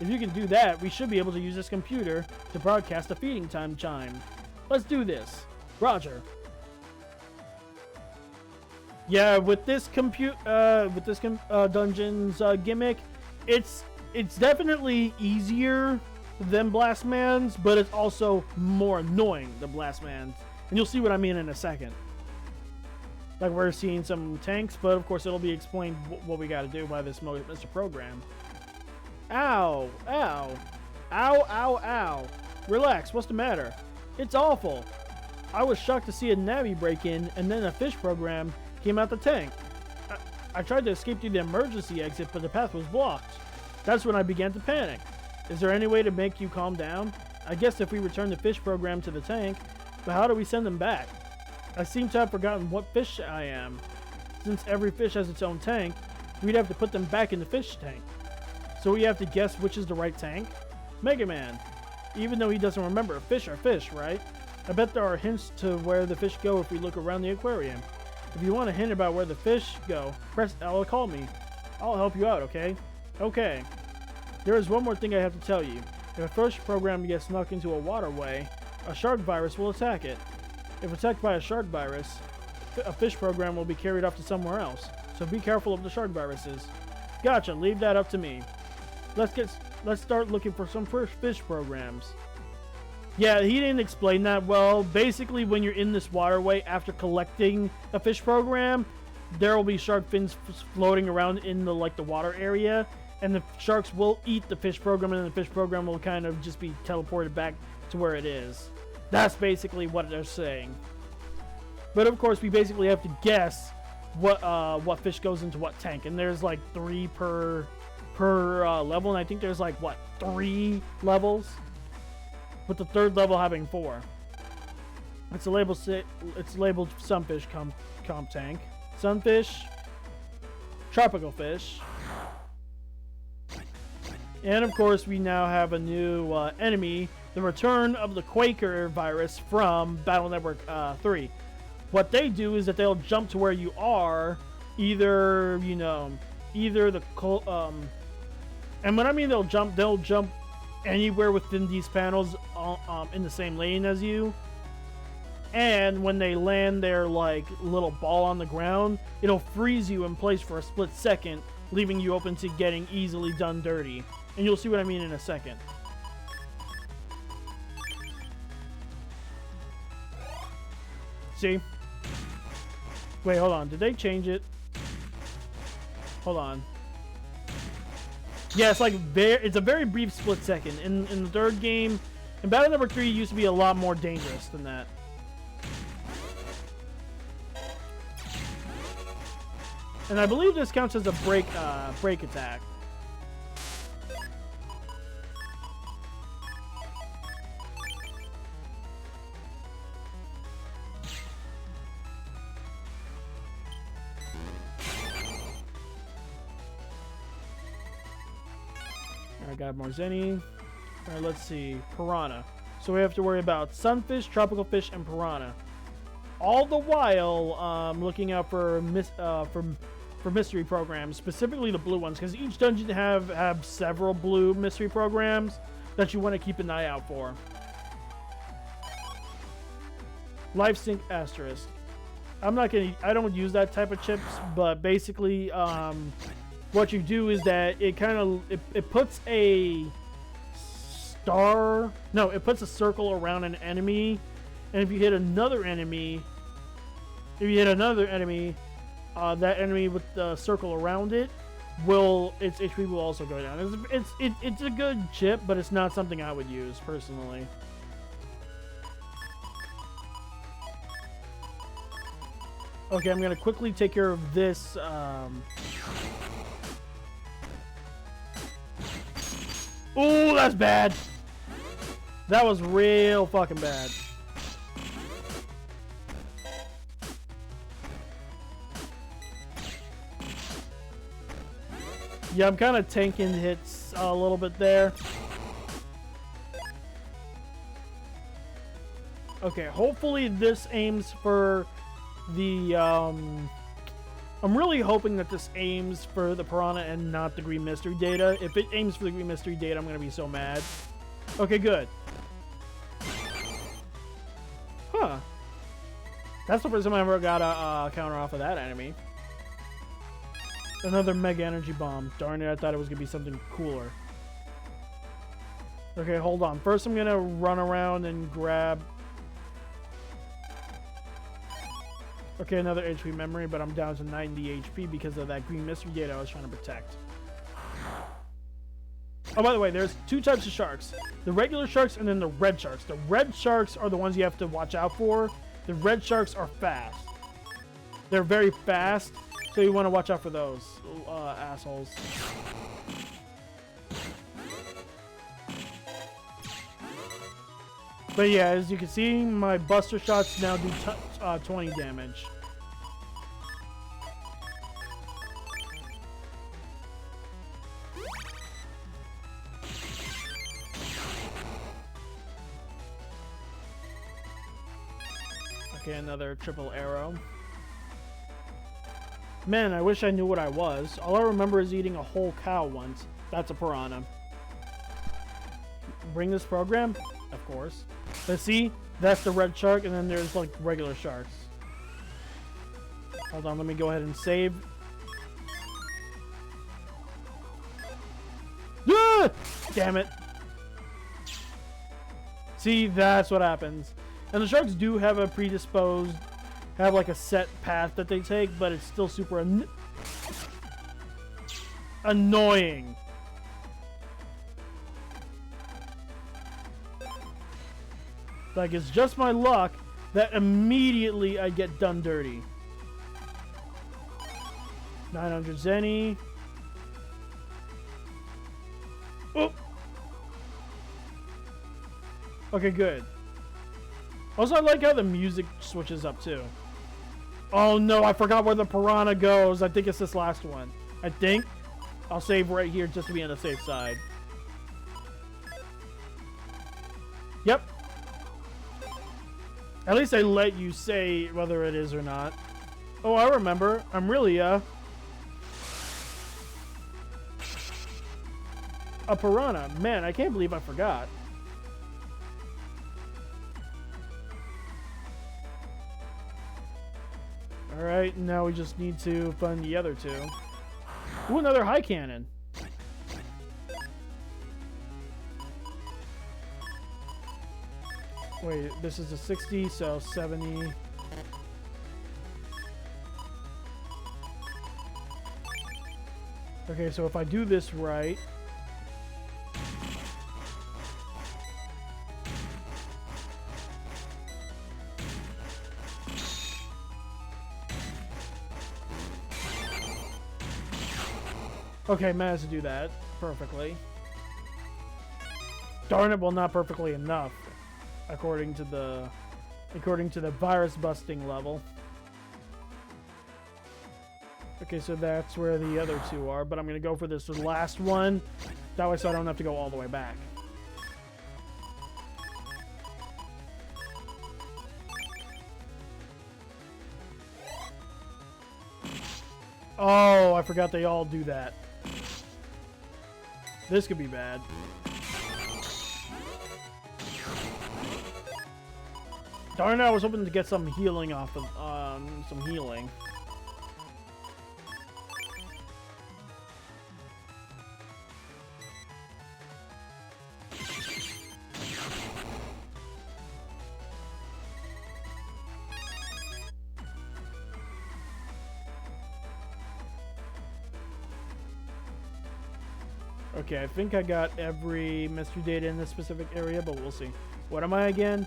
If you can do that, we should be able to use this computer to broadcast a feeding time chime. Let's do this. Roger. Yeah, with this dungeon's gimmick, it's definitely easier than Blastman's, but it's also more annoying than Blastman's. And you'll see what I mean in a second. Like, we're seeing some tanks, but of course it'll be explained what we gotta do by this Mr. Program. Ow! Ow! Ow, ow, ow! Relax, what's the matter? It's awful! I was shocked to see a Navi break in, and then a fish program came out the tank. I tried to escape through the emergency exit, but the path was blocked. That's when I began to panic. Is there any way to make you calm down? I guess if we return the fish program to the tank, but how do we send them back? I seem to have forgotten what fish I am. Since every fish has its own tank, we'd have to put them back in the fish tank. So we have to guess which is the right tank? Mega Man. Even though he doesn't remember, fish are fish, right? I bet there are hints to where the fish go if we look around the aquarium. If you want a hint about where the fish go, press L to call me. I'll help you out, okay? Okay. There is one more thing I have to tell you. If a fish program gets snuck into a waterway, a shark virus will attack it. If attacked by a shark virus, a fish program will be carried off to somewhere else. So be careful of the shark viruses. Gotcha, leave that up to me. Let's start looking for some first fish programs. Yeah, he didn't explain that well. Basically, when you're in this waterway after collecting a fish program, there will be shark fins floating around in the water area, and the sharks will eat the fish program, and the fish program will kind of just be teleported back to where it is. That's basically what they're saying. But of course, we basically have to guess what fish goes into what tank, and there's like 3 per level, and I think there's like 3 levels, with the 3rd level having 4. It's labeled Sunfish comp tank, Sunfish, Tropical Fish, and of course we now have a new enemy, the return of the Quaker virus from Battle Network 3. What they do is that they'll jump to where you are, either the and when I mean they'll jump anywhere within these panels in the same lane as you. And when they land their little ball on the ground, it'll freeze you in place for a split second, leaving you open to getting easily done dirty. And you'll see what I mean in a second. See? Wait, hold on. Did they change it? Hold on. Yeah, it's a very brief split second. In the 3rd game, in Battle Network 3, it used to be a lot more dangerous than that. And I believe this counts as a break attack. I got more Zenny. Alright, let's see. Piranha. So we have to worry about Sunfish, Tropical Fish, and Piranha. All the while, looking out for for mystery programs, specifically the blue ones, because each dungeon have several blue mystery programs that you want to keep an eye out for. Life Sync Asterisk. I don't use that type of chips, but basically, what you do is that it puts a circle around an enemy, and if you hit another enemy, that enemy with the circle around it, its HP will also go down. It's a good chip, but it's not something I would use personally. Okay, I'm gonna quickly take care of this. Ooh, that's bad. That was real fucking bad. Yeah, I'm kind of tanking hits a little bit there. Okay, hopefully this aims for the, I'm really hoping that this aims for the Piranha and not the Green Mystery Data. If it aims for the Green Mystery Data, I'm going to be so mad. Okay, good. Huh. That's the first time I ever got a counter off of that enemy. Another Mega Energy Bomb. Darn it, I thought it was going to be something cooler. Okay, hold on. First, I'm going to run around and grab... Okay, another HP memory, but I'm down to 90 HP because of that Green Mystery Data I was trying to protect. Oh, by the way, there's two types of sharks. The regular sharks and then the red sharks. The red sharks are the ones you have to watch out for. The red sharks are fast. They're very fast, so you want to watch out for those assholes. But yeah, as you can see, my Buster Shots now do 20 damage. Okay, another triple arrow. Man, I wish I knew what I was. All I remember is eating a whole cow once. That's a piranha. Bring this program? Of course. Let's see. That's the red shark, and then there's like regular sharks. Hold on, let me go ahead and save. Ah! Damn it. See, that's what happens. And the sharks do have a have like a set path that they take, but it's still super annoying. Like, it's just my luck that immediately I get done dirty. 900 Zenny. Oh! Okay, good. Also, I like how the music switches up, too. Oh, no, I forgot where the piranha goes. I think it's this last one. I think. I'll save right here just to be on the safe side. Yep. At least I let you say whether it is or not. Oh, I remember. I'm really, a piranha. Man, I can't believe I forgot. Alright, now we just need to find the other two. Ooh, another high cannon. Wait, this is a 60, so 70. Okay, so if I do this right... Okay, managed to do that perfectly. Darn it, well, not perfectly enough, according to the virus busting level. Okay, so that's where the other two are, but I'm gonna go for this last one. That way, so I don't have to go all the way back. Oh, I forgot they all do that. This could be bad. Darn it, I was hoping to get some healing off of, some healing. Okay, I think I got every mystery data in this specific area, but we'll see. What am I again?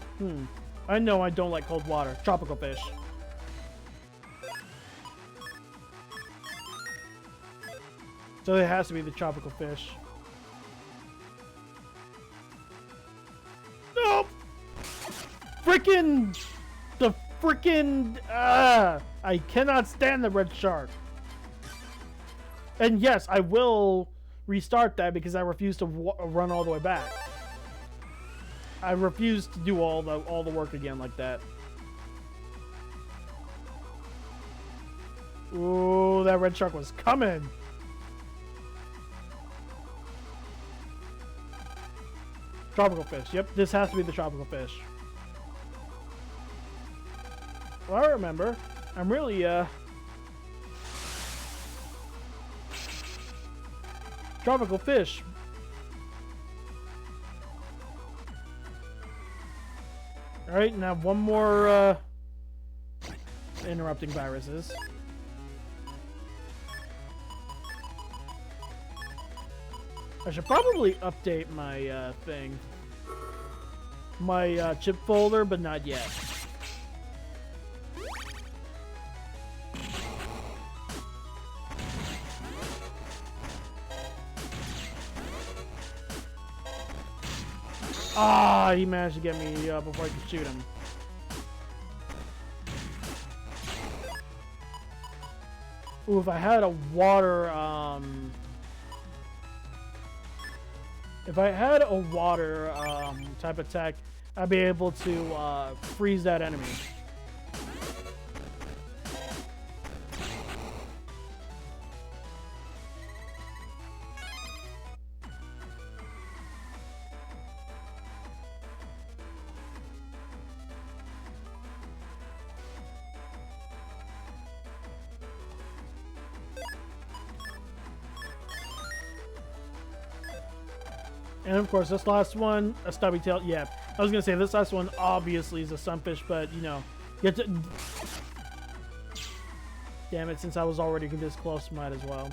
I know I don't like cold water. Tropical fish. So it has to be the tropical fish. Nope! Frickin' I cannot stand the red shark. And yes, I will restart that because I refuse to run all the way back. I refuse to do all the work again like that. Ooh, that red shark was coming. Tropical fish. Yep, this has to be the tropical fish. Well, I remember. I'm really, tropical fish. Alright, now one more, interrupting viruses. I should probably update my, thing. My, chip folder, but not yet. Ah, he managed to get me before I could shoot him. Ooh, if I had a water, if I had a water, type attack, I'd be able to, freeze that enemy. And of course, this last one, a stubby tail. Yeah, I was gonna say this last one obviously is a sunfish, but you know, you have to. Damn it! Since I was already this close, might as well.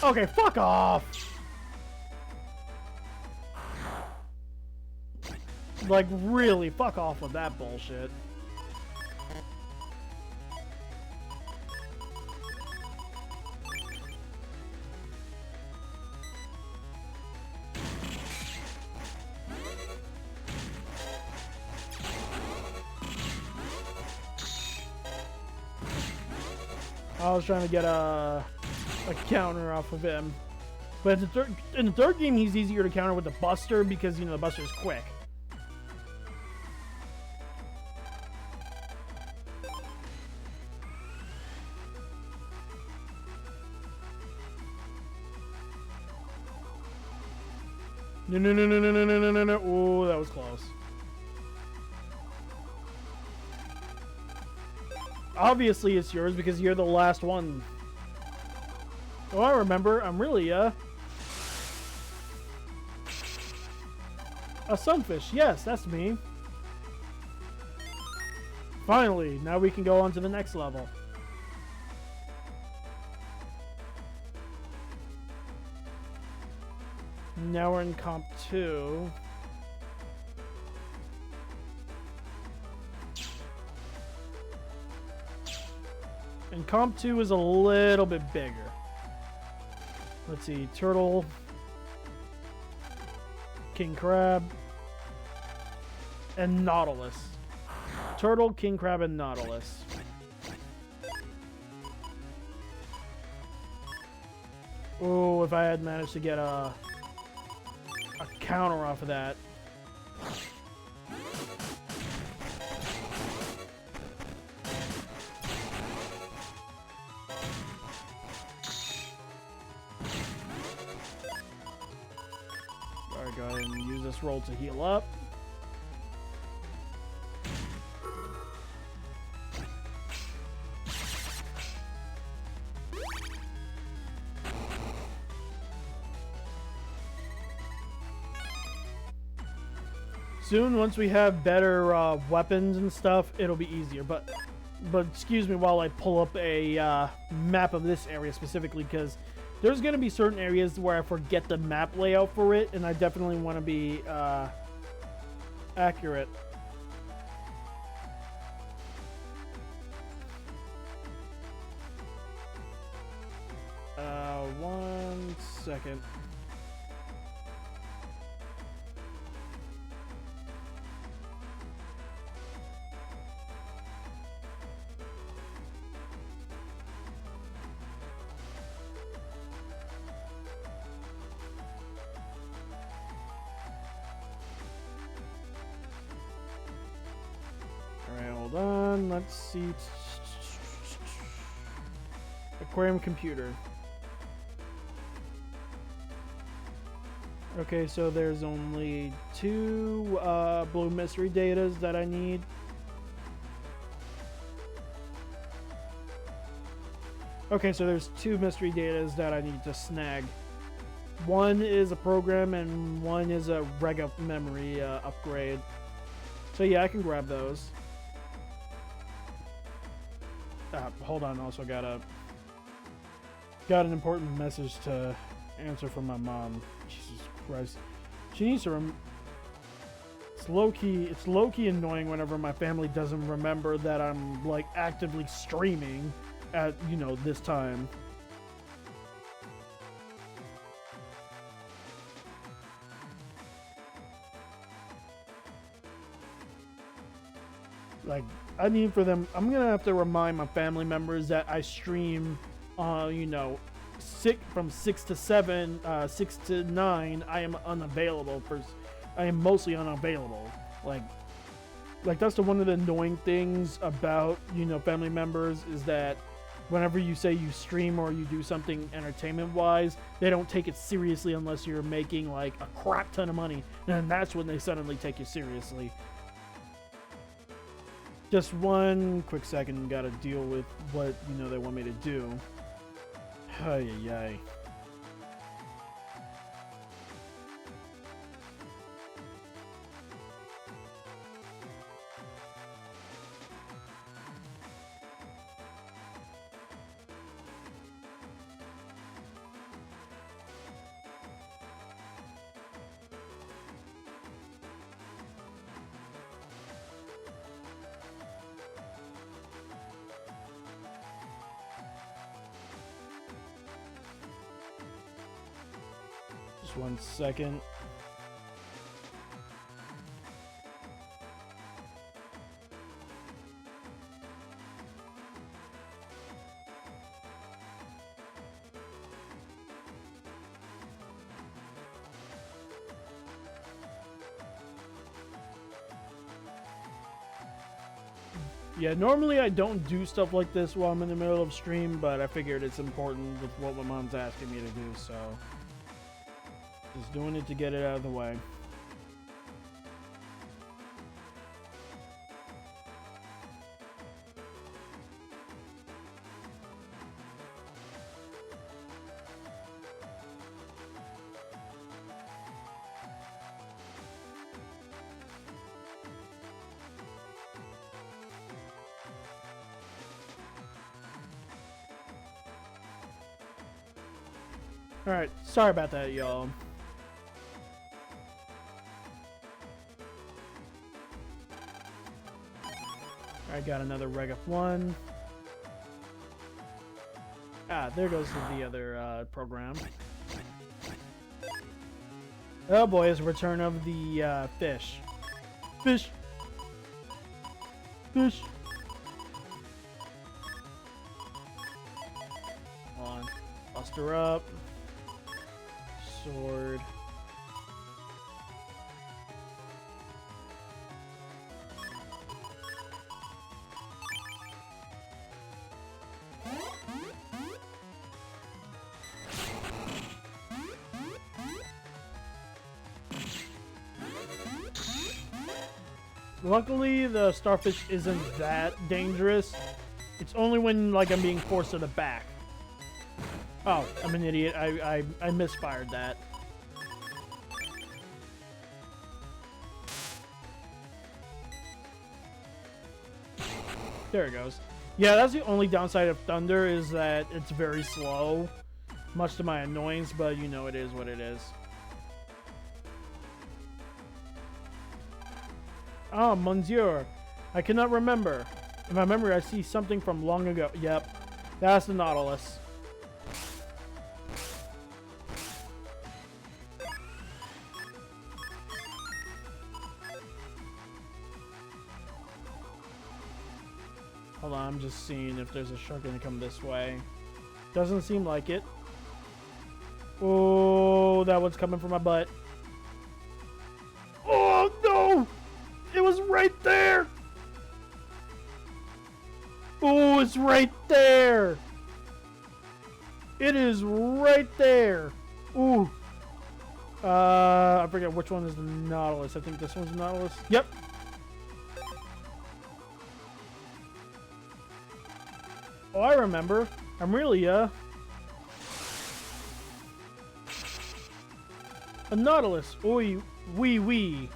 Okay, fuck off. Like really, fuck off with that bullshit. I was trying to get a counter off of him, but in the third game he's easier to counter with the Buster because you know the Buster's quick. No. Ooh, that was close. Obviously it's yours because you're the last one. Oh, I remember. I'm really, a sunfish. Yes, that's me. Finally, now we can go on to the next level. Now we're in Comp 2. And Comp 2 is a little bit bigger. Let's see, Turtle, King Crab, and Nautilus. Turtle, King Crab, and Nautilus. Oh, if I had managed to get a counter off of that. bonus roll to heal up. Soon, once we have better weapons and stuff, it'll be easier. But excuse me while I pull up a map of this area specifically, because there's going to be certain areas where I forget the map layout for it, and I definitely want to be accurate. One second. Alright, hold on. Let's see. Aquarium computer. Okay, so there's only 2 blue mystery datas that I need. Okay, so there's 2 mystery datas that I need to snag. One is a program and one is a reg memory upgrade. So yeah, I can grab those. Hold on, also got an important message to answer from my mom. Jesus Christ. She needs to it's low-key annoying whenever my family doesn't remember that I'm like actively streaming at, you know, this time. Like, I need for them, I'm gonna have to remind my family members that I stream, you know, from 6 to 7, 6 to 9, I am unavailable. I am mostly unavailable. Like that's one of the annoying things about, you know, family members is that whenever you say you stream or you do something entertainment-wise, they don't take it seriously unless you're making like a crap ton of money, and that's when they suddenly take you seriously. Just one quick second, gotta deal with what, you know, they want me to do. Ay, ay, ay. Just 1 second. Yeah, normally I don't do stuff like this while I'm in the middle of stream, but I figured it's important with what my mom's asking me to do, so just doing it to get it out of the way. Alright, sorry about that, y'all. I got another Reg up 1. Ah, there goes the other program. Oh boy, it's a return of the fish. Fish! Fish! Hold on. Bust her up. Sword. Luckily, the starfish isn't that dangerous. It's only when, like, I'm being forced to the back. Oh, I'm an idiot. I misfired that. There it goes. Yeah, that's the only downside of Thunder is that it's very slow. Much to my annoyance, but you know it is what it is. Ah, Monsieur. I cannot remember. In my memory, I see something from long ago. Yep. That's the Nautilus. Hold on, I'm just seeing if there's a shark gonna come this way. Doesn't seem like it. Oh, that one's coming from my butt. Oh, no! It was right there! Oh, it's right there! It is right there! Ooh. I forget which one is the Nautilus. I think this one's the Nautilus. Yep. Oh, I remember. Amelia. A Nautilus. Oi, wee wee.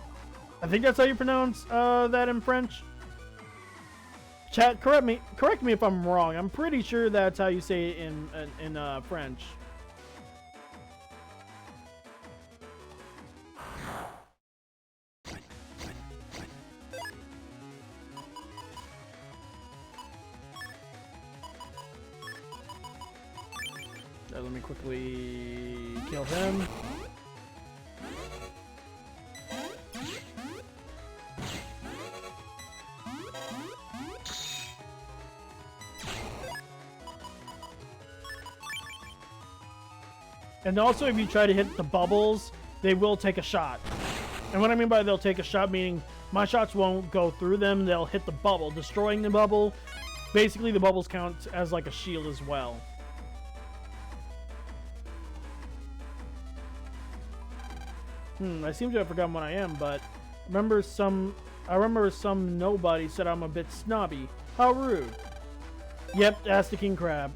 I think that's how you pronounce that in French. Chat, correct me if I'm wrong. I'm pretty sure that's how you say it in French. Let me quickly kill him. And also, if you try to hit the bubbles, they will take a shot. And what I mean by they'll take a shot, meaning my shots won't go through them, they'll hit the bubble, destroying the bubble. Basically, the bubbles count as like a shield as well. I seem to have forgotten what I am, but I remember some nobody said I'm a bit snobby. How rude. Yep, that's the king crab.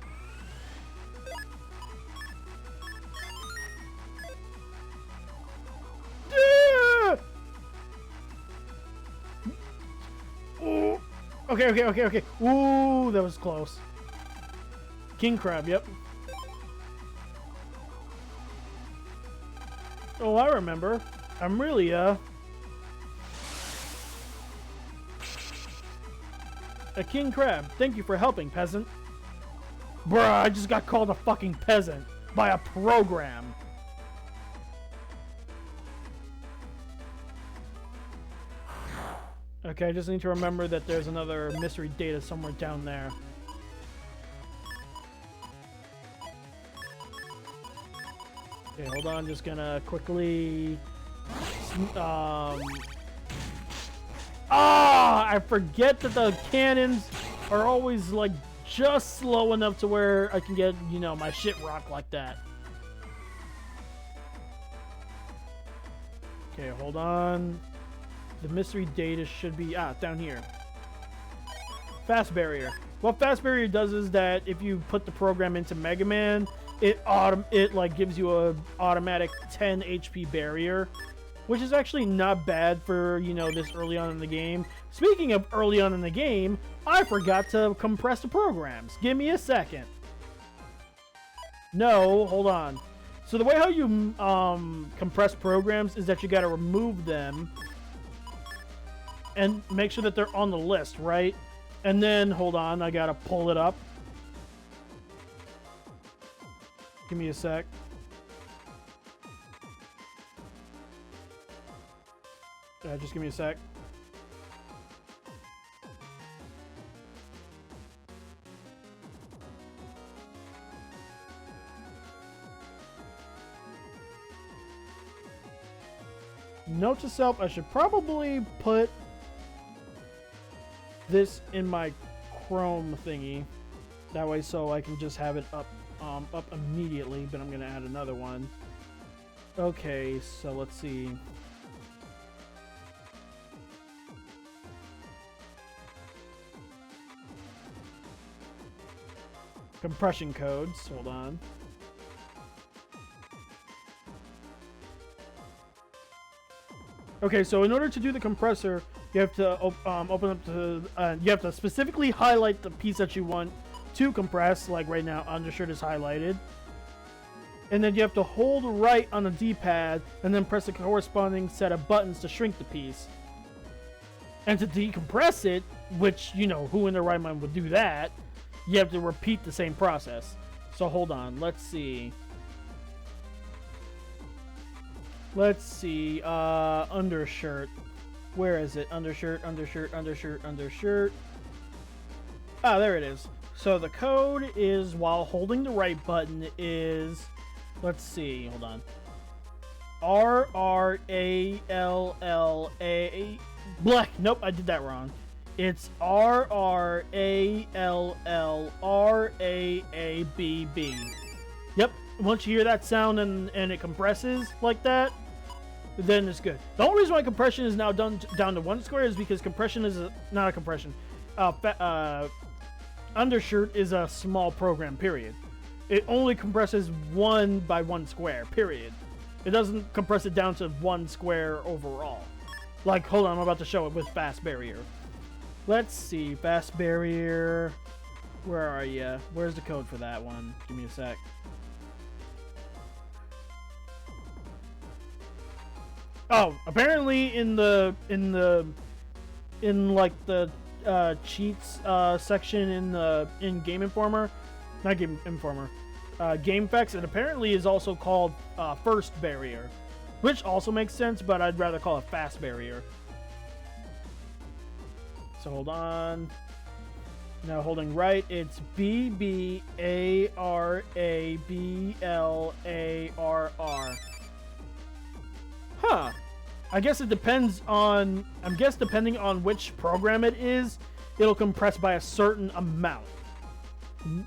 Ooh. Okay. Ooh, that was close. King crab, yep. Oh, I remember. Amelia. A king crab. Thank you for helping, peasant. Bruh, I just got called a fucking peasant by a program. Okay, I just need to remember that there's another mystery data somewhere down there. Okay, hold on, just gonna quickly... I forget that the cannons are always, like, just slow enough to where I can get, you know, my shit rocked like that. Okay, hold on. The mystery data should be, down here. Fast barrier. What fast barrier does is that if you put the program into Megaman, it like gives you a automatic 10 HP barrier, which is actually not bad for, you know, this early on in the game. Speaking of early on in the game, I forgot to compress the programs. Give me a second. No, hold on. So the way how you compress programs is that you got to remove them and make sure that they're on the list, right? And then, hold on, I gotta pull it up. Give me a sec. Just give me a sec. Note to self, I should probably put this in my Chrome thingy. That way so I can just have it up immediately, but I'm gonna add another one. Okay, so let's see. compression codes. Hold on. Okay, so in order to do the compressor, you have to open up to, you have to specifically highlight the piece that you want to compress. Like right now, undershirt is highlighted. And then you have to hold right on the D-pad and then press the corresponding set of buttons to shrink the piece. And to decompress it, which, you know, who in their right mind would do that, you have to repeat the same process. So hold on, let's see. Let's see, undershirt. Where is it? Undershirt, undershirt, undershirt, undershirt. Ah, there it is. So the code is, while holding the right button, is, let's see, hold on. R-R-A-L-L-A... Black, nope, I did that wrong. It's R-R-A-L-L-R-A-A-B-B. Yep, once you hear that sound and it compresses like that, then it's good. The only reason why compression is now down to 1 square is because compression is not a compression. Undershirt is a small program, period. It only compresses 1 by 1 square, period. It doesn't compress it down to 1 square overall. Like, hold on, I'm about to show it with fast barrier. Let's see, fast barrier. Where are you? Where's the code for that one? Give me a sec. Oh, apparently in like the cheats section in Game Informer, not Game Informer, GameFAQs, it apparently is also called first barrier, which also makes sense, but I'd rather call it fast barrier. So hold on. Now holding right, it's B-B-A-R-A-B-L-A-R-R. Huh. I guess it depends on... depending on which program it is, it'll compress by a certain amount.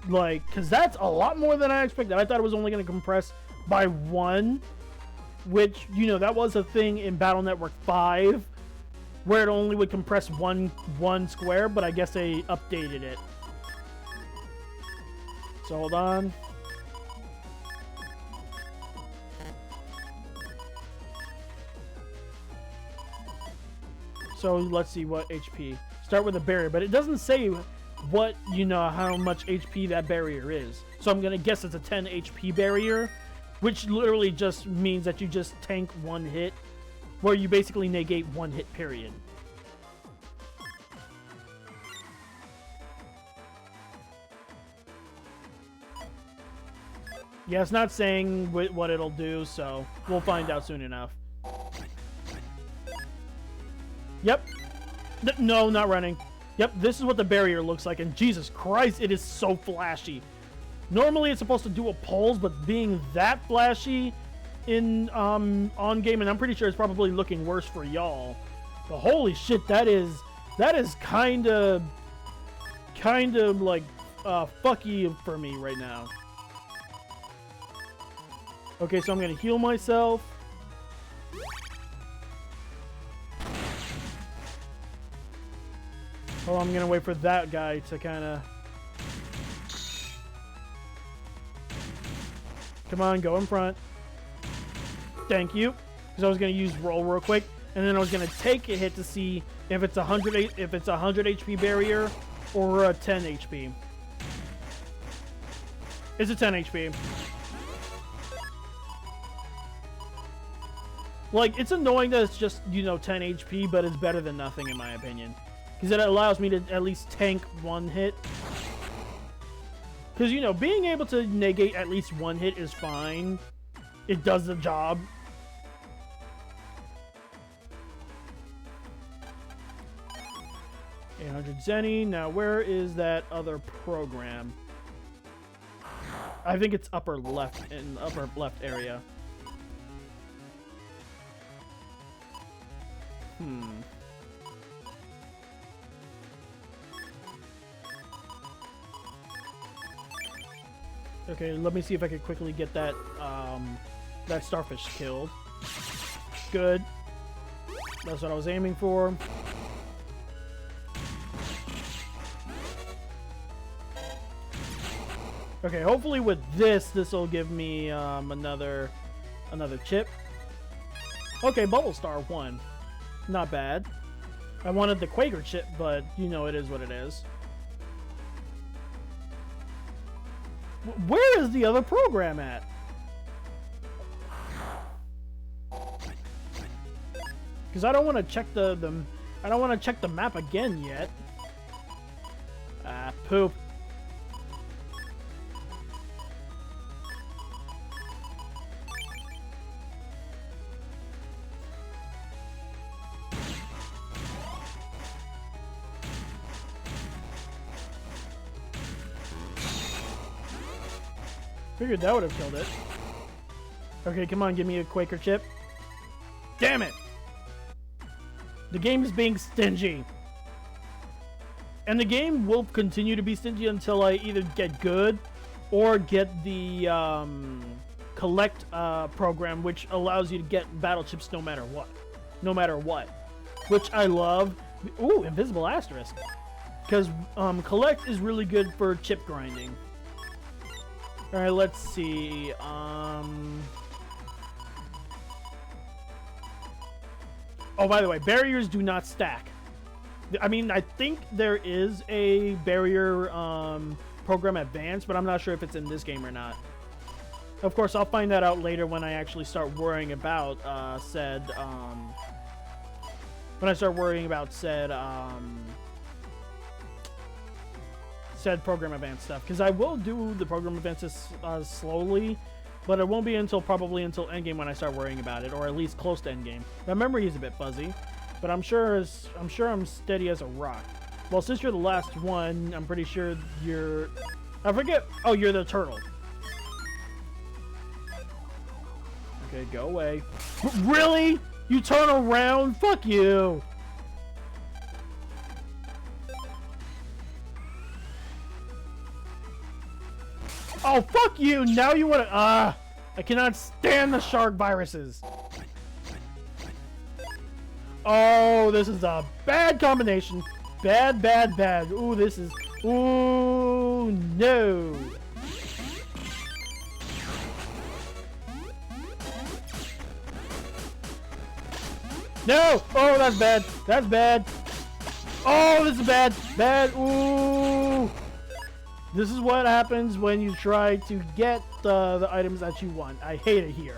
Like, because that's a lot more than I expected. I thought it was only going to compress by 1, which, you know, that was a thing in Battle Network 5, where it only would compress one square, but I guess they updated it. So hold on. So let's see what HP. Start with a barrier, but it doesn't say what, you know, how much HP that barrier is. So I'm gonna guess it's a 10 HP barrier, which literally just means that you just tank 1 hit, where you basically negate 1 hit, period. Yeah, it's not saying what it'll do, so we'll find out soon enough. Yep. No, not running. Yep, this is what the barrier looks like, and Jesus Christ, it is so flashy. Normally it's supposed to do a pulse, but being that flashy in on game, and I'm pretty sure it's probably looking worse for y'all. But holy shit, that is kind of like fucky for me right now. Okay, so I'm gonna heal myself. Oh, I'm gonna wait for that guy to kind of... Come on, go in front. Thank you. Because I was gonna use roll real quick, and then I was gonna take a hit to see if it's a 100 HP barrier or a 10 HP. It's a 10 HP. Like, it's annoying that it's just, you know, 10 HP, but it's better than nothing in my opinion. Because it allows me to at least tank 1 hit. Because, you know, being able to negate at least 1 hit is fine. It does the job. $800 Zenny. Now, where is that other program? I think it's upper left, in the upper left area. Okay, let me see if I can quickly get that that starfish killed. Good. That's what I was aiming for. Okay, hopefully with this will give me another chip. Okay, Bubble Star 1. Not bad. I wanted the Quaker chip, but you know it is what it is. Where is the other program at? Because I don't want to check I don't want to check the map again yet. Ah, poop. Figured that would have killed it. Okay, come on, give me a Quaker chip. Damn it! The game is being stingy. And the game will continue to be stingy until I either get good or get the collect program, which allows you to get battle chips no matter what. No matter what. Which I love. Ooh, invisible asterisk. Because collect is really good for chip grinding. Alright, let's see. Oh, by the way, barriers do not stack. I mean, I think there is a barrier program advanced, but I'm not sure if it's in this game or not. Of course, I'll find that out later when I actually start worrying about said program advanced stuff, because I will do the program advances slowly, but it won't be probably until endgame when I start worrying about it, or at least close to endgame. My memory is a bit fuzzy, but I'm sure I'm steady as a rock. Well, since you're the last one, I'm pretty sure you're... I forget. Oh, you're the turtle. Okay, go away. Really? You turn around? Fuck you. Oh, fuck you! Now you wanna... I cannot stand the shark viruses. Oh, this is a bad combination. Bad, bad, bad. Ooh, this is... Ooh, no. No! Oh, that's bad. That's bad. Oh, this is bad. Bad. Ooh. This is what happens when you try to get the items that you want. I hate it here.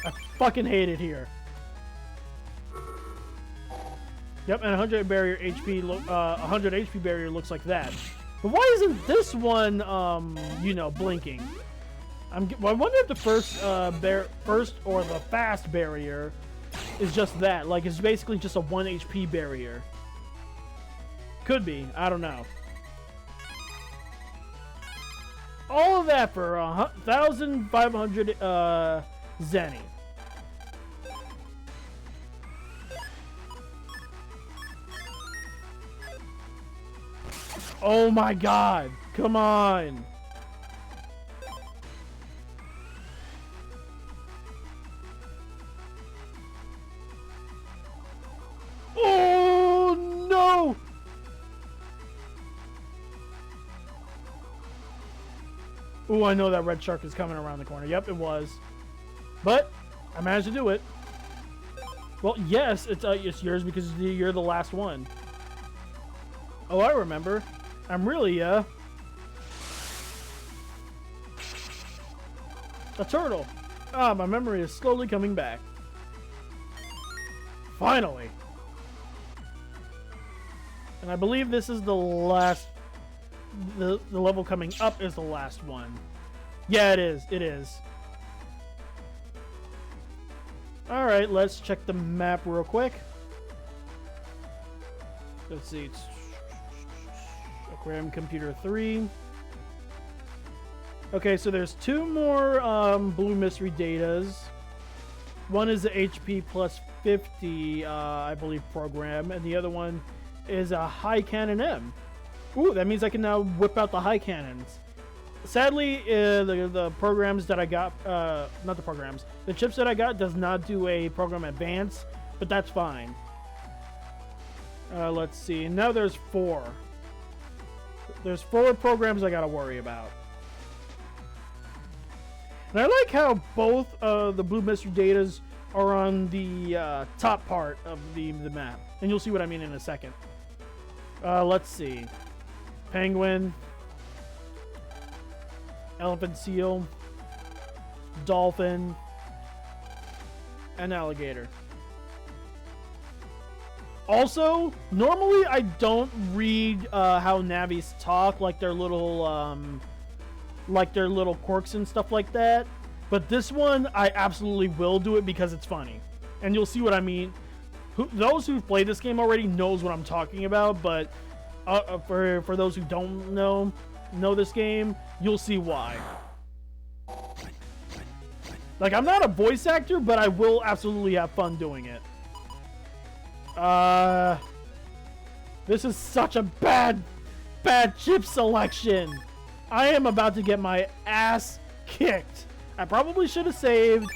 I fucking hate it here. Yep, and 100 barrier HP, 100 HP barrier looks like that. But why isn't this one, you know, blinking? I wonder if the first or the fast barrier is just that. Like, it's basically just a 1 HP barrier. Could be. I don't know. All of that for 1,500 Zenny. Oh my god! Come on! Oh no! Ooh, I know that red shark is coming around the corner. Yep, it was. But I managed to do it. Well, yes, it's yours because you're the last one. Oh, I remember. I'm really a turtle. Ah, my memory is slowly coming back. Finally. And I believe this is the last. The level coming up is the last one. Yeah, it is. It is. Alright, let's check the map real quick. Let's see. Aquarium Computer 3. Okay, so there's 2 more Blue Mystery Datas. One is the HP plus 50, I believe, program, and the other one is a High Cannon M. Ooh, that means I can now whip out the high cannons. Sadly, the programs that I got, not the programs, the chips that I got does not do a program advance, but that's fine. Let's see, now there's 4. There's 4 programs I gotta worry about. And I like how both the blue mystery datas are on the top part of the map. And you'll see what I mean in a second. Let's see. Penguin. Elephant seal. Dolphin. And alligator. Also, normally I don't read how Navis talk, like their little quirks and stuff like that. But this one, I absolutely will do it because it's funny, and you'll see what I mean. Those who've played this game already knows what I'm talking about, but for those who don't know this game, you'll see why. Like, I'm not a voice actor, but I will absolutely have fun doing it. This is such a bad chip selection. I am about to get my ass kicked. I probably should have saved.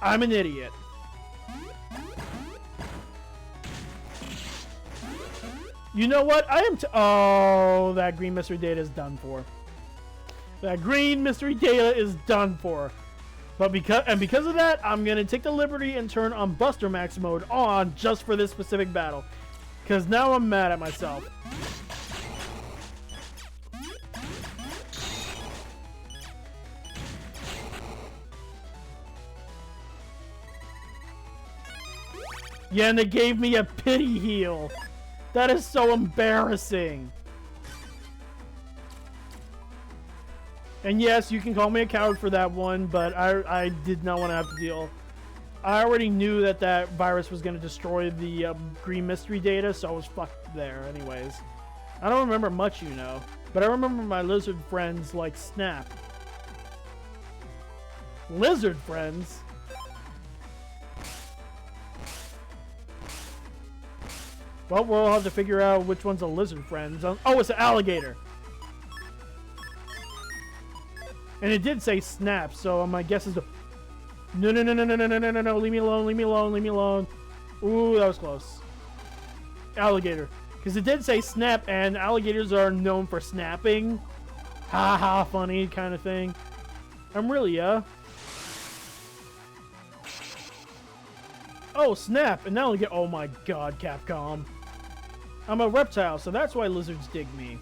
I'm an idiot. You know what? Oh, that green mystery data is done for. That green mystery data is done for. But because of that, I'm going to take the liberty and turn on Buster Max mode on just for this specific battle. Because now I'm mad at myself. Yeah, and they gave me a pity heal. That is so embarrassing. And yes, you can call me a coward for that one, but I did not want to have to deal. I already knew that virus was going to destroy the green mystery data, so I was fucked there anyways. I don't remember much, you know, but I remember my lizard friends like Snap. Lizard friends? Well, we'll have to figure out which one's a lizard friend. Oh, it's an alligator. And it did say Snap, so my guess is... No, leave me alone, leave me alone, leave me alone. Ooh, that was close. Alligator. Because it did say Snap, and alligators are known for snapping. Ha ha, funny kind of thing. I'm really, Oh, Snap, and alligator. Oh my god, Capcom. I'm a reptile, so that's why lizards dig me.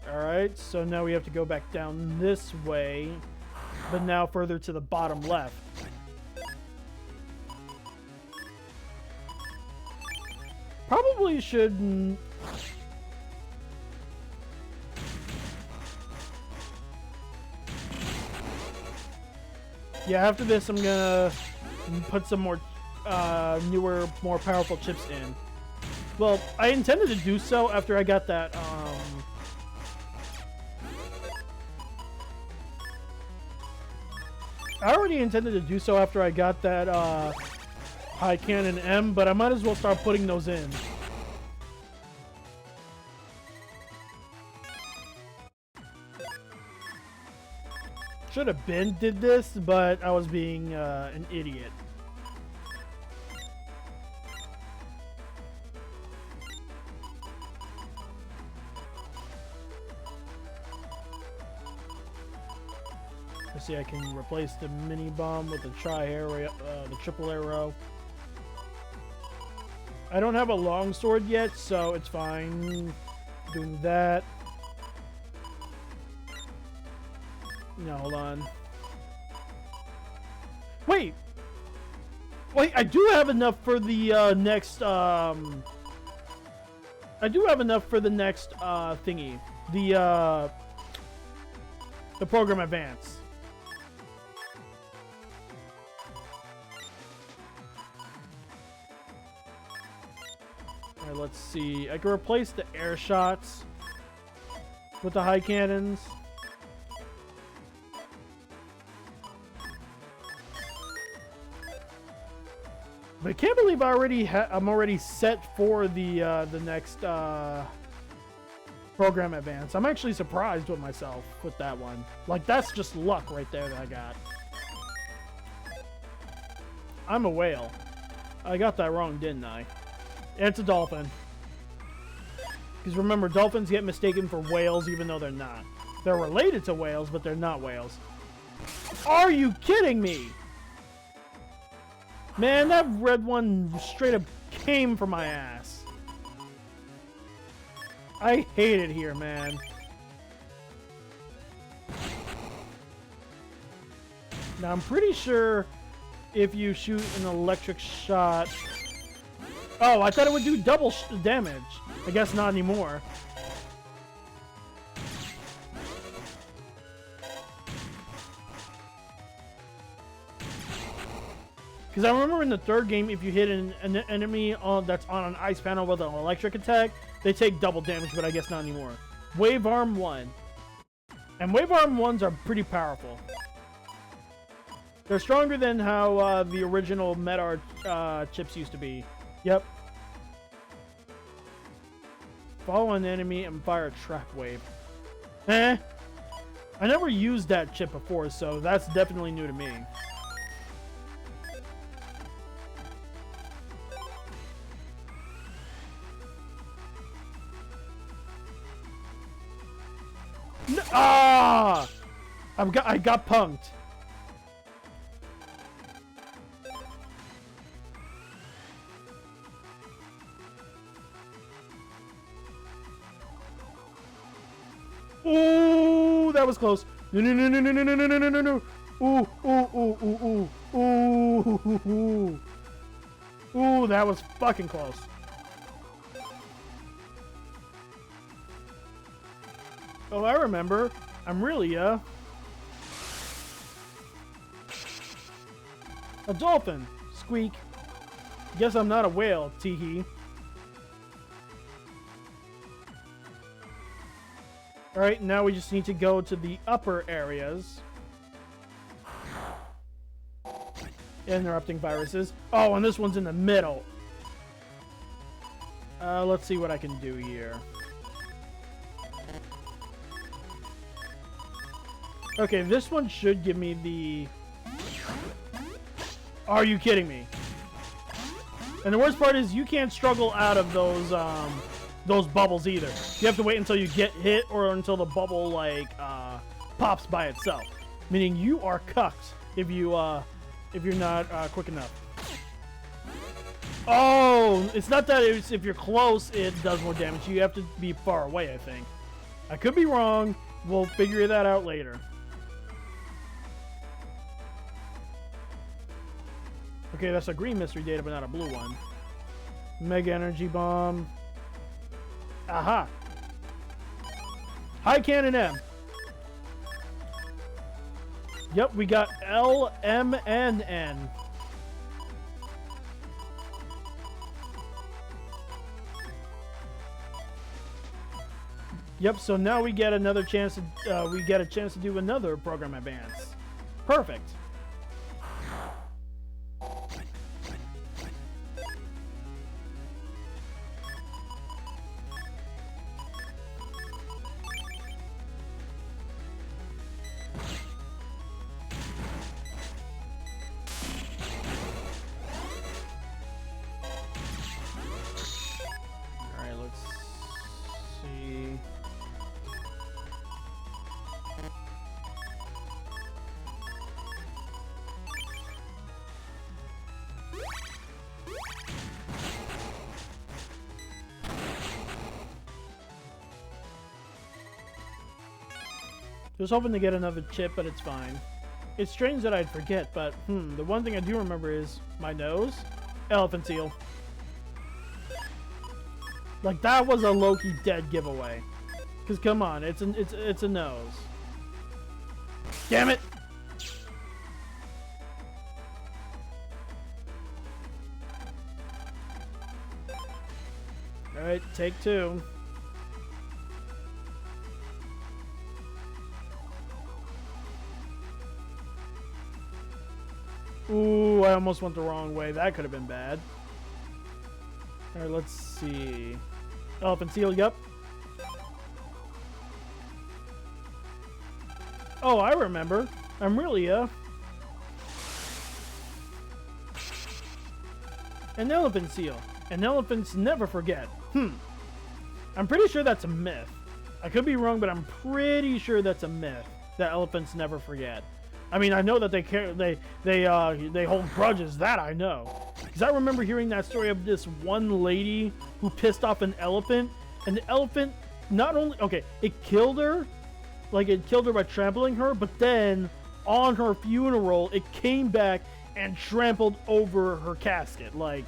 Alright, so now we have to go back down this way, but now further to the bottom left. Probably should... Yeah, after this I'm gonna put some more newer, more powerful chips in. Well, I intended to do so after I got that, I already intended to do so after I got that High Cannon M, but I might as well start putting those in. Should have did this, but I was being an idiot. Let's see, I can replace the mini bomb with the the triple arrow. I don't have a long sword yet, so it's fine doing that. No, hold on. Wait, I do have enough for the next. I do have enough for the next thingy, the program advance. Alright, let's see. I can replace the air shots with the high cannons. But I can't believe I'm already set for the next program advance. I'm actually surprised with myself with that one. Like, that's just luck right there that I got. I'm a whale. I got that wrong, didn't I? It's a dolphin. Because remember, dolphins get mistaken for whales even though they're not. They're related to whales, but they're not whales. Are you kidding me? Man, that red one straight up came for my ass. I hate it here, man. Now, I'm pretty sure if you shoot an electric shot... Oh, I thought it would do double damage. I guess not anymore. Because I remember in the third game, if you hit an enemy that's on an ice panel with an electric attack, they take double damage, but I guess not anymore. Wave Arm 1. And Wave Arm 1s are pretty powerful. They're stronger than how the original Medar chips used to be. Yep. Follow an enemy and fire a trap wave. Eh? I never used that chip before, so that's definitely new to me. No, ah! I got punked. Ooh, that was close. No, no, no, no, no, no, no, no, no, no, no. Ooh, ooh, ooh, ooh, ooh, ooh, ooh. Ooh, that was fucking close. Oh, I remember. I'm really, a dolphin. Squeak. Guess I'm not a whale, teehee. Alright, now we just need to go to the upper areas. Interrupting viruses. Oh, and this one's in the middle. Let's see what I can do here. Okay, this one should give me the... Are you kidding me? And the worst part is you can't struggle out of those bubbles either. You have to wait until you get hit or until the bubble like pops by itself. Meaning you are cucked if you're not quick enough. Oh, it's not that it's, if you're close it does more damage. You have to be far away, I think. I could be wrong. We'll figure that out later. Okay, that's a green mystery data, but not a blue one. Mega Energy Bomb. Aha! High Cannon M. Yep, we got L, M, and N. Yep, so now we get another chance to do another program advance. Perfect. I was hoping to get another chip, but it's fine. It's strange that I'd forget, but the one thing I do remember is my nose. Elephant seal. Like that was a low-key dead giveaway. Cause come on, it's a nose. Damn it! All right, take two. Ooh, I almost went the wrong way. That could have been bad. Alright, let's see. Elephant seal, yep. Oh, I remember. I'm really, An elephant seal. And elephants never forget. I'm pretty sure that's a myth. I could be wrong, but I'm pretty sure that's a myth that elephants never forget. I mean, I know that they hold grudges. That I know, because I remember hearing that story of this one lady who pissed off an elephant, and the elephant not only it killed her, like it killed her by trampling her, but then on her funeral, it came back and trampled over her casket. Like,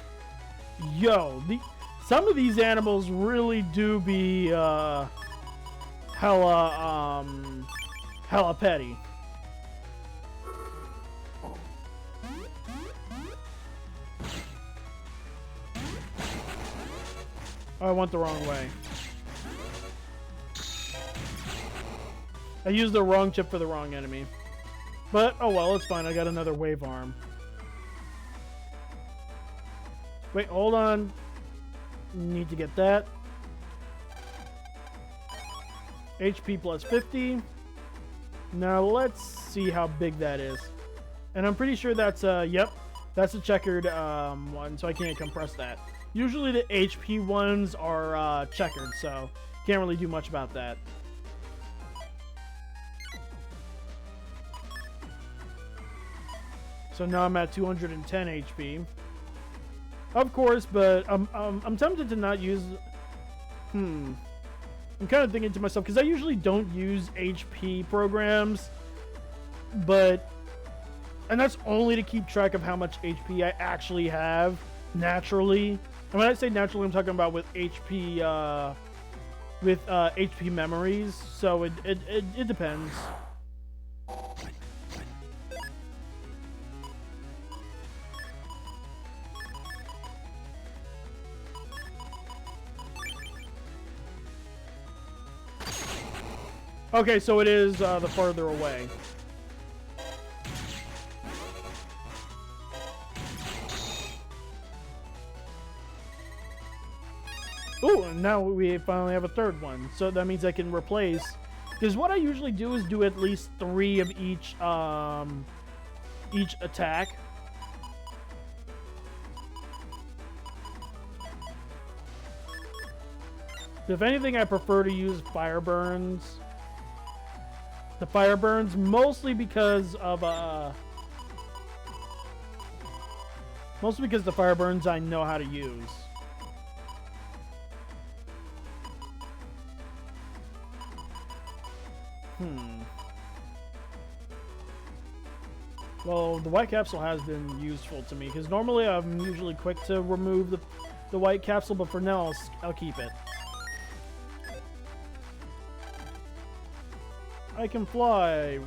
yo, some of these animals really do be hella petty. Oh, I went the wrong way. I used the wrong chip for the wrong enemy. But, oh well, it's fine. I got another wave arm. Wait, hold on. Need to get that. HP plus 50. Now let's see how big that is. And I'm pretty sure that's yep, that's a checkered one, so I can't compress that. Usually the HP ones are checkered, so can't really do much about that. So now I'm at 210 HP. Of course, but I'm tempted to not use. I'm kind of thinking to myself, because I usually don't use HP programs, and that's only to keep track of how much HP I actually have naturally. And when I say naturally, I'm talking about with HP HP memories. So it depends. Okay, so it is the farther away. Ooh, and now we finally have a third one. So that means I can replace. Because what I usually do is do at least 3 of each attack. If anything, I prefer to use fire burns. The fire burns mostly because of the fire burns I know how to use. Well, the white capsule has been useful to me, because normally I'm usually quick to remove the white capsule, but for now I'll keep it. I can fly.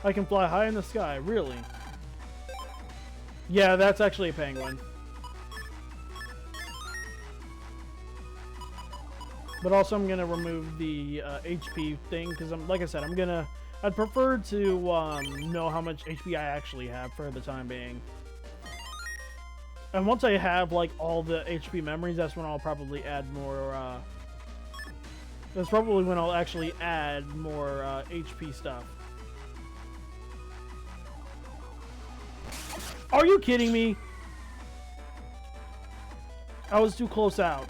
I can fly high in the sky, really. Yeah, that's actually a penguin. But also I'm gonna remove the HP thing, because like I said, I'd prefer to know how much HP I actually have for the time being. And once I have like all the HP memories, that's when I'll probably add more. That's probably when I'll actually add more HP stuff. Are you kidding me? I was too close out.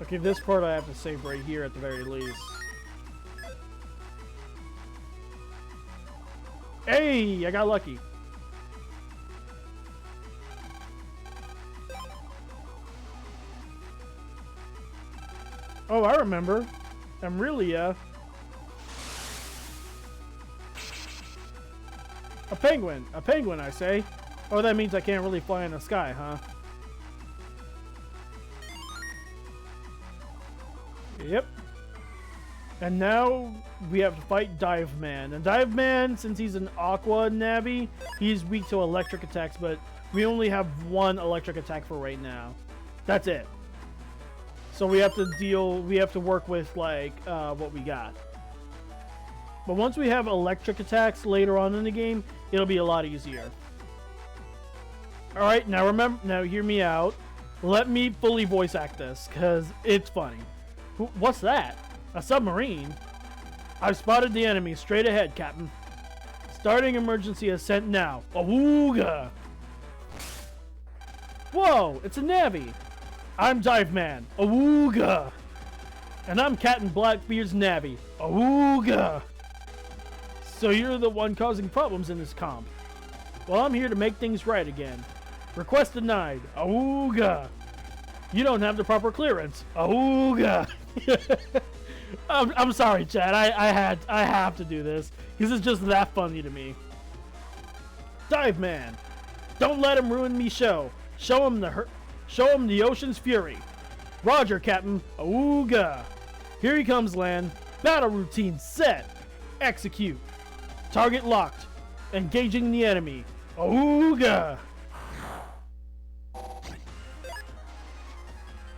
Okay, this part I have to save right here at the very least. Hey, I got lucky. Oh, I remember. Amrelia. A penguin. A penguin, I say. Oh, that means I can't really fly in the sky, huh? Yep. And now we have to fight Dive Man. And Dive Man, since he's an Aqua Navi, he's weak to electric attacks, but we only have 1 electric attack for right now. That's it. So we have to work with, like, what we got. But once we have electric attacks later on in the game, it'll be a lot easier. Alright, now hear me out. Let me fully voice act this, because it's funny. What's that? A submarine? I've spotted the enemy straight ahead, Captain. Starting emergency ascent now. Awooga! Whoa, it's a Navi. I'm Dive Man. Awooga! And I'm Captain Blackbeard's Navi. Awooga! So you're the one causing problems in this comp. Well, I'm here to make things right again. Request denied. Awooga! You don't have the proper clearance. Awooga! I'm sorry, Chad. I have to do this. This is just that funny to me. Dive Man, don't let him ruin me show. Show him the ocean's fury. Roger, Captain. Awooga! Here he comes, land. Battle routine set. Execute. Target locked. Engaging the enemy. Awooga!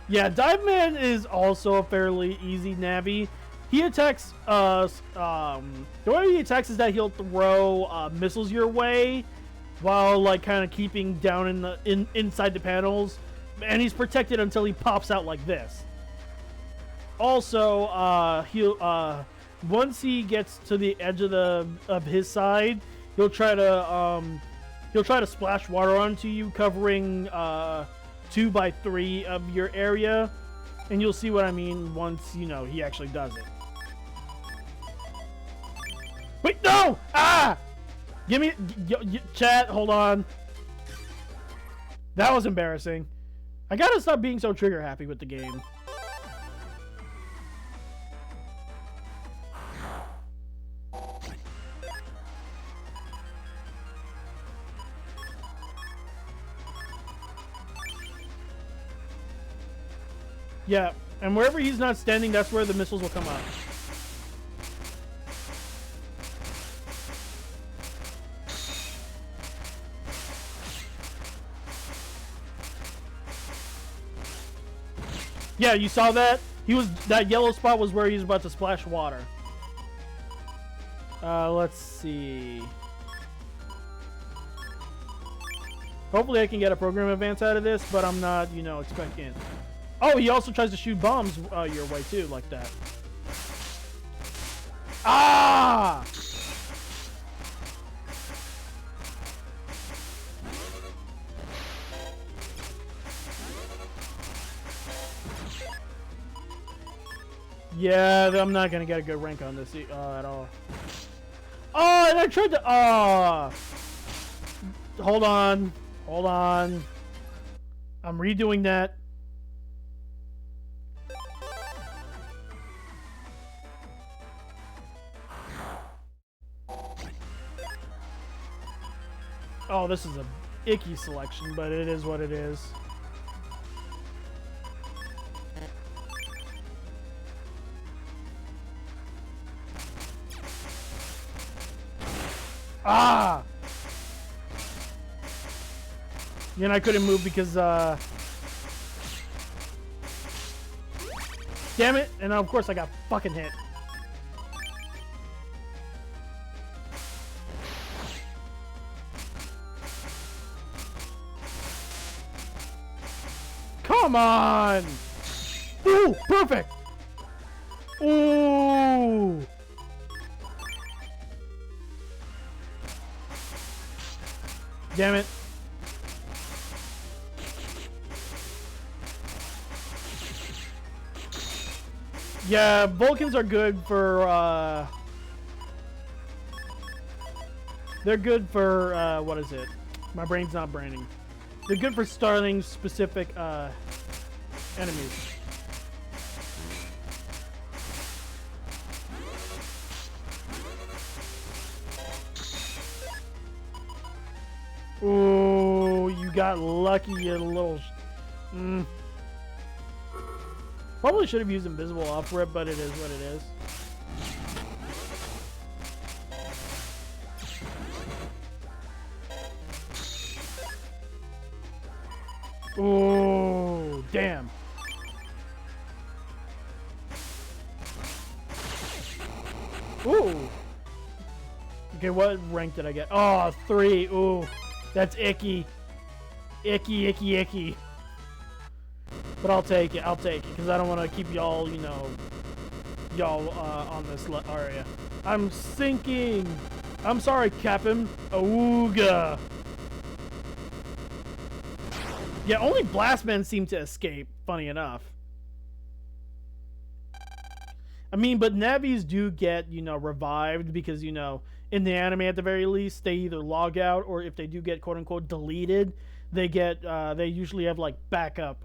Yeah, Dive Man is also a fairly easy Navi. He attacks, the way he attacks is that he'll throw missiles your way while like kind of keeping down inside the panels, and he's protected until he pops out like this. Also, once he gets to the edge of his side, he'll try to splash water onto you, covering 2 by 3 of your area, and you'll see what I mean once he actually does it. Wait, no! Ah! Give me... Chat, hold on. That was embarrassing. I gotta stop being so trigger happy with the game. Yeah, and wherever he's not standing, that's where the missiles will come out. Yeah, you saw that? That yellow spot was where he was about to splash water. Let's see. Hopefully I can get a program advance out of this, but I'm not, expecting it. Oh, he also tries to shoot bombs your way too, like that. Ah! Yeah, I'm not gonna get a good rank on this at all. Oh, and I tried to. Hold on, hold on. I'm redoing that. Oh, this is a icky selection, but it is what it is. Ah! And I couldn't move because, damn it! And of course I got fucking hit. Come on! Ooh, perfect! Ooh! Damn it. Yeah, Vulcans are good for, they're good for, what is it? My brain's not braining. They're good for starting specific, enemies. Ooh, you got lucky, you little... Probably should have used invisible off rip, but it is what it is. Ooh, damn. Ooh. Okay, what rank did I get? Oh, 3. Ooh, that's icky. Icky, icky, icky. But I'll take it, because I don't want to keep y'all, y'all on this area. I'm sinking! I'm sorry, Captain. Ooga. Yeah, only Blastmen seem to escape, funny enough. I mean, but navies do get, revived because, in the anime at the very least, they either log out or if they do get quote unquote deleted, they get, they usually have like backup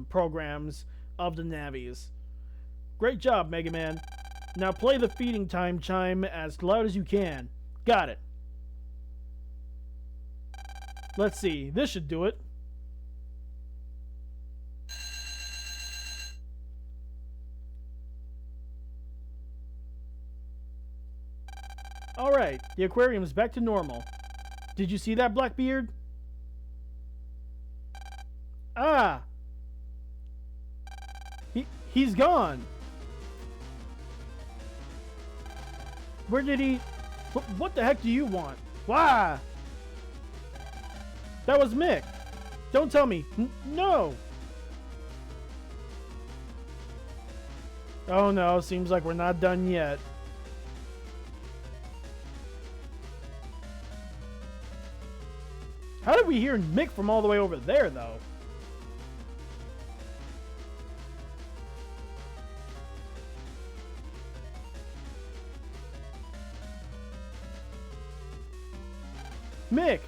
programs of the navies. Great job, Megaman. Now play the feeding time chime as loud as you can. Got it. Let's see, this should do it. Alright, the aquarium's back to normal. Did you see that, Blackbeard? Ah! He's gone! Where did he... What the heck do you want? Why? That was Mick! Don't tell me! No! Oh no, seems like we're not done yet. How did we hear Mick from all the way over there, though? Mick!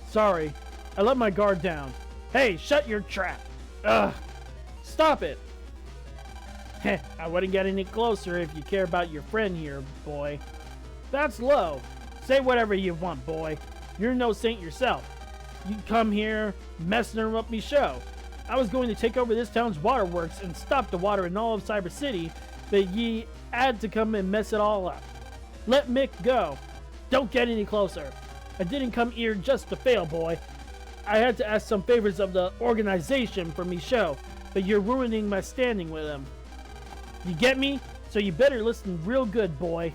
Sorry, I let my guard down. Hey, shut your trap! Ugh! Stop it! Heh, I wouldn't get any closer if you care about your friend here, boy. That's low. Say whatever you want, boy. You're no saint yourself. You come here, messing up me show. I was going to take over this town's waterworks and stop the water in all of Cyber City, but ye had to come and mess it all up. Let Mick go. Don't get any closer. I didn't come here just to fail, boy. I had to ask some favors of the organization for me show, but you're ruining my standing with them. You get me? So you better listen real good, boy.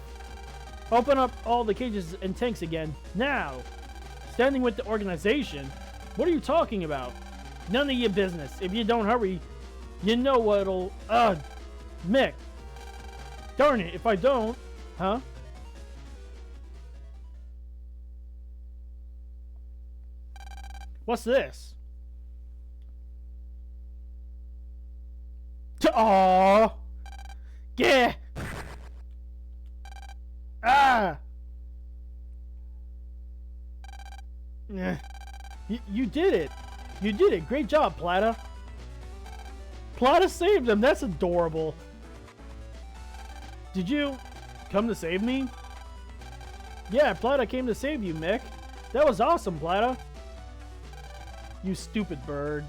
Open up all the cages and tanks again, now! Standing with the organization? What are you talking about? None of your business. If you don't hurry, you know what'll... Mick. Darn it, if I don't... Huh? What's this? Aww! Yeah! Ah! You did it! You did it! Great job, Plata! Plata saved him! That's adorable! Did you come to save me? Yeah, Plata came to save you, Mick. That was awesome, Plata! You stupid bird.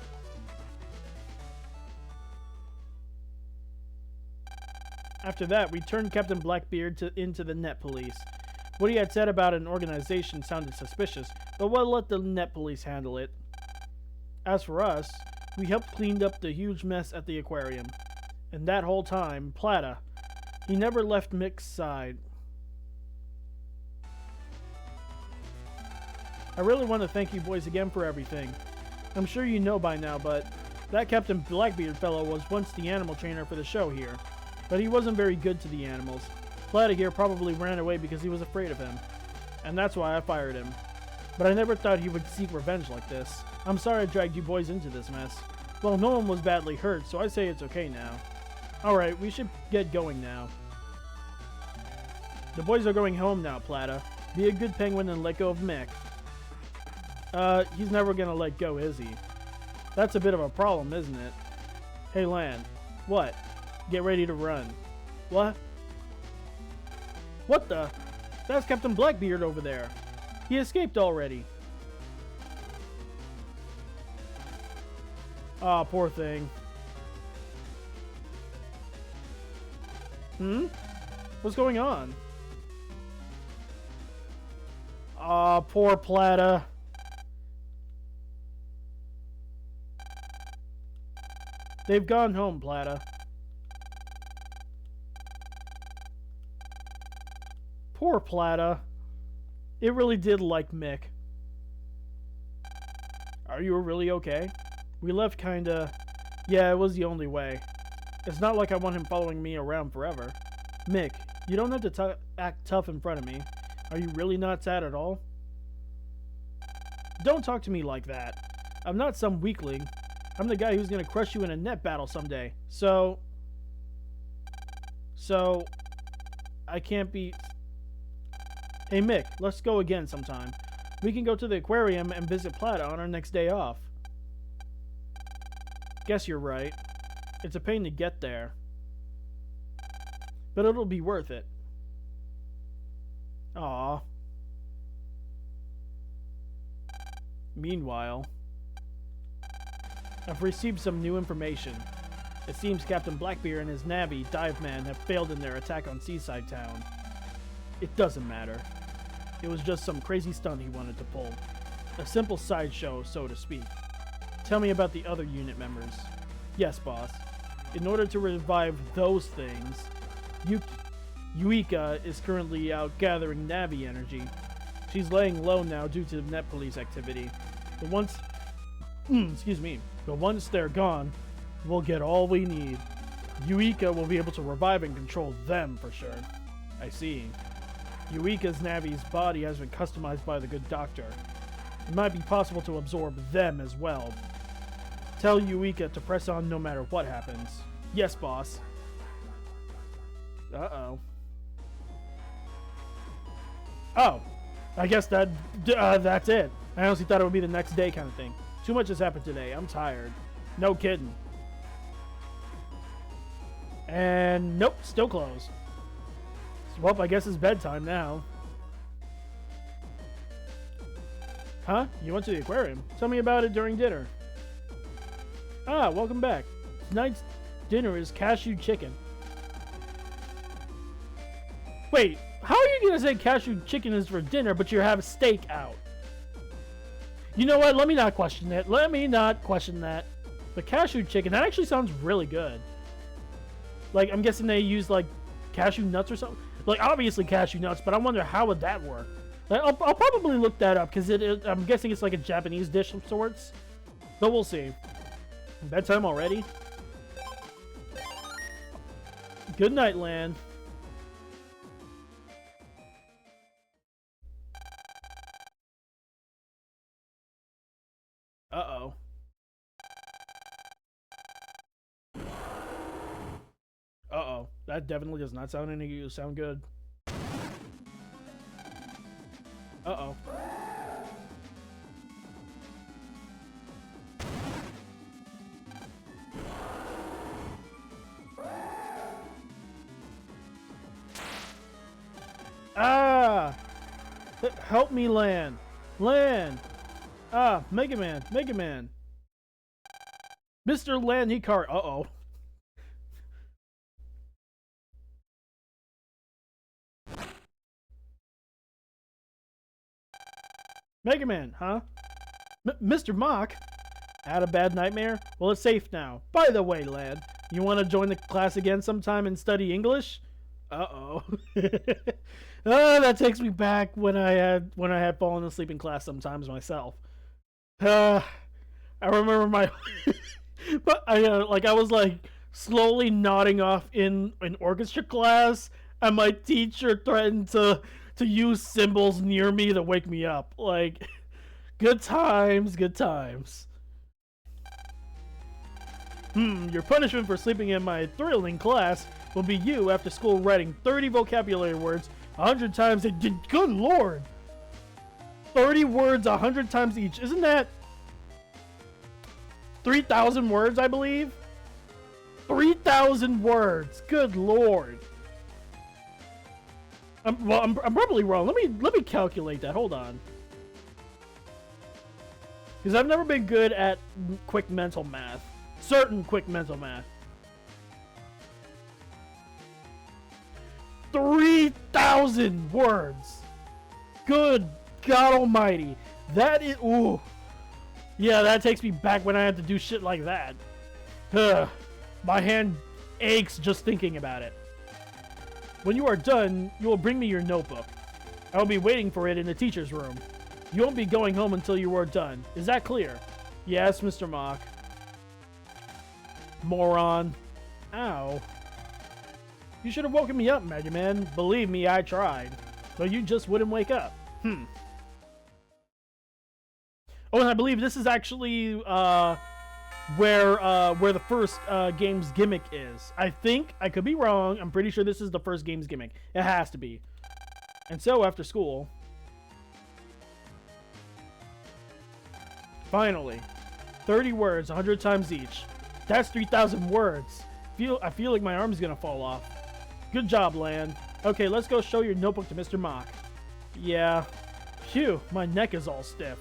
After that, we turned Captain Blackbeard into the Net Police. What he had said about an organization sounded suspicious, but we'll let the Net Police handle it. As for us, we helped clean up the huge mess at the aquarium. And that whole time, Plata, he never left Mick's side. I really want to thank you boys again for everything. I'm sure you know by now, but that Captain Blackbeard fellow was once the animal trainer for the show here. But he wasn't very good to the animals. Plata here probably ran away because he was afraid of him. And that's why I fired him. But I never thought he would seek revenge like this. I'm sorry I dragged you boys into this mess. Well, no one was badly hurt, so I say it's okay now. Alright, we should get going now. The boys are going home now, Plata. Be a good penguin and let go of Mick. He's never gonna let go, is he? That's a bit of a problem, isn't it? Hey, Lan. What? Get ready to run. What? What the? That's Captain Blackbeard over there. He escaped already. Aw, poor thing. What's going on? Aw, poor Plata. They've gone home, Plata. Poor Plata. It really did like Mick. Are you really okay? We left kinda... Yeah, it was the only way. It's not like I want him following me around forever. Mick, You don't have to act tough in front of me. Are you really not sad at all? Don't talk to me like that. I'm not some weakling. I'm the guy who's gonna crush you in a net battle someday. So, I can't be... Hey Mick, let's go again sometime. We can go to the aquarium and visit Plata on our next day off. Guess you're right. It's a pain to get there. But it'll be worth it. Aww. Meanwhile, I've received some new information. It seems Captain Blackbeard and his navvy, Dive Man, have failed in their attack on Seaside Town. It doesn't matter. It was just some crazy stunt he wanted to pull. A simple sideshow, so to speak. Tell me about the other unit members. Yes, boss. In order to revive those things, Yuika is currently out gathering Navi energy. She's laying low now due to net police activity. But once... excuse me. But once they're gone, we'll get all we need. Yuika will be able to revive and control them for sure. I see. Yuika's Navi's body has been customized by the good doctor. It might be possible to absorb them as well. Tell Yuika to press on no matter what happens. Yes, boss. Uh-oh. Oh. I guess that's it. I honestly thought it would be the next day kind of thing. Too much has happened today. I'm tired. No kidding. And nope, still closed. Well, I guess it's bedtime now. Huh? You went to the aquarium? Tell me about it during dinner. Ah, welcome back. Tonight's dinner is cashew chicken. Wait, how are you gonna say cashew chicken is for dinner, but you have steak out? You know what? Let me not question it. Let me not question that. The cashew chicken, that actually sounds really good. Like, I'm guessing they use, like, cashew nuts or something. Like, obviously cashew nuts, but I wonder how would that work. Like, I'll probably look that up, because I'm guessing it's like a Japanese dish of sorts. But we'll see. Bedtime already? Good night, Lan. Uh-oh. Uh-oh. That definitely does not sound good. Uh-oh. Ah! Help me, Lan. Lan! Ah, Megaman. Megaman. Mr. Lan Hikari. Uh-oh. Megaman, huh? Mr. Mock? Had a bad nightmare? Well, it's safe now. By the way, lad, you want to join the class again sometime and study English? Uh-oh. Oh, that takes me back when I had fallen asleep in class sometimes myself. I remember my... but I was like slowly nodding off in an orchestra class, and my teacher threatened to use symbols near me to wake me up. Like, good times, good times. Your punishment for sleeping in my thrilling class will be you after school writing 30 vocabulary words 100 times. Good lord! 30 words 100 times each. Isn't that 3,000 words, I believe? 3,000 words. Good lord. I'm probably wrong. Let me calculate that. Hold on. Because I've never been good at quick mental math. Certain quick mental math. 3,000 words. Good God Almighty. That is... Ooh. Yeah, that takes me back when I had to do shit like that. Ugh. My hand aches just thinking about it. When you are done, you will bring me your notebook. I will be waiting for it in the teacher's room. You won't be going home until you are done. Is that clear? Yes, Mr. Mock. Moron. Ow. You should have woken me up, Megaman. Believe me, I tried. But you just wouldn't wake up. Oh, and I believe this is actually where the first game's gimmick is. I think, I could be wrong, I'm pretty sure this is the first game's gimmick. It has to be. And so, after school... Finally. 30 words, 100 times each. That's 3,000 words. I feel like my arm's gonna fall off. Good job, Lan. Okay, let's go show your notebook to Mr. Mach. Yeah. Phew, my neck is all stiff.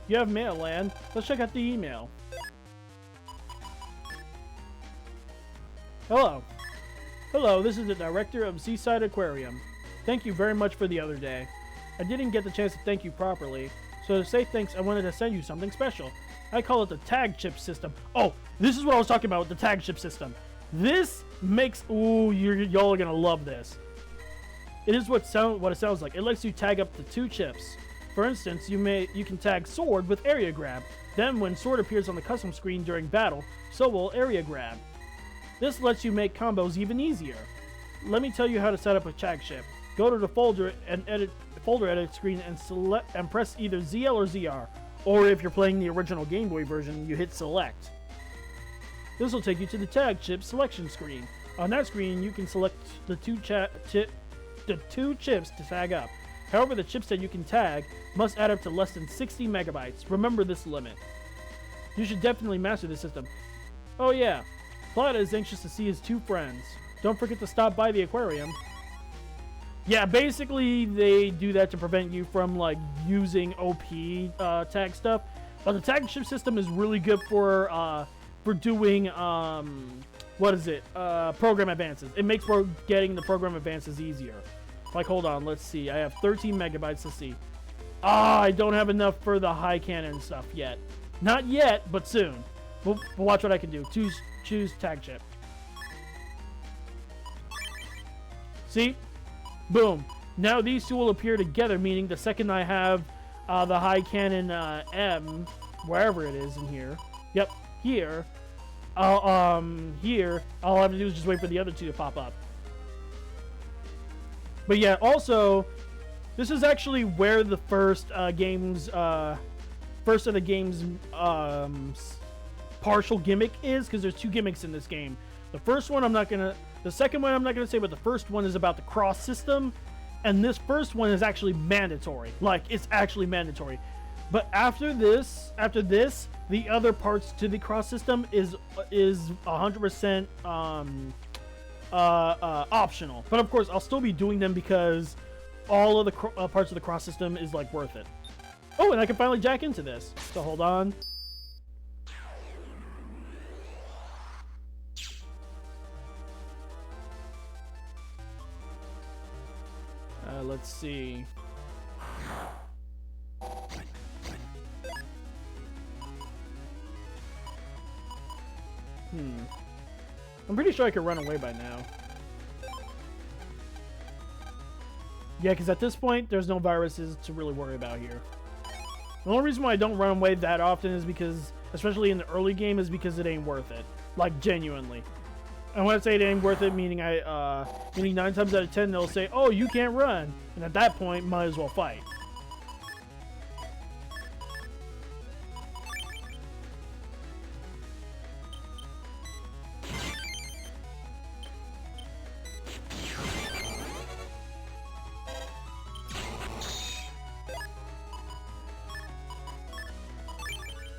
You have mail, Lan. Let's check out the email. Hello. Hello, this is the director of Seaside Aquarium. Thank you very much for the other day. I didn't get the chance to thank you properly, so to say thanks, I wanted to send you something special. I call it the tag chip system. Oh, this is what I was talking about with the tag chip system. This makes... Ooh, y'all are gonna love this. It is what it sounds like. It lets you tag up to 2 chips. For instance, you can tag Sword with Area Grab. Then when Sword appears on the custom screen during battle, so will Area Grab. This lets you make combos even easier. Let me tell you how to set up a tag chip. Go to the folder edit screen and select and press either ZL or ZR. Or if you're playing the original Game Boy version, you hit select. This will take you to the tag chip selection screen. On that screen, you can select the two chips to tag up. However, the chips that you can tag must add up to less than 60 megabytes. Remember this limit. You should definitely master this system. Oh yeah, Plata is anxious to see his 2 friends. Don't forget to stop by the aquarium. Yeah, basically they do that to prevent you from like using OP tag stuff. But the tag chip system is really good for doing program advances. It makes for getting the program advances easier. Like, hold on, let's see. I have 13 megabytes to see. I don't have enough for the high cannon stuff yet. Not yet, but soon. We'll watch what I can do. Choose tag chip. See? Boom. Now these two will appear together, meaning the second I have the high cannon M, wherever it is in here. Yep, here. All I have to do is just wait for the other 2 to pop up. But yeah, also, this is actually where the first of the game's partial gimmick is, because there's 2 gimmicks in this game. The second one I'm not gonna say, but the first one is about the cross system, and this first one is actually mandatory. Like, it's actually mandatory. But after this, the other parts to the cross system is 100% optional. But of course, I'll still be doing them because all of the parts of the cross system is like worth it. Oh, and I can finally jack into this. So hold on. Let's see. I'm pretty sure I could run away by now. Yeah, because at this point, there's no viruses to really worry about here. The only reason why I don't run away that often is because, especially in the early game, is because it ain't worth it. Like, genuinely. And when I say it ain't worth it, meaning 9 times out of 10, they'll say, oh, you can't run. And at that point, might as well fight.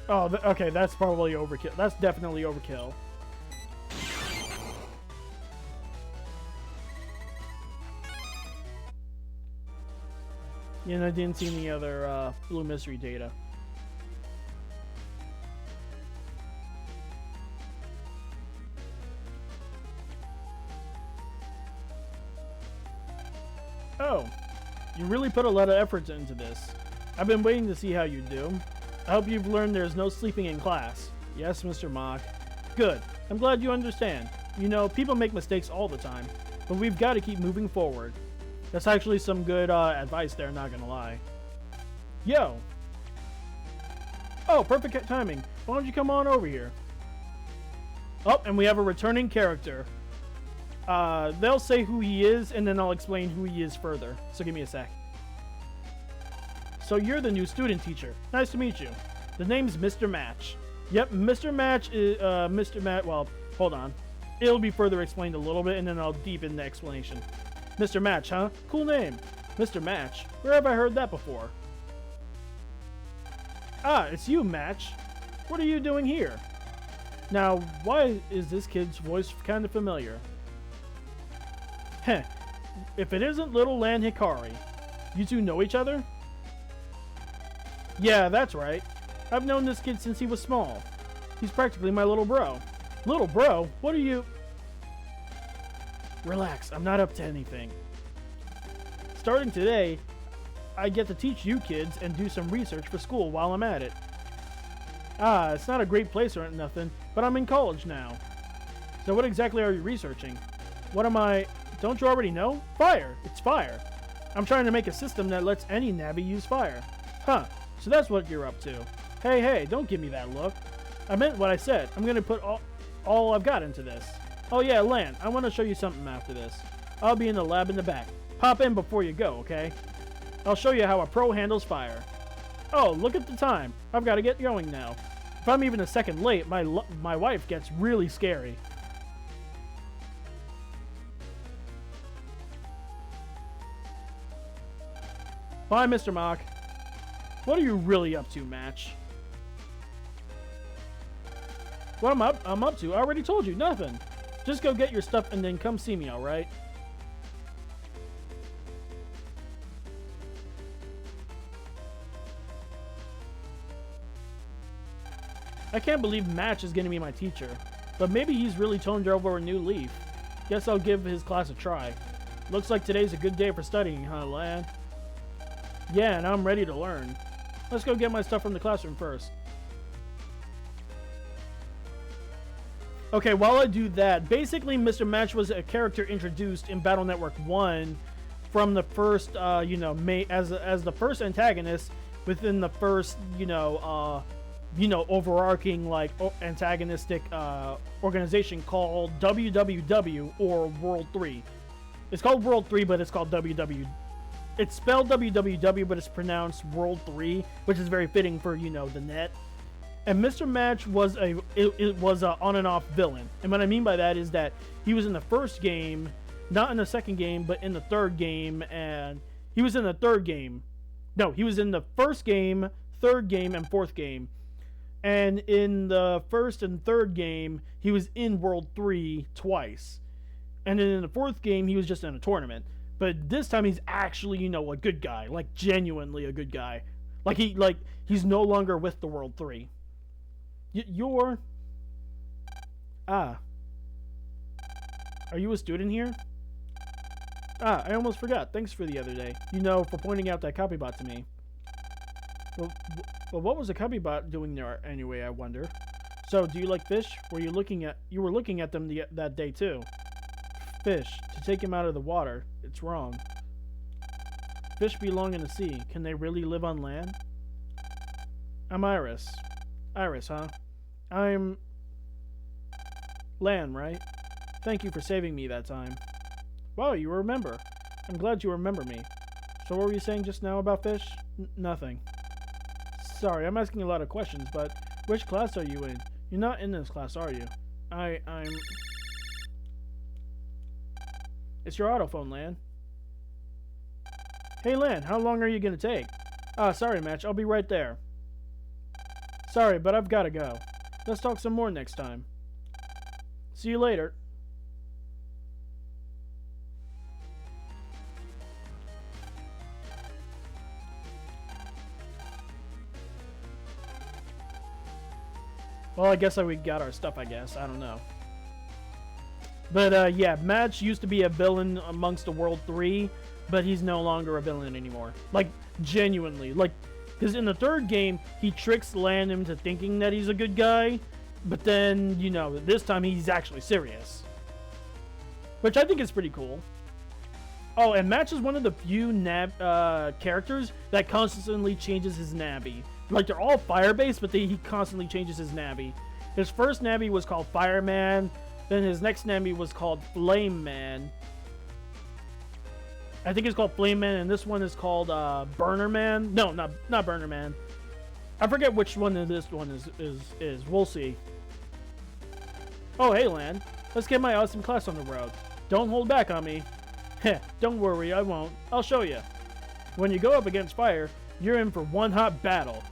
Oh, okay, that's probably overkill. That's definitely overkill. Yeah, and I didn't see any other blue mystery data. Oh, you really put a lot of effort into this. I've been waiting to see how you do. I hope you've learned there's no sleeping in class. Yes, Mr. Mach. Good. I'm glad you understand. You know, people make mistakes all the time, but we've got to keep moving forward. That's actually some good advice there, not gonna lie. Yo, Oh, perfect timing. Why don't you come on over here? Oh, and we have a returning character. They'll say who he is, and then I'll explain who he is further. So give me a sec. So you're the new student teacher. Nice to meet you. The name's Mr. Match. Yep, Mr. Match is, well, hold on. It'll be further explained a little bit, and then I'll deepen the explanation. Mr. Match, huh? Cool name. Mr. Match. Where have I heard that before? Ah, it's you, Match. What are you doing here? Now, why is this kid's voice kind of familiar? Heh. If it isn't little Lan Hikari. You two know each other? Yeah, that's right. I've known this kid since he was small. He's practically my little bro. Little bro? What are you... Relax, I'm not up to anything. Starting today, I get to teach you kids and do some research for school while I'm at it. Ah, it's not a great place or nothing, but I'm in college now. So what exactly are you researching? What am I... Don't you already know? Fire! It's fire! I'm trying to make a system that lets any Navi use fire. Huh, so that's what you're up to. Hey, don't give me that look. I meant what I said. I'm gonna put all I've got into this. Oh yeah, Lan, I want to show you something after this. I'll be in the lab in the back. Pop in before you go, okay? I'll show you how a pro handles fire. Oh, look at the time. I've got to get going now. If I'm even a second late, my wife gets really scary. Bye, Mr. Mock. What are you really up to, Match? What I'm up to? I already told you, nothing. Just go get your stuff and then come see me, alright? I can't believe Match is gonna be my teacher. But maybe he's really turned over a new leaf. Guess I'll give his class a try. Looks like today's a good day for studying, huh, Lan? Yeah, and I'm ready to learn. Let's go get my stuff from the classroom first. Okay, while I do that, basically Mr. Match was a character introduced in Battle Network 1 from the first, as the first antagonist within the first, overarching, like, antagonistic organization called WWW, or World 3. It's called World 3, but it's called WW. It's spelled WWW, but it's pronounced World 3, which is very fitting for, the net. And Mr. Match was a on and off villain. And what I mean by that is that he was in the first game, not in the second game, but in the third game, and he was in the third game. No, he was in the first game, third game, and fourth game. And in the first and third game, he was in World 3 twice. And then in the fourth game, he was just in a tournament. But this time he's actually, a good guy. Like, genuinely a good guy. He's no longer with the World 3. You're... Ah. Are you a student here? Ah, I almost forgot. Thanks for the other day. For pointing out that copybot to me. Well, what was the copybot doing there anyway, I wonder? So, do you like fish? You were looking at them that day too. Fish. To take him out of the water. It's wrong. Fish belong in the sea. Can they really live on land? I'm Iris. Iris, huh? I'm... Lan, right? Thank you for saving me that time. Wow, you remember. I'm glad you remember me. So what were you saying just now about fish? Nothing. Sorry, I'm asking a lot of questions, but which class are you in? You're not in this class, are you? I'm... It's your autophone, Lan. Hey, Lan, how long are you gonna take? Ah, sorry, Match. I'll be right there. Sorry, but I've gotta go. Let's talk some more next time. See you later. Well, I guess we got our stuff, I guess. I don't know. But, yeah, Match used to be a villain amongst the World 3, but he's no longer a villain anymore. Like, genuinely. Like, because in the third game, he tricks Lan into thinking that he's a good guy, but then, this time he's actually serious. Which I think is pretty cool. Oh, and Match is one of the few characters that constantly changes his Navi. Like, they're all fire-based, but he constantly changes his Navi. His first Navi was called Fireman. Then his next Navi was called Flame Man. I think it's called Flame Man, and this one is called Burner Man. No, not Burner Man. I forget which one of this one is. We'll see. Oh, hey, Lan. Let's get my awesome class on the road. Don't hold back on me. Heh, don't worry, I won't. I'll show you. When you go up against fire, you're in for one hot battle.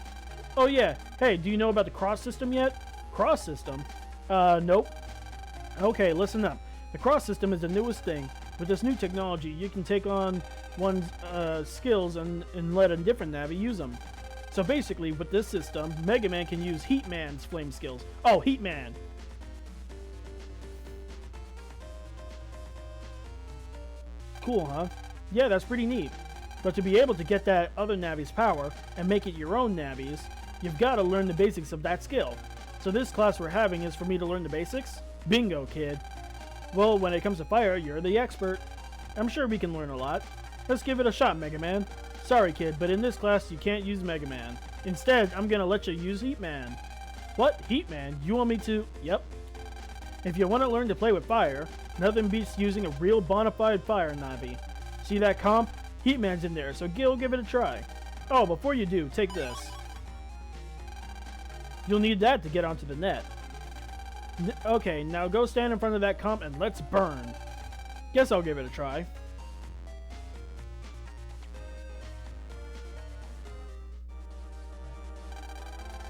Oh, yeah. Hey, do you know about the cross system yet? Cross system? Nope. Okay, listen up. The cross system is the newest thing. With this new technology, you can take on one's skills and let a different Navi use them. So basically, with this system, Megaman can use Heat Man's flame skills. Oh, Heat Man! Cool, huh? Yeah, that's pretty neat. But to be able to get that other Navi's power and make it your own Navi's, you've got to learn the basics of that skill. So this class we're having is for me to learn the basics? Bingo, kid. Well, when it comes to fire, you're the expert. I'm sure we can learn a lot. Let's give it a shot, Mega Man. Sorry, kid, but in this class, you can't use Mega Man. Instead, I'm gonna let you use Heat Man. What? Heat Man? You want me to? Yep. If you want to learn to play with fire, nothing beats using a real bona fide fire Navi. See that comp? Heat Man's in there, so Gil, give it a try. Oh, before you do, take this. You'll need that to get onto the net. Okay, now go stand in front of that comp and let's burn. Guess I'll give it a try.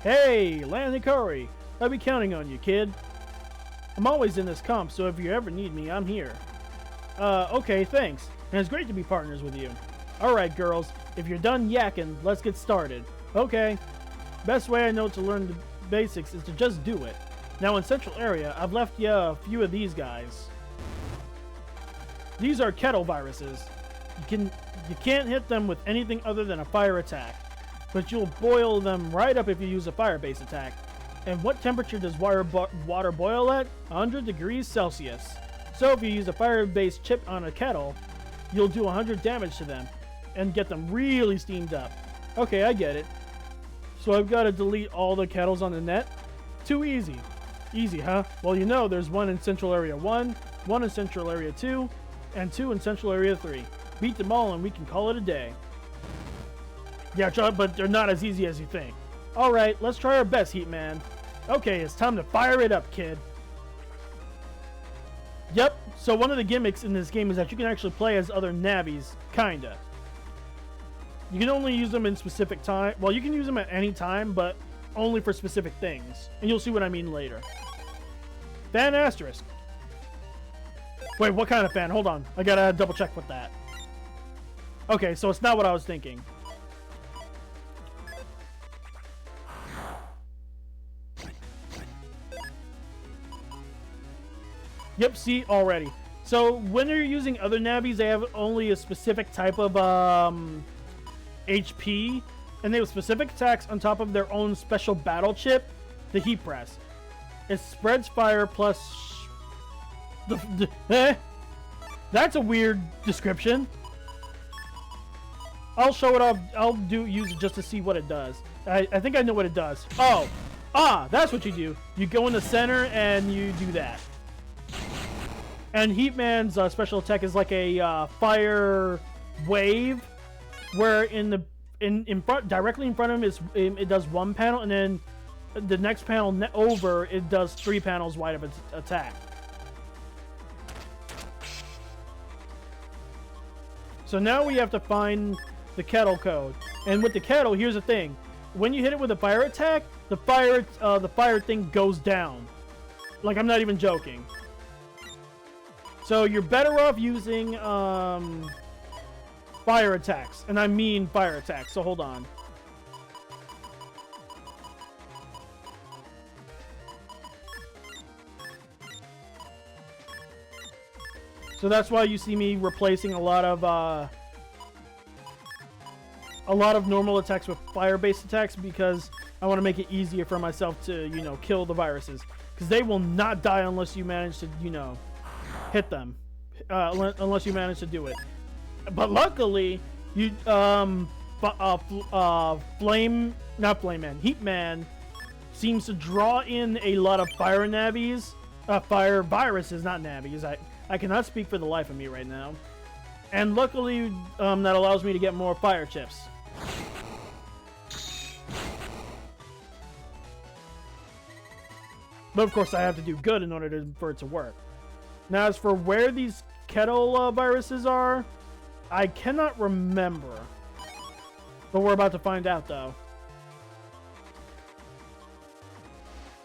Hey, Lanny Curry. I'll be counting on you, kid. I'm always in this comp, so if you ever need me, I'm here. Okay, thanks. And it's great to be partners with you. Alright, girls. If you're done yakking, let's get started. Okay. Best way I know to learn the basics is to just do it. Now in Central Area, I've left you a few of these guys. These are kettle viruses. You can't hit them with anything other than a fire attack, but you'll boil them right up if you use a fire-based attack. And what temperature does water boil at? 100 degrees Celsius. So if you use a fire-based chip on a kettle, you'll do 100 damage to them and get them really steamed up. Okay, I get it. So I've got to delete all the kettles on the net? Too easy. Easy, huh? Well, you know there's one in Central Area 1, one in Central Area 2, and 2 in Central Area 3. Beat them all and we can call it a day. Yeah, but they're not as easy as you think. Alright, let's try our best, Heat Man. Okay, it's time to fire it up, kid. Yep, so one of the gimmicks in this game is that you can actually play as other Navis, kinda. You can only use them in specific time. Well, you can use them at any time, but only for specific things. And you'll see what I mean later. Fan asterisk. Wait, what kind of fan? Hold on. I gotta double check with that. Okay, so it's not what I was thinking. Yep, see, already. So when you're using other Navis, they have only a specific type of HP, and they have specific attacks on top of their own special battle chip, the Heat Press. It spreads fire plus... That's a weird description. I'll show it off. I'll use it just to see what it does. I think I know what it does. Oh! Ah! That's what you do. You go in the center and you do that. And Heat Man's special attack is like a fire wave, where in front, directly in front of him, it does one panel, and then the next panel over, it does 3 panels wide of its attack. So now we have to find the kettle code. And with the kettle, here's the thing: when you hit it with a fire attack, the fire thing goes down. Like, I'm not even joking. So you're better off using fire attacks, and I mean fire attacks. So hold on. So that's why you see me replacing a lot of normal attacks with fire-based attacks, because I want to make it easier for myself to, you know, kill the viruses, because they will not die unless you manage to, you know, hit them, unless you manage to do it. But luckily, not Flame Man, Heat Man seems to draw in a lot of fire navies, fire viruses, not navies. I cannot speak for the life of me right now. And luckily, that allows me to get more fire chips. But of course, I have to do good in order for it to work. Now, as for where these kettle viruses are, I cannot remember. But we're about to find out, though.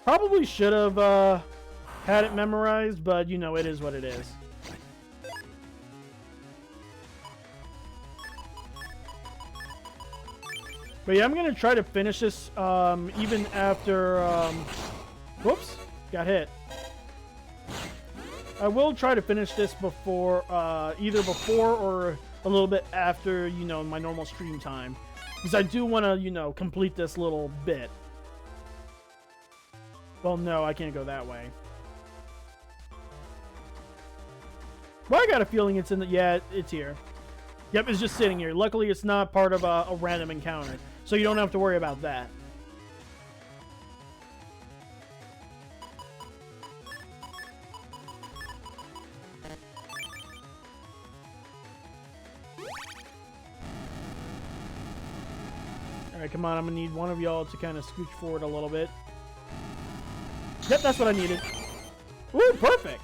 Probably should have had it memorized, but you know, it is what it is. But yeah, I'm going to try to finish this even after... whoops, got hit. I will try to finish this before, either before or a little bit after, you know, my normal stream time. Because I do want to, you know, complete this little bit. Well, no, I can't go that way. Well, I got a feeling it's in the... Yeah, it's here. Yep, it's just sitting here. Luckily, it's not part of a random encounter. So you don't have to worry about that. Alright, come on. I'm going to need one of y'all to kind of scooch forward a little bit. Yep, that's what I needed. Ooh, perfect!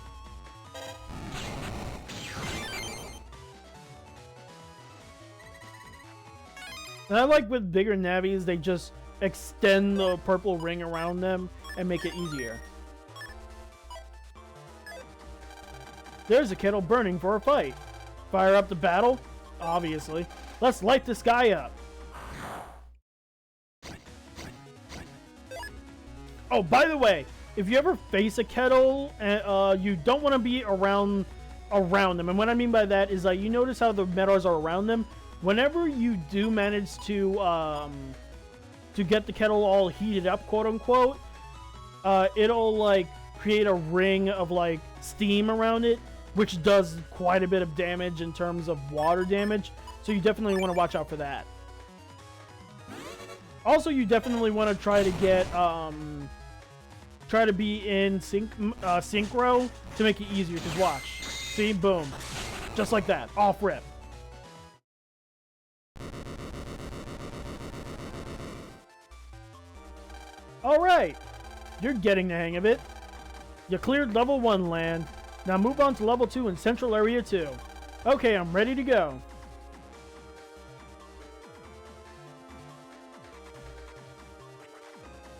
And I like with bigger navies, they just extend the purple ring around them and make it easier. There's a kettle burning for a fight. Fire up the battle? Obviously. Let's light this guy up. Oh, by the way, if you ever face a kettle, you don't want to be around them. And what I mean by that is, like, you notice how the metals are around them. Whenever you do manage to get the kettle all heated up, quote unquote, it'll like create a ring of like steam around it, which does quite a bit of damage in terms of water damage. So you definitely want to watch out for that. Also, you definitely want to try to get try to be in synchro to make it easier. Because watch, see, boom, just like that, off rip. Alright, you're getting the hang of it. You cleared level 1 land. Now move on to level 2 in Central Area 2. Okay, I'm ready to go.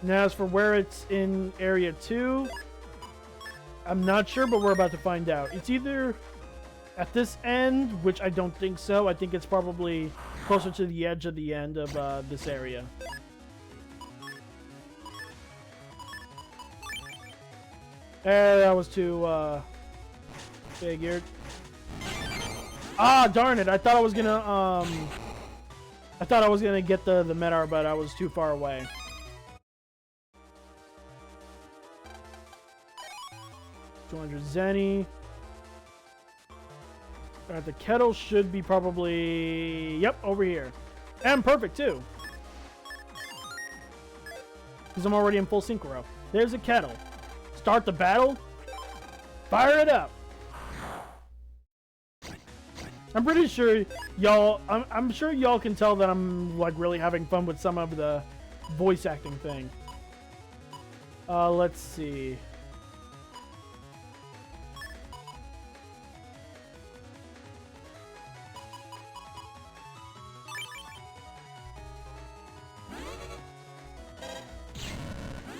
Now as for where it's in Area 2, I'm not sure, but we're about to find out. It's either at this end, which I don't think so. I think it's probably closer to the edge of the end of this area. That was too, figured. Ah, darn it! I thought I was gonna, get the Medar, but I was too far away. $200 Zenny. Alright, the kettle should be probably... Yep, over here. And perfect, too. Because I'm already in full synchro. There's a kettle. Start the battle. Fire it up. I'm pretty sure y'all... I'm sure y'all can tell that I'm, like, really having fun with some of the voice acting thing. Let's see...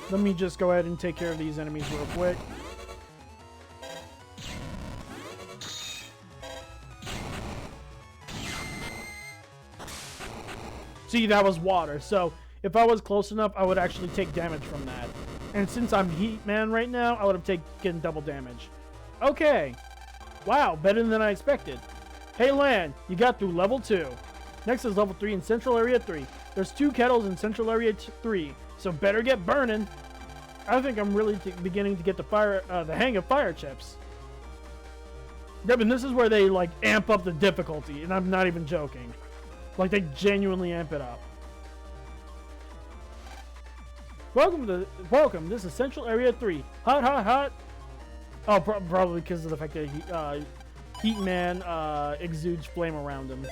Let me just go ahead and take care of these enemies real quick. See, that was water. So, if I was close enough, I would actually take damage from that. And since I'm Heat Man right now, I would have taken double damage. Okay. Wow, better than I expected. Hey, Lan, you got through level 2. Next is level 3 in Central Area 3. There's 2 kettles in Central Area 3. So better get burning. I think I'm really beginning to get the hang of fire chips. Yep, and this is where they like amp up the difficulty, and I'm not even joking. Like, they genuinely amp it up. Welcome. This is Central Area 3. Hot, hot, hot. Oh, probably because of the fact that Heat Man exudes flame around him.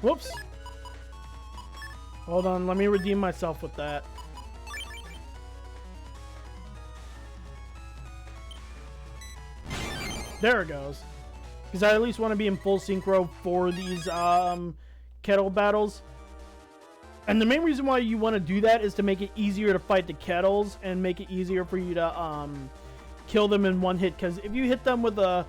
Whoops. Hold on, let me redeem myself with that. There it goes. Because I at least want to be in full synchro for these kettle battles. And the main reason why you want to do that is to make it easier to fight the kettles and make it easier for you to kill them in one hit. Because if you hit them with a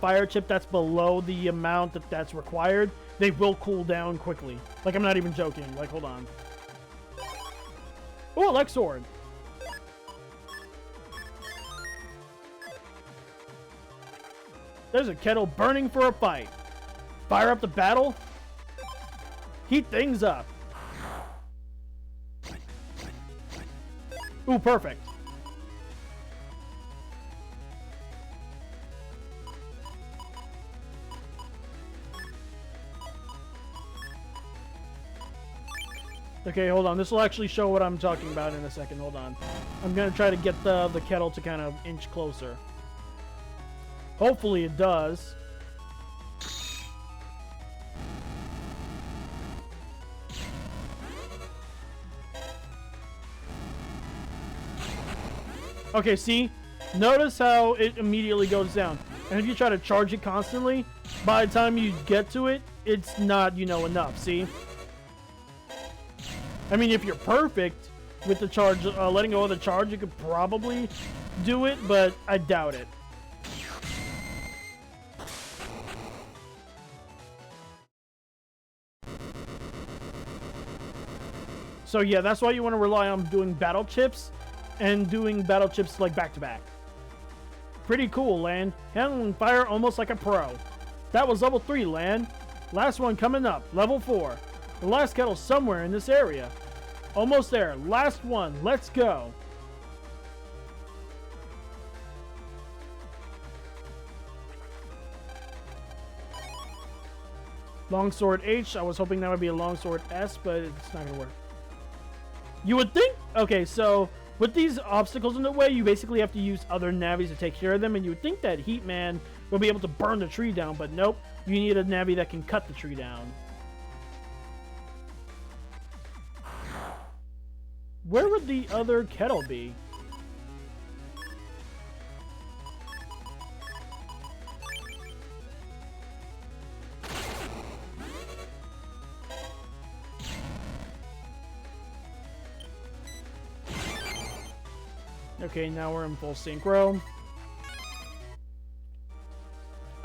fire chip that's below the amount that's required, they will cool down quickly. Like, I'm not even joking. Like, hold on. Oh, Elect Sword. There's a kettle burning for a fight. Fire up the battle. Heat things up. Ooh, perfect. Okay, hold on. This will actually show what I'm talking about in a second. Hold on. I'm going to try to get the kettle to kind of inch closer. Hopefully it does. Okay, see? Notice how it immediately goes down. And if you try to charge it constantly, by the time you get to it, it's not, enough, see? I mean, if you're perfect with the charge, letting go of the charge, you could probably do it, but I doubt it. So yeah, that's why you want to rely on doing battle chips and doing battle chips like back to back. Pretty cool, Lan. Handling fire almost like a pro. That was level 3, Lan. Last one coming up, level 4. The last kettle's somewhere in this area. Almost there. Last one. Let's go. Longsword H. I was hoping that would be a longsword S, but it's not going to work. You would think... Okay, so with these obstacles in the way, you basically have to use other navis to take care of them, and you would think that Heat Man will be able to burn the tree down, but nope. You need a navi that can cut the tree down. Where would the other kettle be? Okay, now we're in full synchro.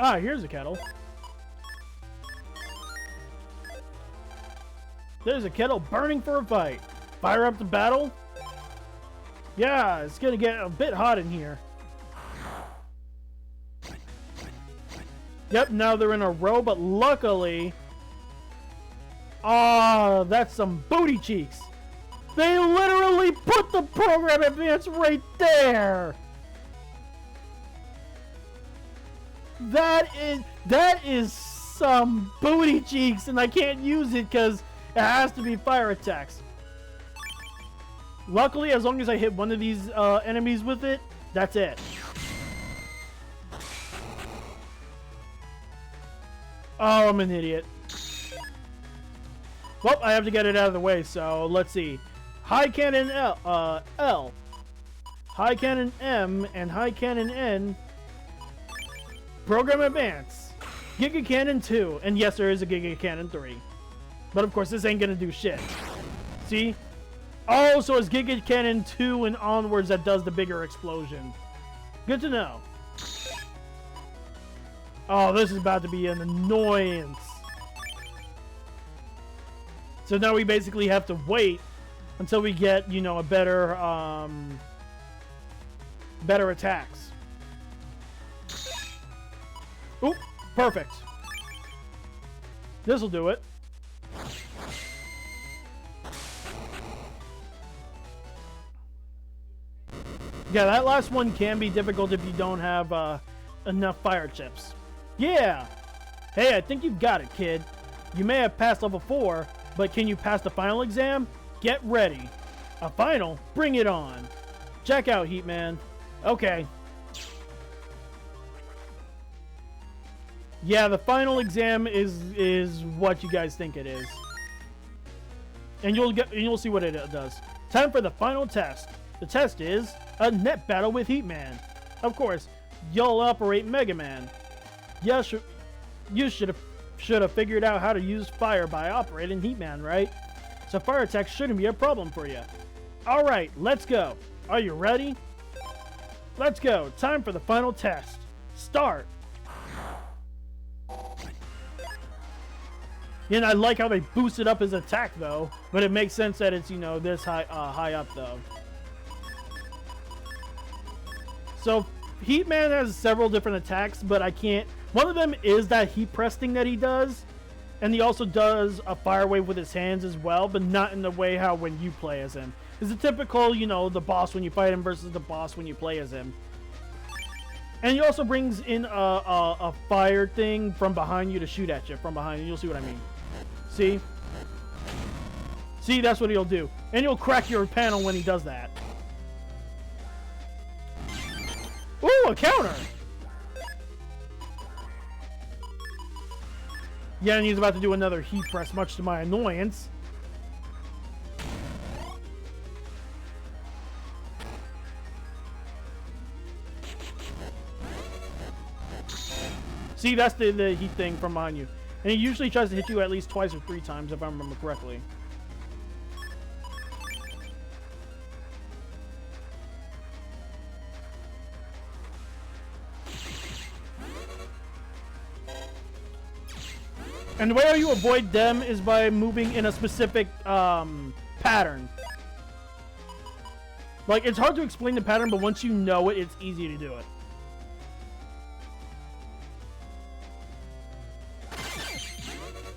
Ah, here's a kettle. There's a kettle burning for a fight. Fire up the battle. Yeah, it's gonna get a bit hot in here. Yep, now they're in a row, but luckily... Ah, that's some booty cheeks. They literally put the program advance right there. That is some booty cheeks, and I can't use it because it has to be fire attacks. Luckily, as long as I hit one of these enemies with it, that's it. Oh, I'm an idiot. Well, I have to get it out of the way, so let's see. High Cannon L, High Cannon M, and High Cannon N. Program Advance. Giga Cannon 2. And yes, there is a Giga Cannon 3. But of course, this ain't gonna do shit. See? Oh, so it's Giga Cannon 2 and onwards that does the bigger explosion. Good to know. Oh, this is about to be an annoyance. So now we basically have to wait until we get, you know, a better, better attacks. Oop, perfect. This'll do it. Yeah, that last one can be difficult if you don't have enough fire chips. Yeah! Hey, I think you've got it, kid. You may have passed level 4, but can you pass the final exam? Get ready. A final? Bring it on. Check out, Heatman. Okay. Yeah, the final exam is what you guys think it is. And you'll see what it does. Time for the final test. The test is a net battle with Heatman. Of course, you'll operate Megaman. Yes, you should have figured out how to use fire by operating Heatman, right? So fire attacks shouldn't be a problem for you. All right, let's go. Are you ready? Let's go. Time for the final test. Start. And I like how they boosted up his attack though, but it makes sense that it's, you know, this high up though. So Heatman has several different attacks, but I can't. One of them is that heat press thing that he does, and he also does a fire wave with his hands as well, but not in the way how when you play as him. It's a typical, you know, the boss when you fight him versus the boss when you play as him. And he also brings in a fire thing from behind you to shoot at you from behind you. You'll see what I mean. See? See, that's what he'll do. And he'll crack your panel when he does that. Ooh, a counter! Yeah, and he's about to do another heat press, much to my annoyance. See, that's the heat thing from behind you. And he usually tries to hit you at least twice or 3 times, if I remember correctly. And the way how you avoid them is by moving in a specific pattern. Like, it's hard to explain the pattern, but once you know it, it's easy to do it.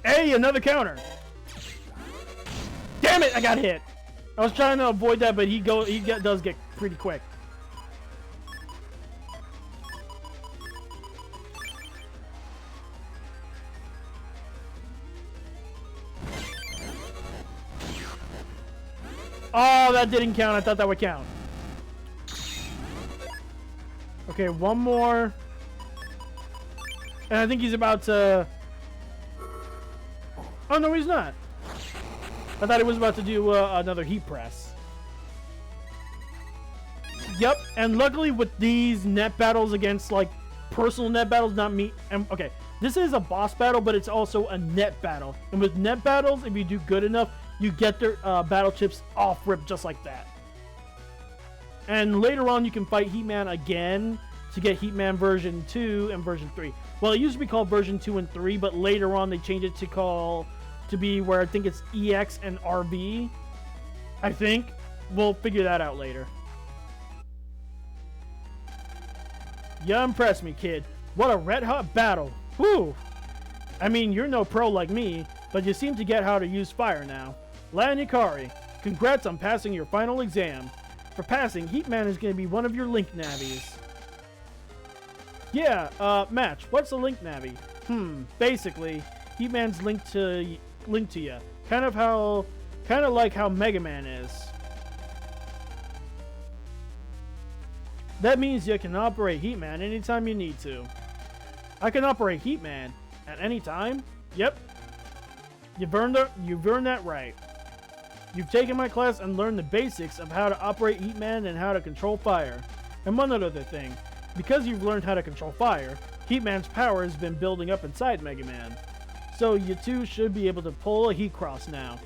Hey, another counter. Damn it, I got hit. I was trying to avoid that, but he does get pretty quick. Oh, that didn't count. I thought that would count. Okay, one more. And I think he's about to... Oh, no, he's not. I thought he was about to do another heat press. Yep, and luckily with these net battles against, like, personal net battles, not me... okay, this is a boss battle, but it's also a net battle. And with net battles, if you do good enough, you get their battle chips off rip just like that. And later on, you can fight Heatman again to get Heatman version 2 and version 3. Well, it used to be called version 2 and 3, but later on they changed it to be where I think it's EX and RV. I think. We'll figure that out later. You impressed me, kid. What a red-hot battle. Whew. I mean, you're no pro like me, but you seem to get how to use fire now. Lanikari, congrats on passing your final exam. For passing, Heatman is going to be one of your link navies. Yeah, match. What's a link navi? Basically, Heatman's linked to you. Kind of like how Megaman is. That means you can operate Heatman anytime you need to. I can operate Heatman at any time? Yep. You've earned that right. You've taken my class and learned the basics of how to operate Heatman and how to control fire. And one other thing, because you've learned how to control fire, Heatman's power has been building up inside Megaman. So you two should be able to pull a heat cross now.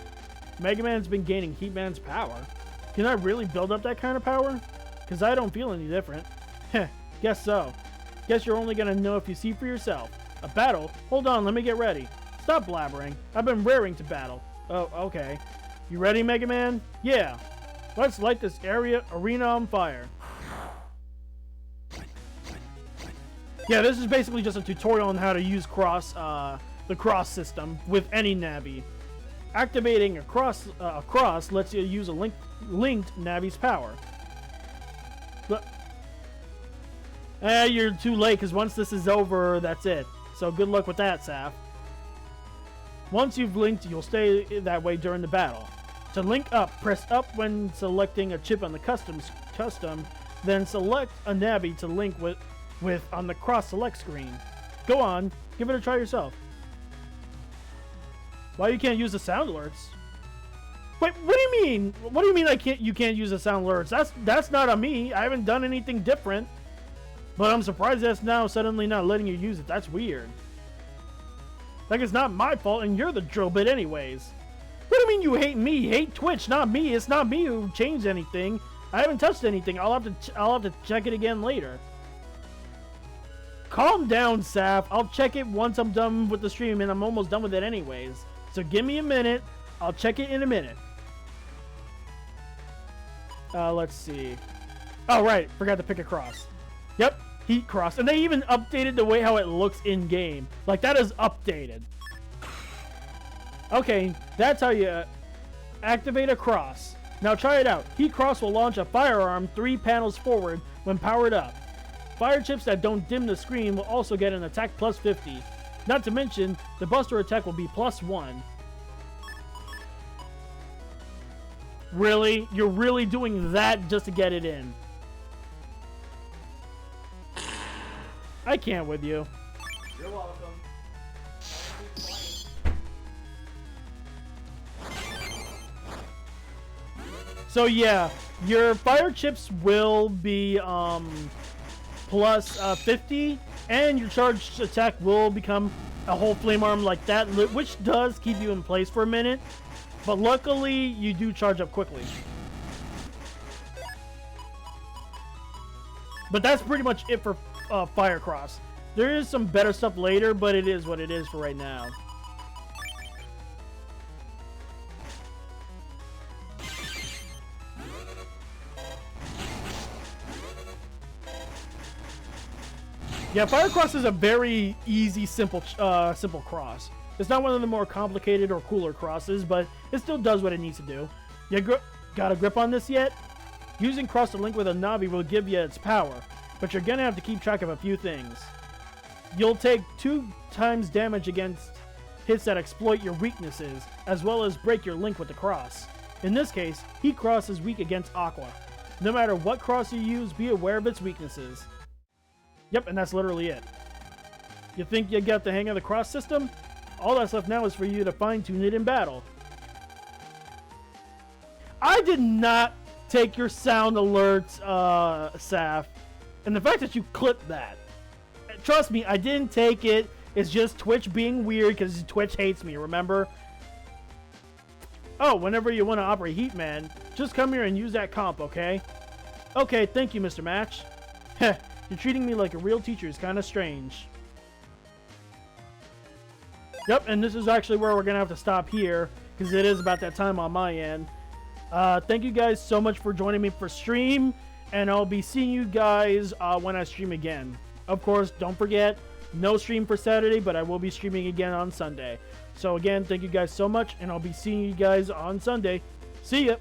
Megaman's been gaining Heatman's power. Can I really build up that kind of power? Because I don't feel any different. Heh, guess so. Guess you're only gonna know if you see for yourself. A battle? Hold on, let me get ready. Stop blabbering. I've been raring to battle. Oh, okay. You ready, Mega Man? Yeah. Let's light this arena on fire. Yeah, this is basically just a tutorial on how to use the cross system with any Navi. Activating a cross lets you use a linked Navi's power. But you're too late, because once this is over, that's it. So good luck with that, Saf. Once you've linked, you'll stay that way during the battle. To link up, press up when selecting a chip on the custom, then select a Navi to link with on the cross select screen. Go on, give it a try yourself. Why you can't use the sound alerts? Wait, what do you mean? What do you mean you can't use the sound alerts? That's not on me. I haven't done anything different. But I'm surprised that's now suddenly not letting you use it. That's weird. Like, it's not my fault and you're the drill bit anyways. What do you mean you hate me? Hate Twitch, not me. It's not me who changed anything. I haven't touched anything. I'll have to check it again later. Calm down, Saf. I'll check it once I'm done with the stream, and I'm almost done with it anyways. So give me a minute. I'll check it in a minute. Let's see. Oh, right. Forgot to pick a cross. Yep. Heat cross. And they even updated the way how it looks in-game. Like, that is updated. Okay. That's how you activate a cross. Now try it out. Heat cross will launch a firearm 3 panels forward when powered up. Fire chips that don't dim the screen will also get an attack plus 50. Not to mention, the buster attack will be plus 1. Really? You're really doing that just to get it in? I can't with you. You're welcome. So yeah, your fire chips will be plus 50, and your charged attack will become a whole flame arm like that, which does keep you in place for a minute, but luckily you do charge up quickly. But that's pretty much it for Fire Cross. There is some better stuff later, but it is what it is for right now. Yeah, Fire Cross is a very easy, simple cross. It's not one of the more complicated or cooler crosses, but it still does what it needs to do. You got a grip on this yet? Using cross to link with a Navi will give you its power, but you're gonna have to keep track of a few things. You'll take 2 times damage against hits that exploit your weaknesses, as well as break your link with the cross. In this case, Heat Cross is weak against Aqua. No matter what cross you use, be aware of its weaknesses. Yep, and that's literally it. You think you got the hang of the cross system? All that's left now is for you to fine-tune it in battle. I did not take your sound alerts, Saf. And the fact that you clipped that. Trust me, I didn't take it. It's just Twitch being weird because Twitch hates me, remember? Oh, whenever you want to operate Heatman, just come here and use that comp, okay? Okay, thank you, Mr. Match. Heh. You're treating me like a real teacher is kind of strange. Yep, and this is actually where we're going to have to stop here, because it is about that time on my end. Thank you guys so much for joining me for stream, and I'll be seeing you guys when I stream again. Of course, don't forget, no stream for Saturday, but I will be streaming again on Sunday. So again, thank you guys so much, and I'll be seeing you guys on Sunday. See ya!